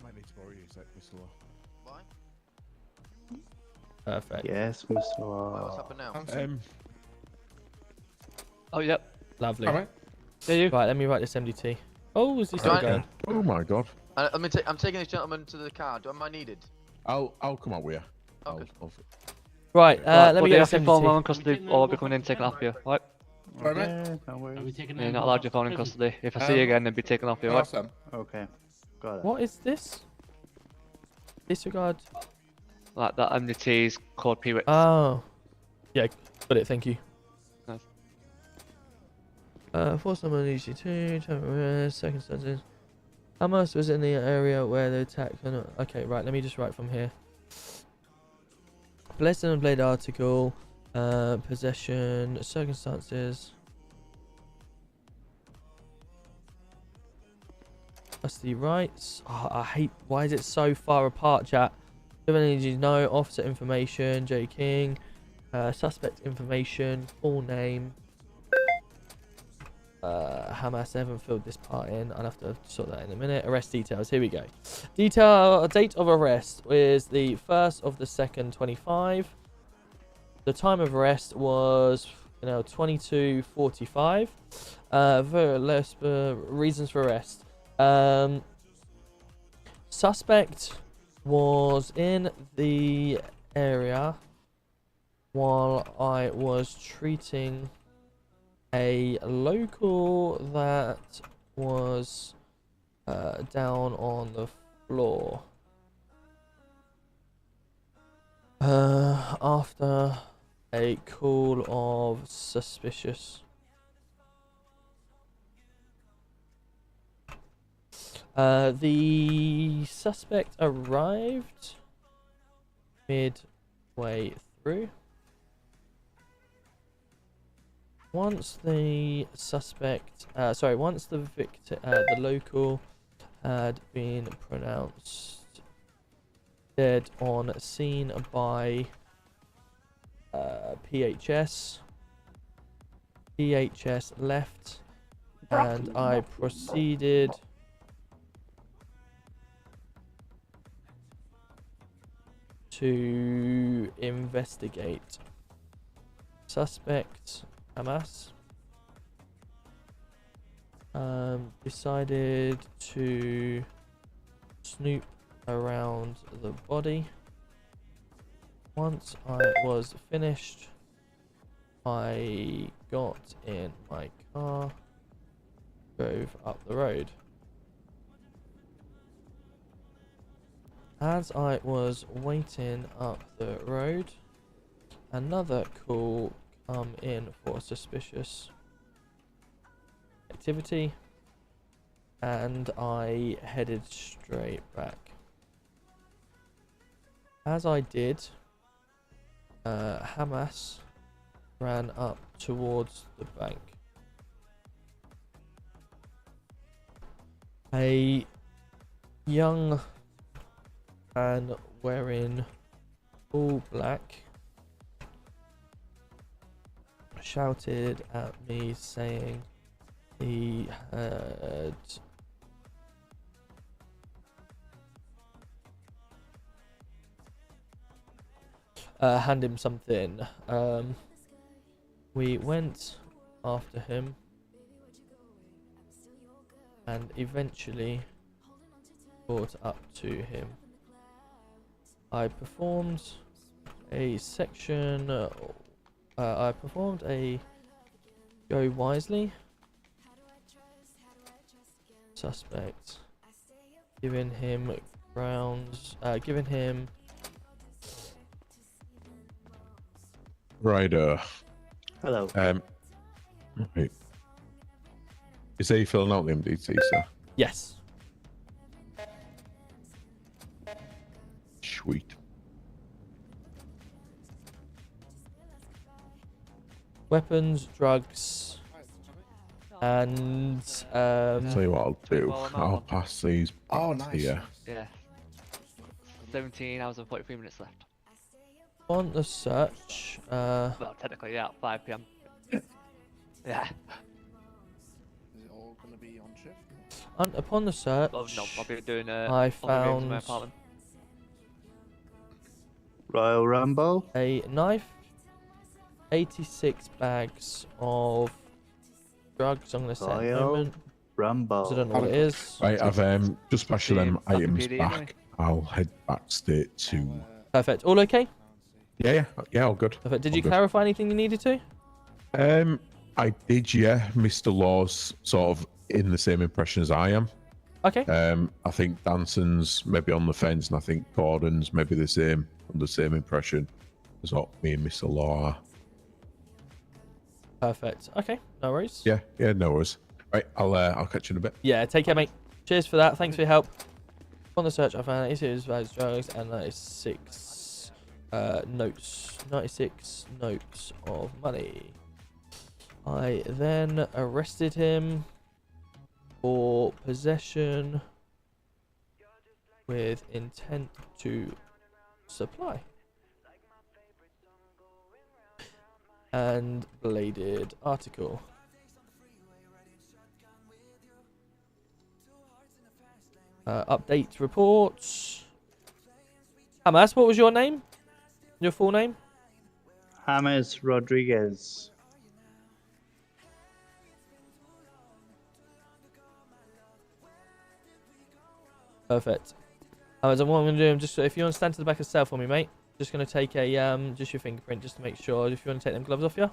Speaker 24: Might need to borrow you a sec, Mr. Law.
Speaker 2: Perfect.
Speaker 16: Yes, Mr. Law.
Speaker 20: What's happened now?
Speaker 9: Oh, yep.
Speaker 2: Lovely.
Speaker 24: Alright.
Speaker 9: Yeah, you.
Speaker 2: Right, let me write this MDT. Oh, is he still
Speaker 20: Right.
Speaker 2: going?
Speaker 24: Oh my god.
Speaker 20: I'm taking this gentleman to the car. Am I needed?
Speaker 24: I'll come out with you.
Speaker 20: Okay.
Speaker 2: Right, let me
Speaker 9: Would
Speaker 2: get
Speaker 9: you
Speaker 2: this
Speaker 9: have your phone
Speaker 2: MDT.
Speaker 9: in custody or be coming in and taken off you, right?
Speaker 1: Right, mate.
Speaker 22: Are we taking
Speaker 9: You're
Speaker 22: them
Speaker 9: not allowed your phone in custody. If I see you again, then be taken off you, right?
Speaker 1: Awesome.
Speaker 16: Okay. Got it.
Speaker 2: What is this? Disregard.
Speaker 9: Like that MDT's called PWIX.
Speaker 2: Oh. Yeah, got it, thank you.
Speaker 9: Nice.
Speaker 2: Force number EC2, circumstances. Hamas was in the area where the attack. Okay, right, let me just write from here. Blessed and blade article. Possession. Circumstances. Custody rights. Oh, I hate. Why is it so far apart, chat? Civil energy, no. Officer information. J. King. Suspect information. Full name. Hamas, I haven't filled this part in. I'll have to sort that in a minute. Arrest details. Here we go. Date of arrest is the 1st of the 2nd, 25. The time of arrest was 22:45. Reasons for arrest. Suspect was in the area while I was treating a local that was down on the floor. After a call of suspicious. The suspect arrived midway through. Once the victim, the local had been pronounced dead on scene by PHS. PHS left, and I proceeded to investigate. Suspect Hamas decided to snoop around the body. Once I was finished, I got in my car, drove up the road. As I was waiting up the road, another call come in for suspicious activity, and I headed straight back. As I did, Hamas ran up towards the bank. A young man wearing all black shouted at me saying he had hand him something. We went after him and eventually caught up to him. I performed a section. I performed a go wisely. Suspect, giving him grounds. Giving him.
Speaker 24: Right.
Speaker 16: Hello.
Speaker 24: Right. Is he filling out the MDT, sir?
Speaker 2: Yes.
Speaker 24: Sweet.
Speaker 2: Weapons, drugs, and
Speaker 24: I'll tell you what I'll do. I'll pass these back
Speaker 1: Oh,
Speaker 24: to
Speaker 1: nice.
Speaker 24: you.
Speaker 9: Yeah. 17 hours and 43 minutes left.
Speaker 2: on the search.
Speaker 9: Well, technically, yeah, 5 p.m. Yeah.
Speaker 1: Is it all going to be on shift?
Speaker 2: Upon the search,
Speaker 9: Oh, no, I'll be doing
Speaker 2: I
Speaker 9: other games in my
Speaker 2: found
Speaker 9: apartment.
Speaker 16: Royal Rumble.
Speaker 2: a knife, 86 bags of drugs. I'm going to say at the
Speaker 16: Royal
Speaker 2: moment.
Speaker 16: Rumble.
Speaker 2: I don't know what it is.
Speaker 24: Right, I've just passed them
Speaker 9: Yeah,
Speaker 24: items
Speaker 9: PD
Speaker 24: back.
Speaker 9: anyway.
Speaker 24: I'll head back straight to.
Speaker 2: Perfect. All okay?
Speaker 24: Yeah, all good.
Speaker 2: Perfect. Did
Speaker 24: All
Speaker 2: you
Speaker 24: good.
Speaker 2: clarify anything you needed to?
Speaker 24: I did, yeah. Mr. Law's sort of in the same impression as I am.
Speaker 2: Okay.
Speaker 24: I think Danson's maybe on the fence, and I think Gordon's maybe the same, on the same impression as what me and Mr. Law are.
Speaker 2: Perfect. Okay. No worries.
Speaker 24: Yeah, no worries. Right, I'll catch you in a bit.
Speaker 2: Yeah, take care, mate. Cheers for that. Thanks for your help. On the search, I found 86 bags of drugs and 96 notes. 96 notes of money. I then arrested him for possession with intent to supply and bladed article. Update reports. Hamas, what was your name? Your full name?
Speaker 16: James Rodriguez.
Speaker 2: Perfect. Hamas, what I'm going to do, just if you want to stand to the back of the cell for me, mate. Just going to take a just your fingerprint, just to make sure. If you want to take them gloves off you.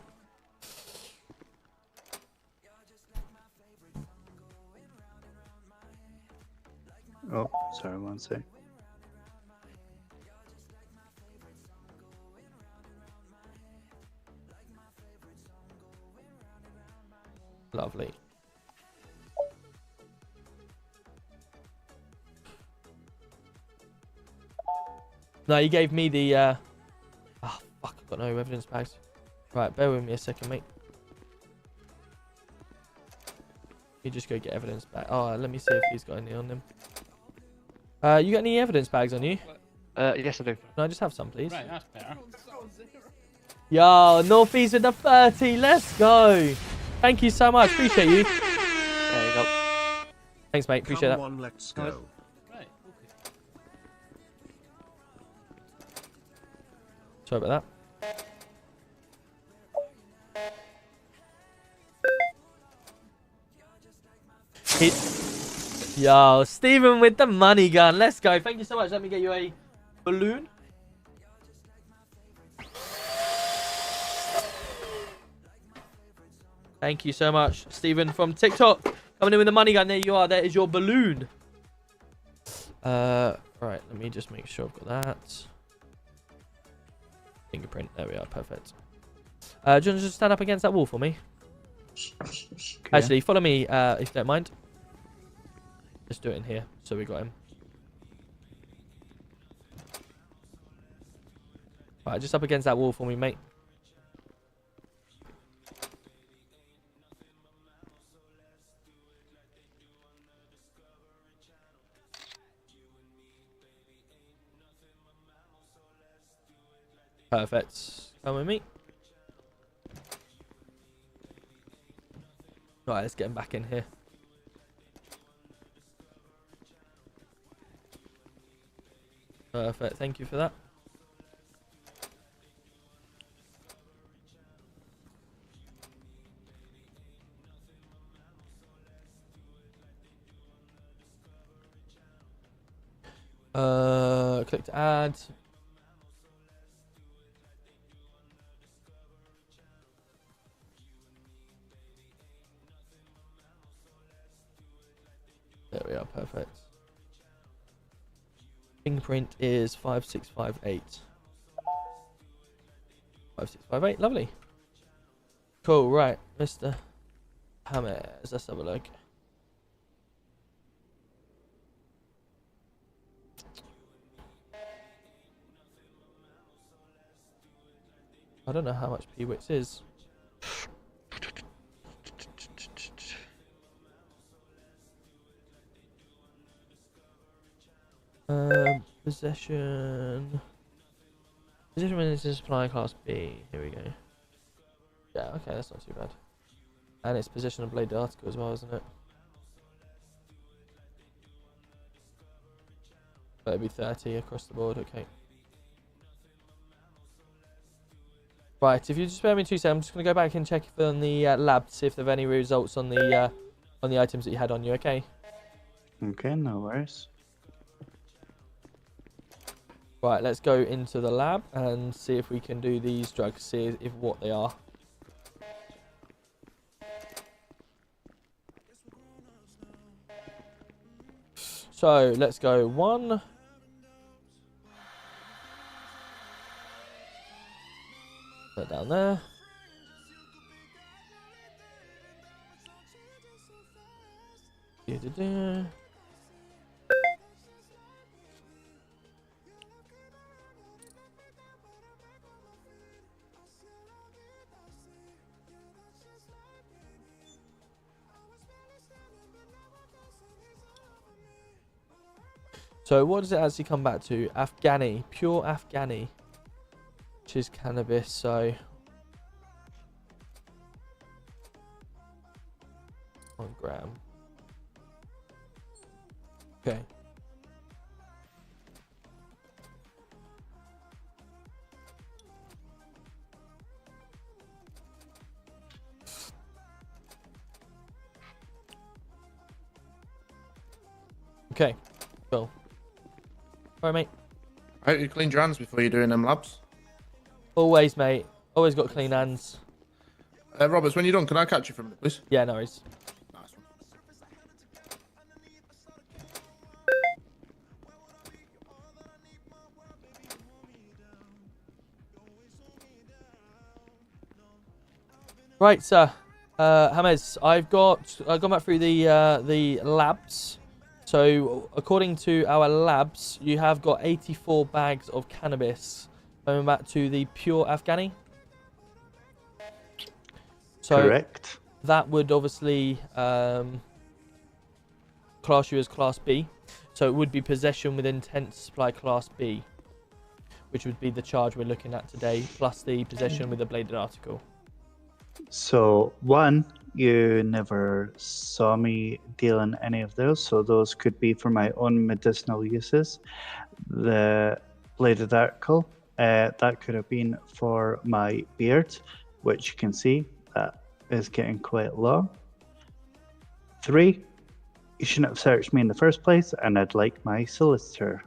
Speaker 16: Oh, sorry, one sec.
Speaker 2: Lovely. No, you gave me the oh fuck, I've got no evidence bags. Right, bear with me a second, mate. You just go get evidence back. Oh, let me see if he's got any on him. You got any evidence bags on you?
Speaker 9: Yes, I do.
Speaker 2: Can I just have some, please?
Speaker 22: Right, that's better.
Speaker 2: Yo, Northeast with the 30. Let's go. Thank you so much. Appreciate you.
Speaker 9: There you go.
Speaker 2: Thanks, mate. Appreciate that.
Speaker 6: Come on, let's go.
Speaker 22: Right,
Speaker 2: Sorry about that. Yo, Stephen with the money gun. Let's go. Thank you so much. Let me get you a balloon. Thank you so much, Stephen from TikTok. Coming in with the money gun. There you are. There is your balloon. Right. Let me just make sure I've got that. Fingerprint. There we are. Perfect. Do you want to just stand up against that wall for me?
Speaker 16: Okay.
Speaker 2: Actually, follow me if you don't mind. Let's do it in here. So we got him. Right, just up against that wall for me, mate. Perfect. Come with me. Right, let's get him back in here. Perfect. Thank you for that. Click to add. There we are, perfect. Fingerprint is 5658. 5658, lovely. Cool, right, Mr. Hammers, let's have a look. I don't know how much PWIX is. Possession. Possession when it's in supply class B. Here we go. Yeah, okay, that's not too bad. And it's possession of blade article as well, isn't it? But it'd be 30 across the board, okay. Right, if you just bear me 2 seconds, I'm just going to go back and check on the lab to see if there are any results on the items that you had on you, okay?
Speaker 16: Okay, no worries.
Speaker 2: Right, let's go into the lab and see if we can do these drugs, see if what they are. So, let's go 1. Put that down there. So what does it actually come back to? Afghani, pure Afghani, which is cannabis. So 1 gram. Okay, Okay, cool. All right, mate.
Speaker 1: I hope you cleaned your hands before you're doing them labs.
Speaker 2: Always, mate. Always got clean hands.
Speaker 1: Roberts, when you're done, can I catch you for a minute, please?
Speaker 2: Yeah, no worries.
Speaker 1: Nice one.
Speaker 2: Right, sir. James, I've gone back through the labs. So according to our labs, you have got 84 bags of cannabis. Going back to the pure Afghani. So
Speaker 16: Correct.
Speaker 2: that would obviously class you as Class B. So it would be possession with intent to supply Class B, which would be the charge we're looking at today, plus the possession with a bladed article.
Speaker 16: So, one, you never saw me dealing any of those, so those could be for my own medicinal uses. The bladed article, that could have been for my beard, which you can see that is getting quite long. 3, you shouldn't have searched me in the first place, and I'd like my solicitor.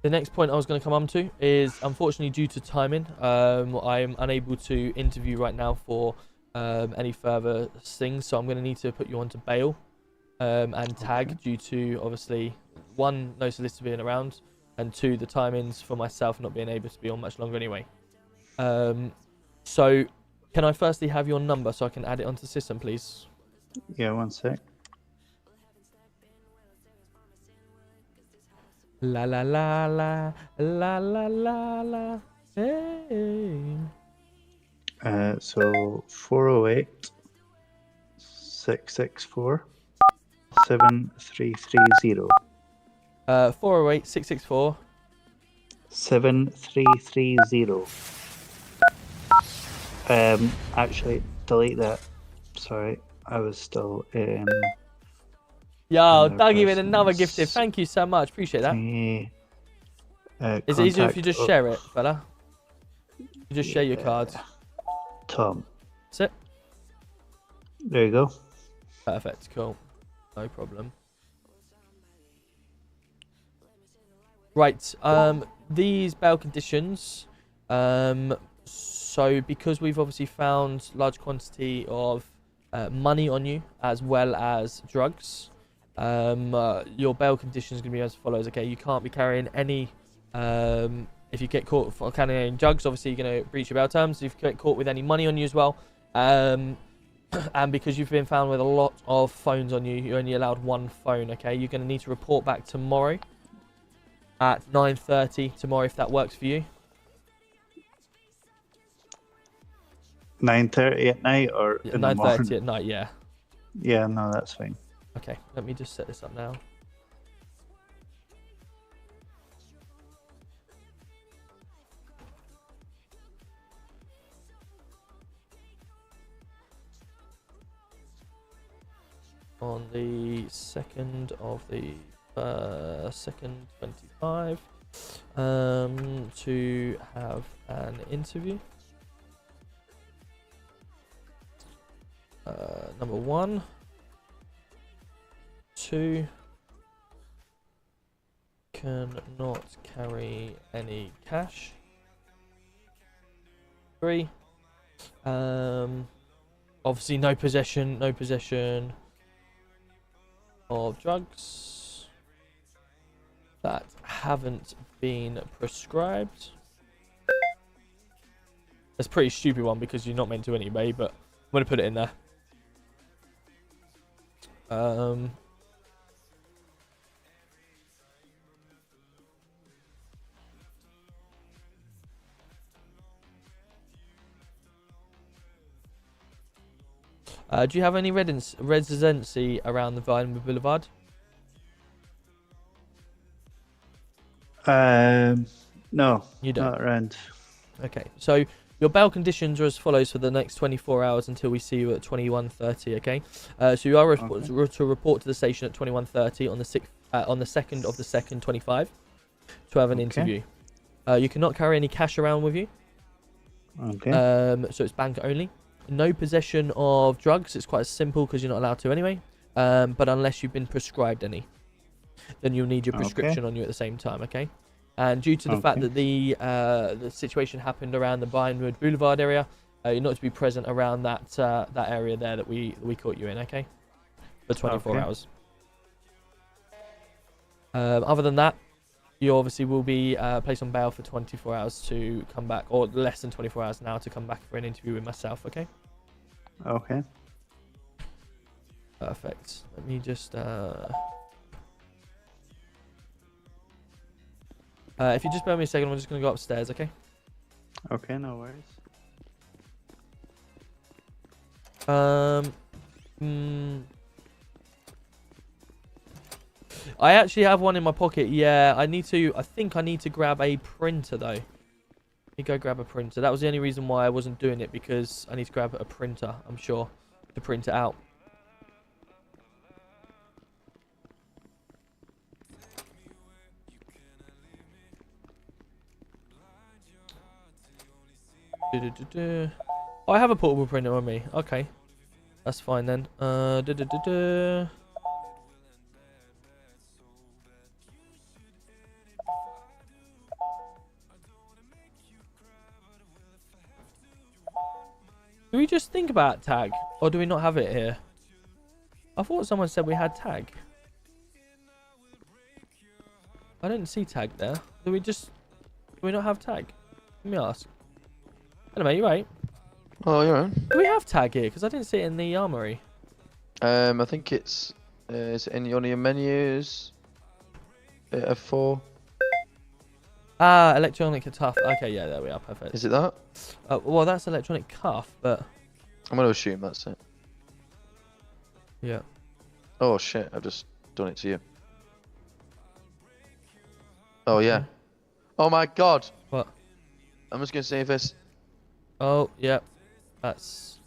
Speaker 2: The next point I was going to come on to is, unfortunately, due to timing, I'm unable to interview right now for any further things, so I'm going to need to put you onto bail and tag due to, obviously, 1, no solicitor being around, and 2, the timings for myself not being able to be on much longer anyway. So, can I firstly have your number so I can add it onto the system, please?
Speaker 16: Yeah, 1 sec.
Speaker 2: La la la la la la la la. Hey.
Speaker 16: So 408 664 7330.
Speaker 2: 408 664
Speaker 16: 7330. Actually, delete that. Sorry, I was still in.
Speaker 2: Yo, Dougie with another gifted. Thank you so much. Appreciate that. Is it easier if you just share it, fella? You just share your cards.
Speaker 16: Tom.
Speaker 2: That's it.
Speaker 16: There you go.
Speaker 2: Perfect. Cool. No problem. Right. These bail conditions. So because we've obviously found large quantity of money on you as well as drugs. Your bail condition is going to be as follows. Okay, you can't be carrying any. If you get caught for carrying drugs, obviously you're going to breach your bail terms. If you get caught with any money on you as well, and because you've been found with a lot of phones on you, you're only allowed 1 phone. Okay, you're going to need to report back tomorrow at 9:30 tomorrow if that works for you.
Speaker 16: 9:30 at night or in the morning?
Speaker 2: 9:30 at night. Yeah.
Speaker 16: Yeah, no, that's fine.
Speaker 2: Okay, let me just set this up now. On the 2nd of the 2nd 25 to have an interview. Number 1, 2, cannot carry any cash. 3, obviously no possession of drugs that haven't been prescribed. That's a pretty stupid one because you're not meant to anyway, but I'm going to put it in there. Do you have any residency around the Vine Boulevard?
Speaker 16: No,
Speaker 2: you don't.
Speaker 16: Not around.
Speaker 2: Okay, so your bail conditions are as follows for the next 24 hours until we see you at 21:30. Okay, so you are to report to the station at 21:30 on the 2nd of the 2nd 25 to have an interview. You cannot carry any cash around with you.
Speaker 16: Okay.
Speaker 2: So it's bank only. No possession of drugs. It's quite simple because you're not allowed to anyway. But unless you've been prescribed any. then you'll need your prescription on you at the same time, okay? And due to the fact that the situation happened around the Vinewood Boulevard area, you're not to be present around that area there that we caught you in, okay? For 24 hours. Other than that, you obviously will be placed on bail for 24 hours to come back, or less than 24 hours now to come back for an interview with myself, okay?
Speaker 16: Okay.
Speaker 2: Perfect. Let me just... if you just bear with me a second, I'm just going to go upstairs, okay?
Speaker 16: Okay, no worries.
Speaker 2: I actually have one in my pocket. Yeah, I think I need to grab a printer, though. Let me go grab a printer. That was the only reason why I wasn't doing it, because I need to grab a printer, I'm sure, to print it out. Oh, I have a portable printer on me. Okay. That's fine then. Do we just think about tag? Or do we not have it here? I thought someone said we had tag. I didn't see tag there. Do we not have tag? Let me ask. Anyway, you're right.
Speaker 20: Oh, you're right.
Speaker 2: Do we have tag here? Because I didn't see it in the armory.
Speaker 20: I think it's is it in one of your menus? F4.
Speaker 2: Ah, electronic cuff. Okay, yeah, there we are. Perfect.
Speaker 20: Is it that?
Speaker 2: Well, that's electronic cuff, but...
Speaker 20: I'm going to assume that's it.
Speaker 2: Yeah.
Speaker 20: Oh, shit. I've just done it to you. Oh, yeah. Oh, my God.
Speaker 2: What?
Speaker 20: I'm just going to see if this...
Speaker 2: Oh, yeah. That's...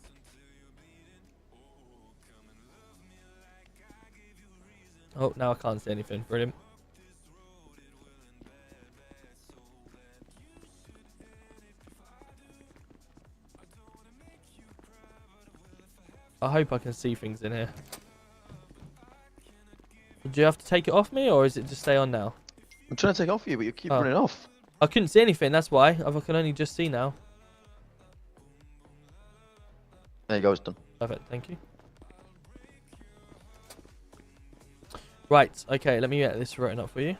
Speaker 2: Oh, now I can't see anything. Brilliant. I hope I can see things in here. Do you have to take it off me, or is it just stay on now?
Speaker 20: I'm trying to take it off you, but you keep running off.
Speaker 2: I couldn't see anything, that's why. I can only just see now.
Speaker 20: There you go, it's done.
Speaker 2: Perfect, thank you. Right, okay, let me get this written up for you.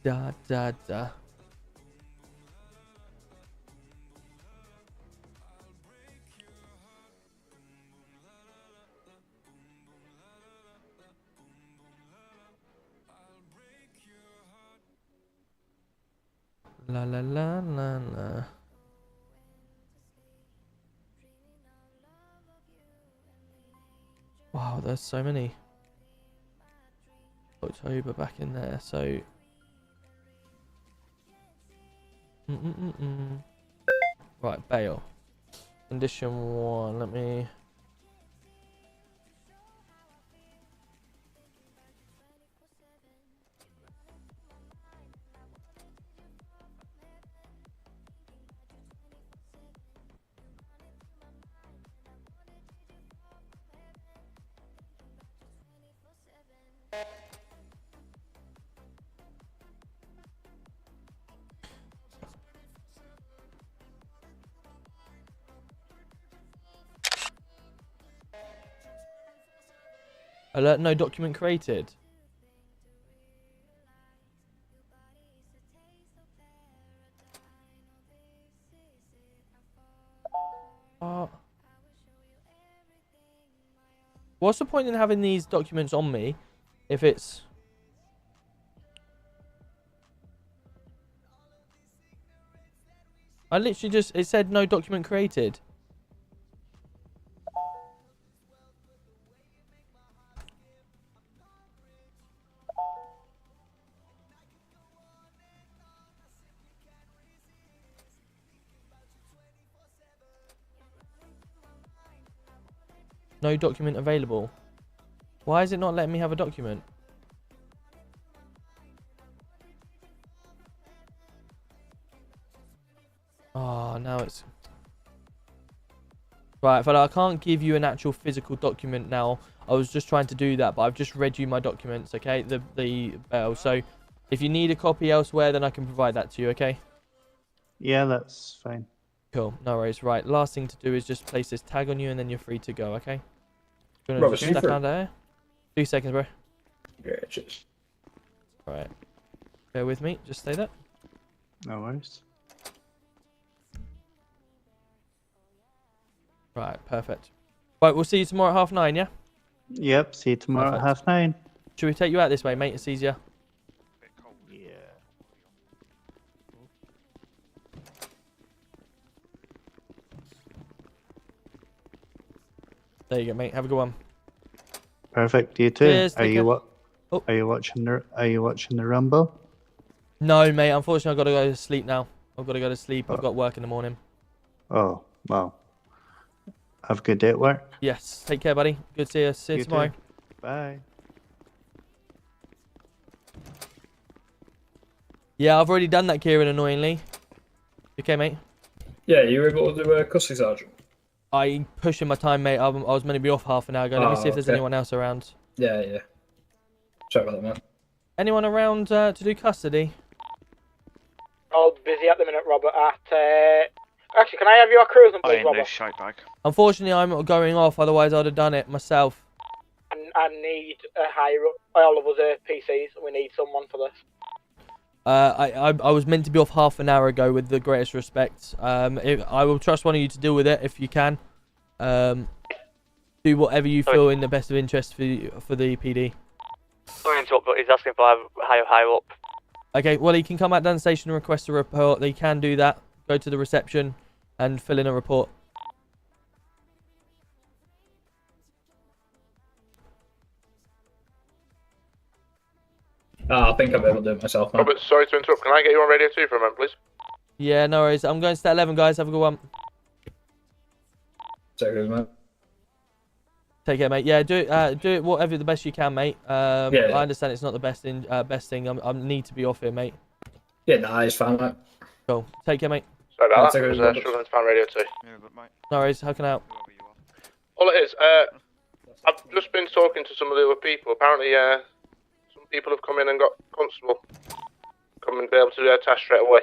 Speaker 2: Da da da. La la la la la. Wow, there's so many. October back in there, so... Right, bail. Condition 1, let me... Alert, no document created. What's the point in having these documents on me if it's... I literally just... It said no document created. No document available. Why is it not letting me have a document? Right, fella, I can't give you an actual physical document now. I was just trying to do that, but I've just read you my documents, okay? The bail. So if you need a copy elsewhere, then I can provide that to you, okay?
Speaker 16: Yeah, that's fine.
Speaker 2: Cool, no worries. Right, last thing to do is just place this tag on you, and then you're free to go, okay? You want to just step out there? 2 seconds, bro.
Speaker 5: Yeah, cheers.
Speaker 2: Right. Bear with me. Just stay there.
Speaker 16: No worries.
Speaker 2: Right, perfect. Right, we'll see you tomorrow at 9:30, yeah?
Speaker 16: Yep, see you tomorrow
Speaker 2: Perfect.
Speaker 16: at 9:30.
Speaker 2: Should we take you out this way, mate? It's easier.
Speaker 16: Yeah.
Speaker 2: There you go, mate. Have a good one.
Speaker 16: Perfect. You too.
Speaker 2: Cheers,
Speaker 16: Are
Speaker 2: take
Speaker 16: you
Speaker 2: care.
Speaker 16: what?
Speaker 2: Oh.
Speaker 16: Are you watching the Rumble?
Speaker 2: No, mate. Unfortunately, I've got to go to sleep now. I've got to go to sleep. I've got work in the morning.
Speaker 16: Oh, well. Have a good day at work.
Speaker 2: Yes. Take care, buddy. Good to see you. See you
Speaker 16: You too.
Speaker 2: tomorrow.
Speaker 16: Bye.
Speaker 2: Yeah, I've already done that, Kieran, annoyingly. You okay, mate?
Speaker 5: Yeah, you were able to do a custody sergeant.
Speaker 2: I'm pushing my time, mate. I was meant to be off half an hour ago. Let me see if there's
Speaker 5: okay.
Speaker 2: anyone else around.
Speaker 5: Yeah, yeah. Sorry about that, man.
Speaker 2: Anyone around to do custody?
Speaker 5: All busy at the minute, Robert. Actually, can I have your cruising, please, Robert?
Speaker 21: shite bag.
Speaker 2: Unfortunately, I'm going off. Otherwise, I'd have done it myself.
Speaker 5: I need a higher up. All of us are PCs. We need someone for this.
Speaker 2: I was meant to be off half an hour ago, with the greatest respect. I will trust one of you to deal with it if you can. Do whatever you feel in the best of interest for the PD.
Speaker 9: Sorry to interrupt, but he's asking for higher up.
Speaker 2: Okay, well, he can come back down the station and request a report. They can do that. Go to the reception and fill in a report.
Speaker 5: I think I'll be able to do it myself, man.
Speaker 1: Robert, sorry to interrupt. Can I get you on radio 2 for a moment, please?
Speaker 2: Yeah, no worries. I'm going to stay at 11, guys. Have a good one.
Speaker 5: Sorry, man.
Speaker 2: Take care, mate. Yeah, do it whatever the best you can, mate.
Speaker 5: Yeah.
Speaker 2: I understand it's not the best thing. I need to be off here, mate.
Speaker 5: Yeah, nah, it's fine, mate.
Speaker 2: Cool. Take care, mate.
Speaker 1: Sorry about
Speaker 5: Take
Speaker 1: that.
Speaker 5: care,
Speaker 1: I was struggling to find radio 2.
Speaker 2: No worries. How can I help?
Speaker 1: All it is, I've just been talking to some of the other people. Apparently, some people have come in and got constable. Come and be able to do their task straight away.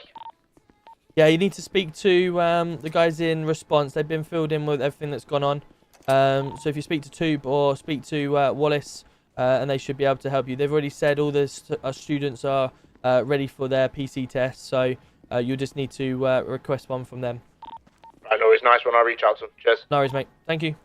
Speaker 2: Yeah, you need to speak to the guys in response. They've been filled in with everything that's gone on. So if you speak to Tube or speak to Wallace, and they should be able to help you. They've already said all the students are ready for their PC test, so you just need to request one from them.
Speaker 1: I know, it's nice when I reach out to them. Cheers.
Speaker 2: No worries, mate. Thank you.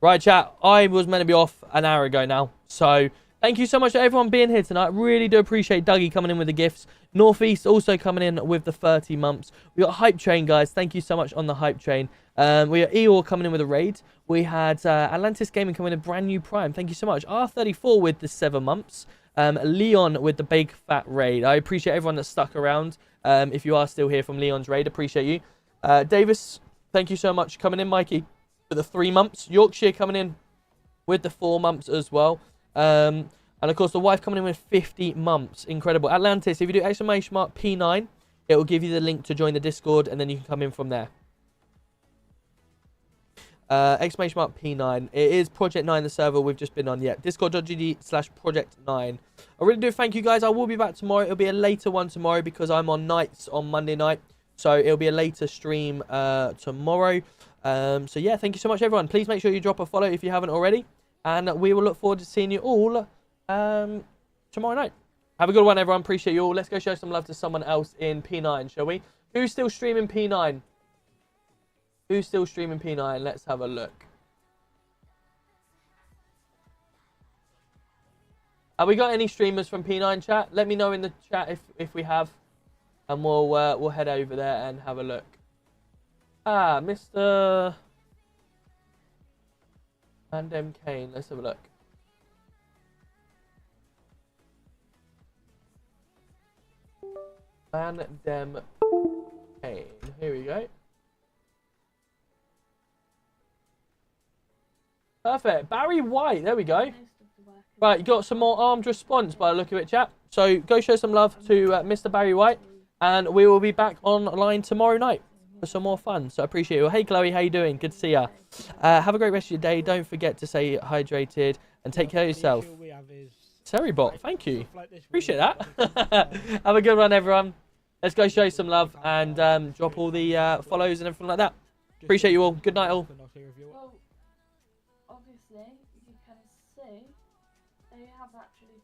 Speaker 2: Right, chat. I was meant to be off an hour ago now, so thank you so much for everyone being here tonight. Really do appreciate Dougie coming in with the gifts. Northeast also coming in with the 30 months. We got Hype Train, guys. Thank you so much on the Hype Train. We got Eeyore coming in with a raid. We had Atlantis Gaming coming in with a brand new Prime. Thank you so much. R34 with the 7 months. Leon with the big fat raid. I appreciate everyone that stuck around. If you are still here from Leon's raid, appreciate you. Davis, thank you so much coming in. Mikey for the 3 months. Yorkshire coming in with the 4 months as well. And of course, the wife coming in with 50 months. Incredible. Atlantis, if you do exclamation mark P9, it will give you the link to join the Discord, and then you can come in from there. Exclamation mark P9. It is Project 9, the server we've just been on. Yeah, discord.gg/Project 9. I really do thank you, guys. I will be back tomorrow. It'll be a later one tomorrow because I'm on nights on Monday night. So it'll be a later stream tomorrow. So yeah, thank you so much, everyone. Please make sure you drop a follow if you haven't already. And we will look forward to seeing you all tomorrow night. Have a good one, everyone. Appreciate you all. Let's go show some love to someone else in P9, shall we? Who's still streaming P9? Who's still streaming P9? Let's have a look. Have we got any streamers from P9 chat? Let me know in the chat if we have. And we'll head over there and have a look. Ah, Mr. Mandem Kane. Let's have a look. Mandem Kane. Here we go. Perfect. Barry White. There we go. Right, you got some more armed response by the look of it, chat. So go show some love to Mr. Barry White. And we will be back online tomorrow night. for some more fun. So I appreciate you. Hey, Chloe, how you doing? Good to see ya. Have a great rest of your day. Don't forget to stay hydrated and take care of yourself. Terrybot, thank you. Appreciate that. Have a good one, everyone. Let's go show some love and drop all the follows and everything like that. Appreciate you all. Good night, all.
Speaker 6: Well, obviously, you can see they have actually